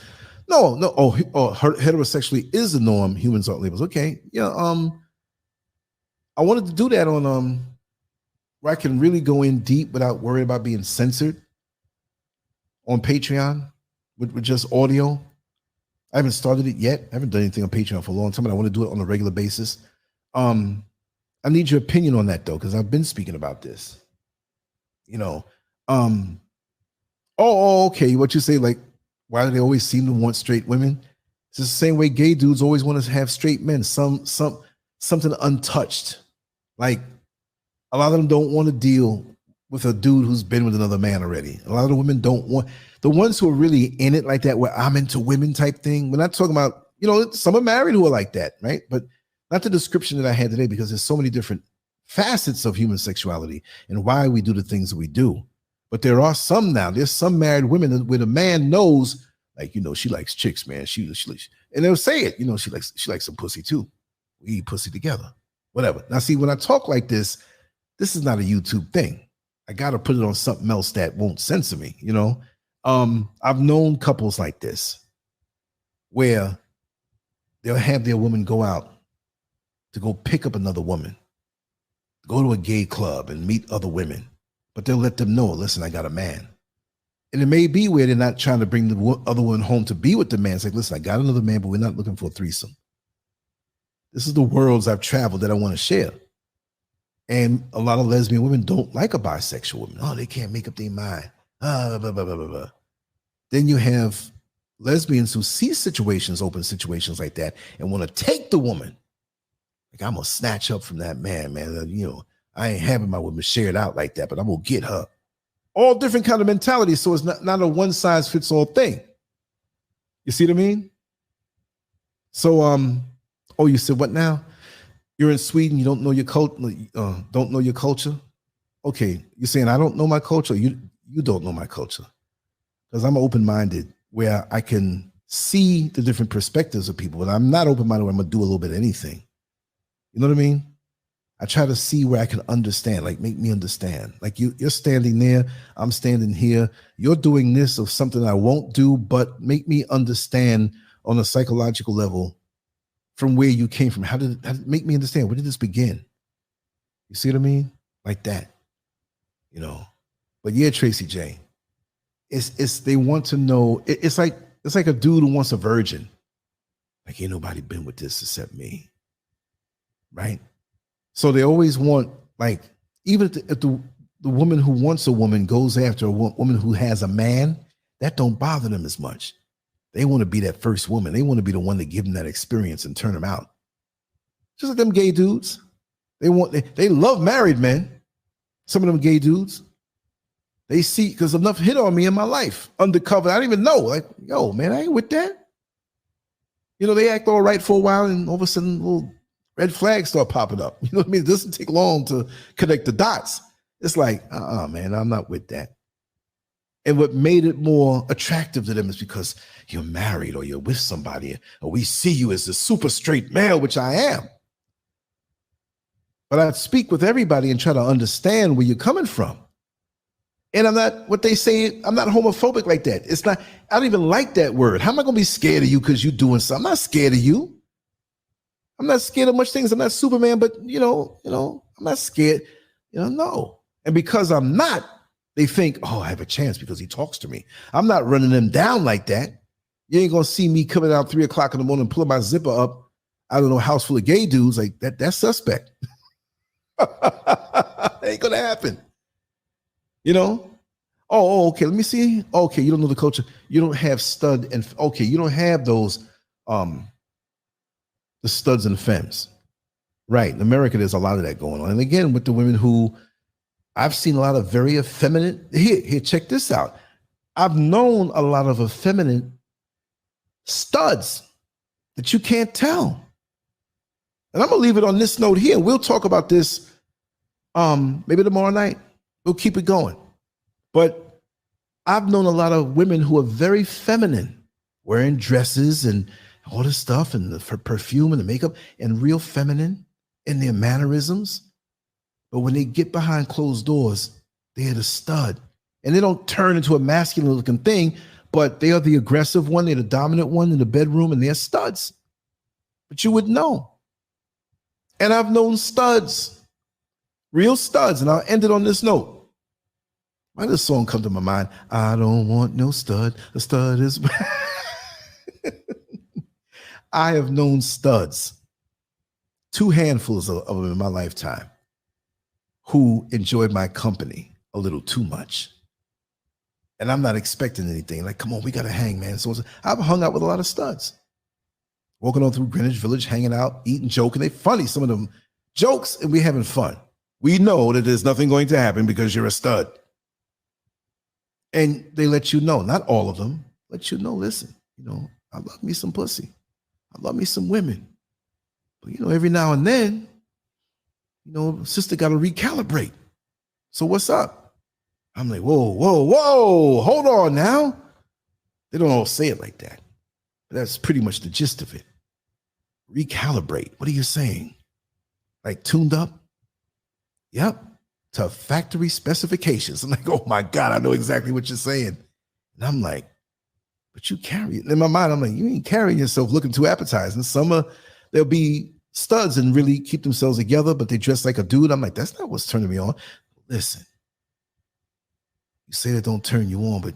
No. Heterosexuality is the norm. Humans aren't labels. Okay. Yeah. I wanted to do that on where I can really go in deep without worrying about being censored on Patreon with just audio. I haven't started it yet. I haven't done anything on Patreon for a long time, but I want to do it on a regular basis. I need your opinion on that though, because I've been speaking about this. Okay. What you say, like, why do they always seem to want straight women? It's the same way gay dudes always want to have straight men, something untouched. Like, a lot of them don't want to deal with a dude who's been with another man already. A lot of the women don't want, the ones who are really in it like that, where I'm into women type thing. We're not talking about, some are married who are like that, right? But not the description that I had today, because there's so many different facets of human sexuality and why we do the things that we do. But there are some now. There's some married women where the man knows, like, she likes chicks, man. She and they'll say it, she likes some pussy too. We eat pussy together, whatever. Now, see, when I talk like this is not a YouTube thing. I got to put it on something else that won't censor me, I've known couples like this where they'll have their woman go out to go pick up another woman, go to a gay club and meet other women, but they'll let them know, listen, I got a man. And it may be where they're not trying to bring the other one home to be with the man. It's like, listen, I got another man, but we're not looking for a threesome. This is the worlds I've traveled that I want to share. And a lot of lesbian women don't like a bisexual woman. Oh, they can't make up their mind. Blah, blah, blah, blah, blah. Then you have lesbians who see open situations like that and want to take the woman. Like, I'm going to snatch up from that man. I ain't having my woman shared out like that, but I'm going to get her. All different kind of mentalities. So it's not a one size fits all thing. You see what I mean? So, you said what now? You're in Sweden. You don't know your culture. Okay. You're saying I don't know my culture. You don't know my culture, because I'm open-minded where I can see the different perspectives of people, but I'm not open-minded where I'm going to do a little bit of anything. You know what I mean? I try to see where I can understand, like make me understand. Like you're standing there, I'm standing here. You're doing this of something I won't do, but make me understand on a psychological level from where you came from. How did it make me understand? Where did this begin? You see what I mean? Like that, you know. But yeah, Tracy J, it's they want to know. It's like a dude who wants a virgin. Like ain't nobody been with this except me, right? So they always want, like, even if the woman who wants a woman goes after a woman who has a man, that don't bother them as much. They want to be that first woman. They want to be the one to give them that experience and turn them out. Just like them gay dudes. They love married men. Some of them gay dudes. They see, because enough hit on me in my life. Undercover. I didn't even know. Like, yo, man, I ain't with that. You know, they act all right for a while and all of a sudden little red flags start popping up. You know what I mean? It doesn't take long to connect the dots. It's like, man, I'm not with that. And what made it more attractive to them is because you're married or you're with somebody, or we see you as a super straight male, which I am. But I speak with everybody and try to understand where you're coming from. And I'm not, what they say, I'm not homophobic like that. It's not, I don't even like that word. How am I going to be scared of you because you're doing something? I'm not scared of you. I'm not scared of much things. I'm not Superman, but you know, I'm not scared. No. And because I'm not, they think, oh, I have a chance because he talks to me. I'm not running them down like that. You ain't gonna see me coming out 3 o'clock in the morning, pulling my zipper up. I don't know, house full of gay dudes like that. That's suspect. Ain't gonna happen. Oh, okay. Let me see. Okay, you don't know the culture. You don't have stud and okay, you don't have those the studs and femmes. Right. In America, there's a lot of that going on. And again, with the women who I've seen a lot of very effeminate. Here, check this out. I've known a lot of effeminate studs that you can't tell. And I'm gonna leave it on this note here. We'll talk about this maybe tomorrow night. We'll keep it going. But I've known a lot of women who are very feminine, wearing dresses and all this stuff and the perfume and the makeup, and real feminine in their mannerisms. But when they get behind closed doors, they're the stud. And they don't turn into a masculine looking thing, but they are the aggressive one. They're the dominant one in the bedroom, and they're studs. But you would know. And I've known studs, real studs. And I'll end it on this note. Why does this song come to my mind? I don't want no stud. A stud is... I have known studs, 2 handfuls of them in my lifetime, who enjoyed my company a little too much. And I'm not expecting anything. Like, come on, we got to hang, man. So I've hung out with a lot of studs. Walking on through Greenwich Village, hanging out, eating, joking. They're funny, some of them jokes, and we're having fun. We know that there's nothing going to happen because you're a stud. And they let you know, not all of them, let you know, listen, I love me some pussy. I love me some women. But, every now and then, sister got to recalibrate. So what's up? I'm like, whoa, hold on now. They don't all say it like that. But that's pretty much the gist of it. Recalibrate. What are you saying? Like tuned up? Yep. To factory specifications. I'm like, oh my God, I know exactly what you're saying. And I'm like, but you carry it. In my mind, I'm like, you ain't carrying yourself looking too appetizing. There'll be studs and really keep themselves together, but they dress like a dude. I'm like, that's not what's turning me on. Listen, you say that don't turn you on, but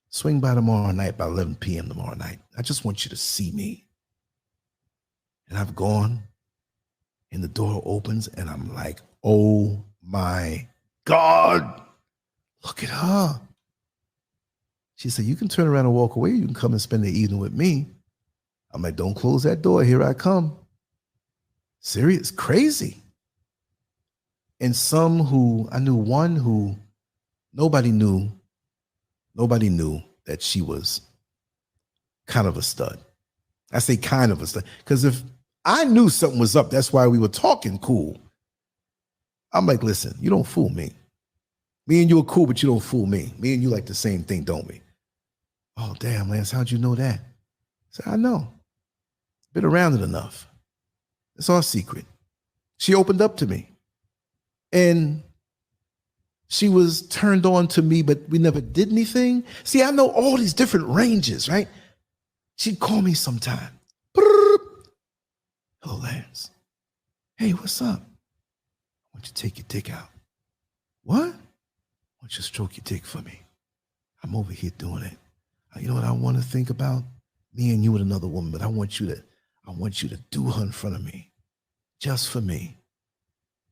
swing by tomorrow night by 11 p.m. tomorrow night. I just want you to see me. And I've gone, and the door opens, and I'm like, oh my God, look at her. She said, you can turn around and walk away. You can come and spend the evening with me. I'm like, don't close that door. Here I come. Serious, crazy. And some who, I knew one who nobody knew that she was kind of a stud. I say kind of a stud, because if I knew something was up, that's why we were talking cool. I'm like, listen, you don't fool me. Me and you are cool, but you don't fool me. Me and you like the same thing, don't we? Oh, damn, Lance, how'd you know that? I said, I know. Been around it enough. It's our secret. She opened up to me. And she was turned on to me, but we never did anything. See, I know all these different ranges, right? She'd call me sometime. Hello, Lance. Hey, what's up? I want you to take your dick out. What? I want you to stroke your dick for me. I'm over here doing it. You know what I want to think about? Me and you with another woman, but I want you to do her in front of me. Just for me.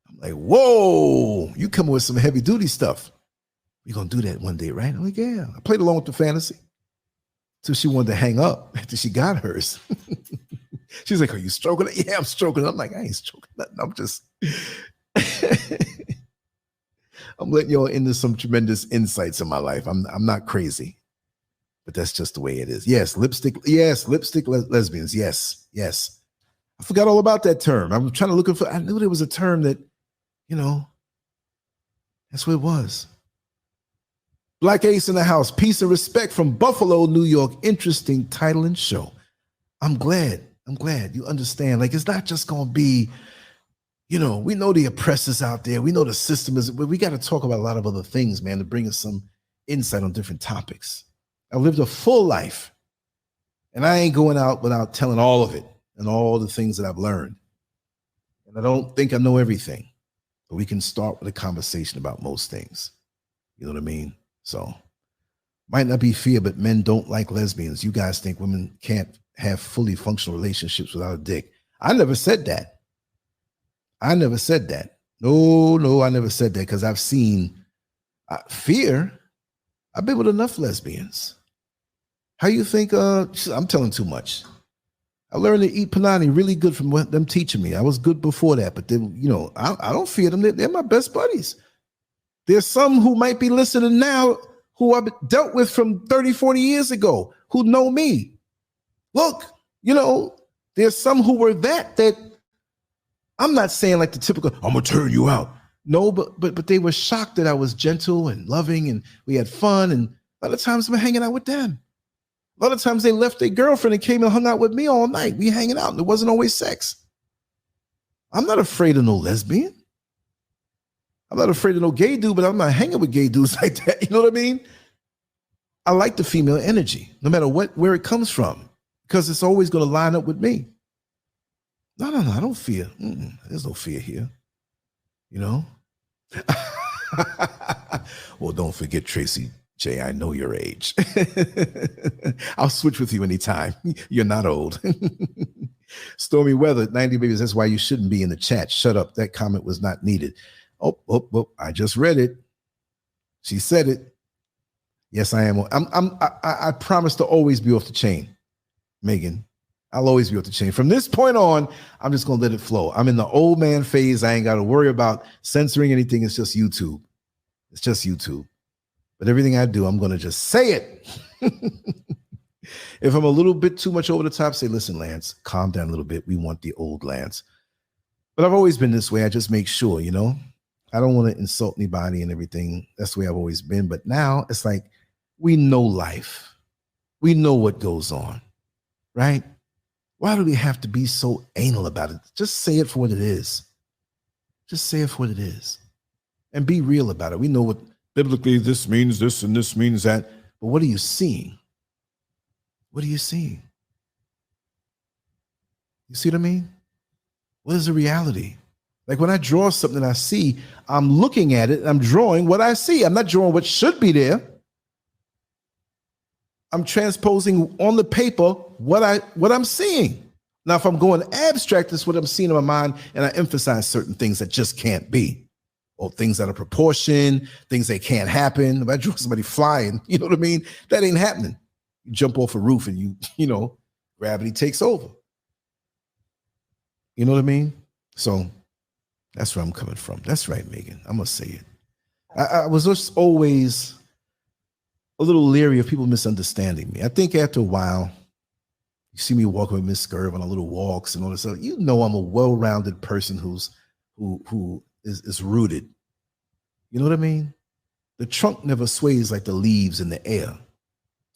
I'm like, whoa, you coming with some heavy duty stuff. We're going to do that one day, right? I'm like, yeah. I played along with the fantasy till she wanted to hang up after she got hers. She's like, are you stroking it? Yeah, I'm stroking it. I'm like, I ain't stroking nothing. I'm just, I'm letting y'all into some tremendous insights in my life. I'm not crazy, but that's just the way it is. Yes, lipstick lesbians. Yes. I forgot all about that term. I'm trying to look for, I knew there was a term that, that's what it was. Black Ace in the house. Peace and respect from Buffalo, New York. Interesting title and show. I'm glad you understand. Like, it's not just going to be, we know the oppressors out there. We know the system is, but we got to talk about a lot of other things, man, to bring us some insight on different topics. I lived a full life, and I ain't going out without telling all of it and all the things that I've learned. And I don't think I know everything. But we can start with a conversation about most things. You know what I mean? So, might not be fear, but men don't like lesbians. You guys think women can't have fully functional relationships without a dick. I never said that. No, I never said that because I've seen fear. I've been with enough lesbians. How you think, I'm telling too much. I learned to eat panani really good from them teaching me. I was good before that, but then, I don't fear them. They're my best buddies. There's some who might be listening now who I've dealt with from 30, 40 years ago who know me. Look, there's some who were that I'm not saying like the typical, I'm going to turn you out. No, but they were shocked that I was gentle and loving and we had fun. And a lot of times I'm hanging out with them. A lot of times they left their girlfriend and came and hung out with me all night. We hanging out and it wasn't always sex. I'm not afraid of no lesbian. I'm not afraid of no gay dude, but I'm not hanging with gay dudes like that. You know what I mean? I like the female energy, no matter where it comes from, because it's always going to line up with me. No, I don't fear. There's no fear here. Well, don't forget, Tracy J, I know your age. I'll switch with you anytime. You're not old. Stormy weather, 90 babies. That's why you shouldn't be in the chat. Shut up. That comment was not needed. Oh, I just read it. She said it. Yes, I am. I promise to always be off the chain, Megan. I'll always be off the chain. From this point on, I'm just going to let it flow. I'm in the old man phase. I ain't got to worry about censoring anything. It's just YouTube. But everything I do, I'm going to just say it. If I'm a little bit too much over the top, say, listen, Lance, calm down a little bit. We want the old Lance. But I've always been this way. I just make sure, I don't want to insult anybody and everything. That's the way I've always been. But now it's like we know life. We know what goes on, right? Why do we have to be so anal about it? Just say it for what it is. Just say it for what it is. And be real about it. We know what biblically this means this and this means that. But what are you seeing? What are you seeing? You see what I mean? What is the reality? Like when I draw something I see, I'm looking at it, I'm drawing what I see. I'm not drawing what should be there. I'm transposing on the paper what I'm seeing. Now, if I'm going abstract, it's what I'm seeing in my mind, and I emphasize certain things that just can't be, or things that are proportion, things that can't happen. If I draw somebody flying, you know what I mean? That ain't happening. You jump off a roof and gravity takes over. You know what I mean? So that's where I'm coming from. That's right, Megan. I'm going to say it. I was just always a little leery of people misunderstanding me. I think after a while, you see me walking with Miss Scurv on our little walks and all this stuff. I'm a well-rounded person who is rooted. You know what I mean? The trunk never sways like the leaves in the air.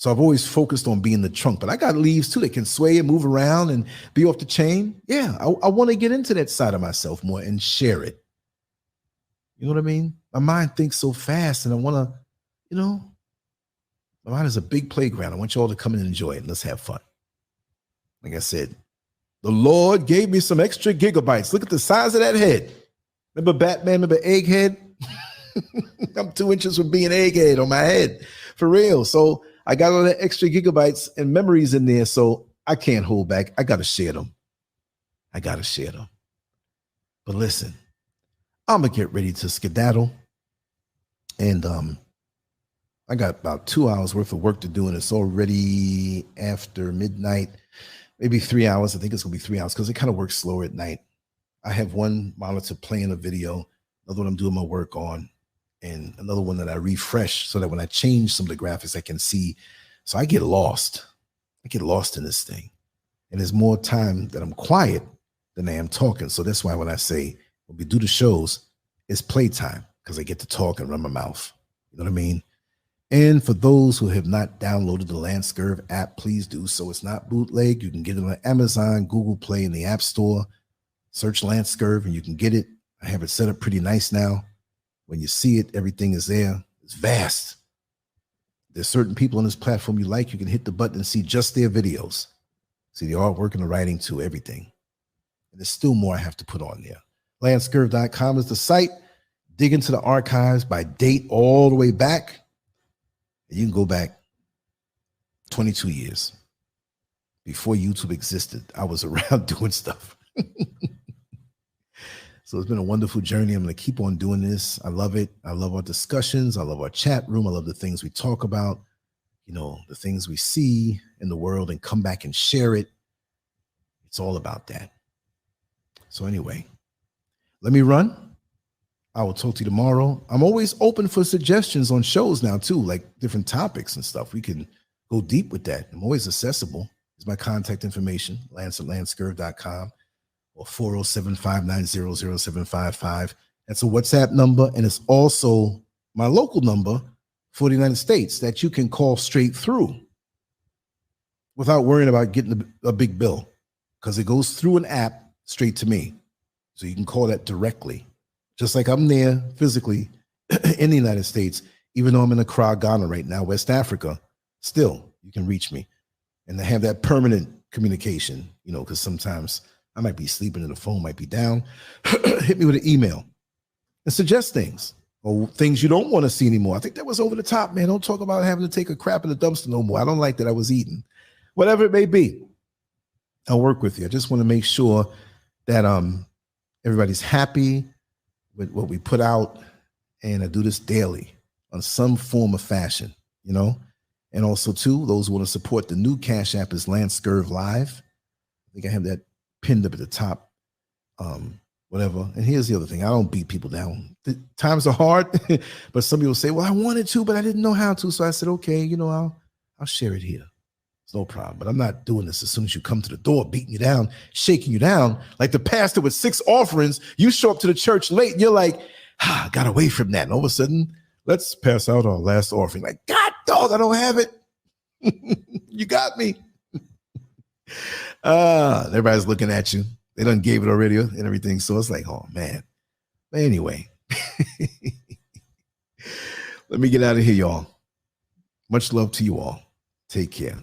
So I've always focused on being the trunk, but I got leaves too that can sway and move around and be off the chain. Yeah, I want to get into that side of myself more and share it. You know what I mean? My mind thinks so fast, and I want to, my mind is a big playground. I want you all to come and enjoy it. Let's have fun. Like I said, the Lord gave me some extra gigabytes. Look at the size of that head. Remember Batman? Remember Egghead? I'm 2 inches from being Egghead on my head. For real. So I got all that extra gigabytes and memories in there, so I can't hold back. I got to share them. But listen, I'm going to get ready to skedaddle. And I got about 2 hours worth of work to do, and it's already after midnight, maybe 3 hours. I think it's going to be 3 hours because it kind of works slower at night. I have one monitor playing a video, another one I'm doing my work on, and another one that I refresh so that when I change some of the graphics, I can see. So I get lost. In this thing. And there's more time that I'm quiet than I am talking. So that's why when I say, when we do the shows, it's playtime because I get to talk and run my mouth. You know what I mean? And for those who have not downloaded the Lancescurv app, please do so. It's not bootleg. You can get it on Amazon, Google Play, in the App Store. Search Lancescurv and you can get it. I have it set up pretty nice now. When you see it, everything is there. It's vast. There's certain people on this platform you like. You can hit the button and see just their videos. See the artwork and the writing too, everything. And there's still more I have to put on there. Lancescurv.com is the site. Dig into the archives by date all the way back. And you can go back 22 years. Before YouTube existed, I was around doing stuff. So it's been a wonderful journey. I'm going to keep on doing this. I love it. I love our discussions. I love our chat room. I love the things we talk about, the things we see in the world and come back and share it. It's all about that. So anyway, let me run. I will talk to you tomorrow. I'm always open for suggestions on shows now too, like different topics and stuff. We can go deep with that. I'm always accessible. Here's my contact information, Lancescurv.com. or 407-590-0755. That's a WhatsApp number, and it's also my local number for the United States that you can call straight through without worrying about getting a big bill because it goes through an app straight to me. So you can call that directly. Just like I'm there physically in the United States, even though I'm in Accra, Ghana right now, West Africa, still you can reach me and to have that permanent communication, because sometimes I might be sleeping and the phone might be down. Hit me with an email and suggest things or things you don't want to see anymore. I think that was over the top, man. Don't talk about having to take a crap in the dumpster no more. I don't like that I was eating. Whatever it may be, I'll work with you. I just want to make sure that everybody's happy with what we put out, and I do this daily on some form of fashion, And also, too, those who want to support the new Cash App is Lancescurv Live. I think I have that pinned up at the top, whatever. And here's the other thing. I don't beat people down. The times are hard, but some people say, well, I wanted to, but I didn't know how to. So I said, okay, I'll share it here. It's no problem. But I'm not doing this as soon as you come to the door, beating you down, shaking you down. Like the pastor with 6 offerings, you show up to the church late and you're like, I got away from that. And all of a sudden, let's pass out our last offering. Like, God, dog, I don't have it. You got me. Everybody's looking at you. They done gave it already and everything. So it's like, oh man. But anyway, let me get out of here, y'all. Much love to you all. Take care.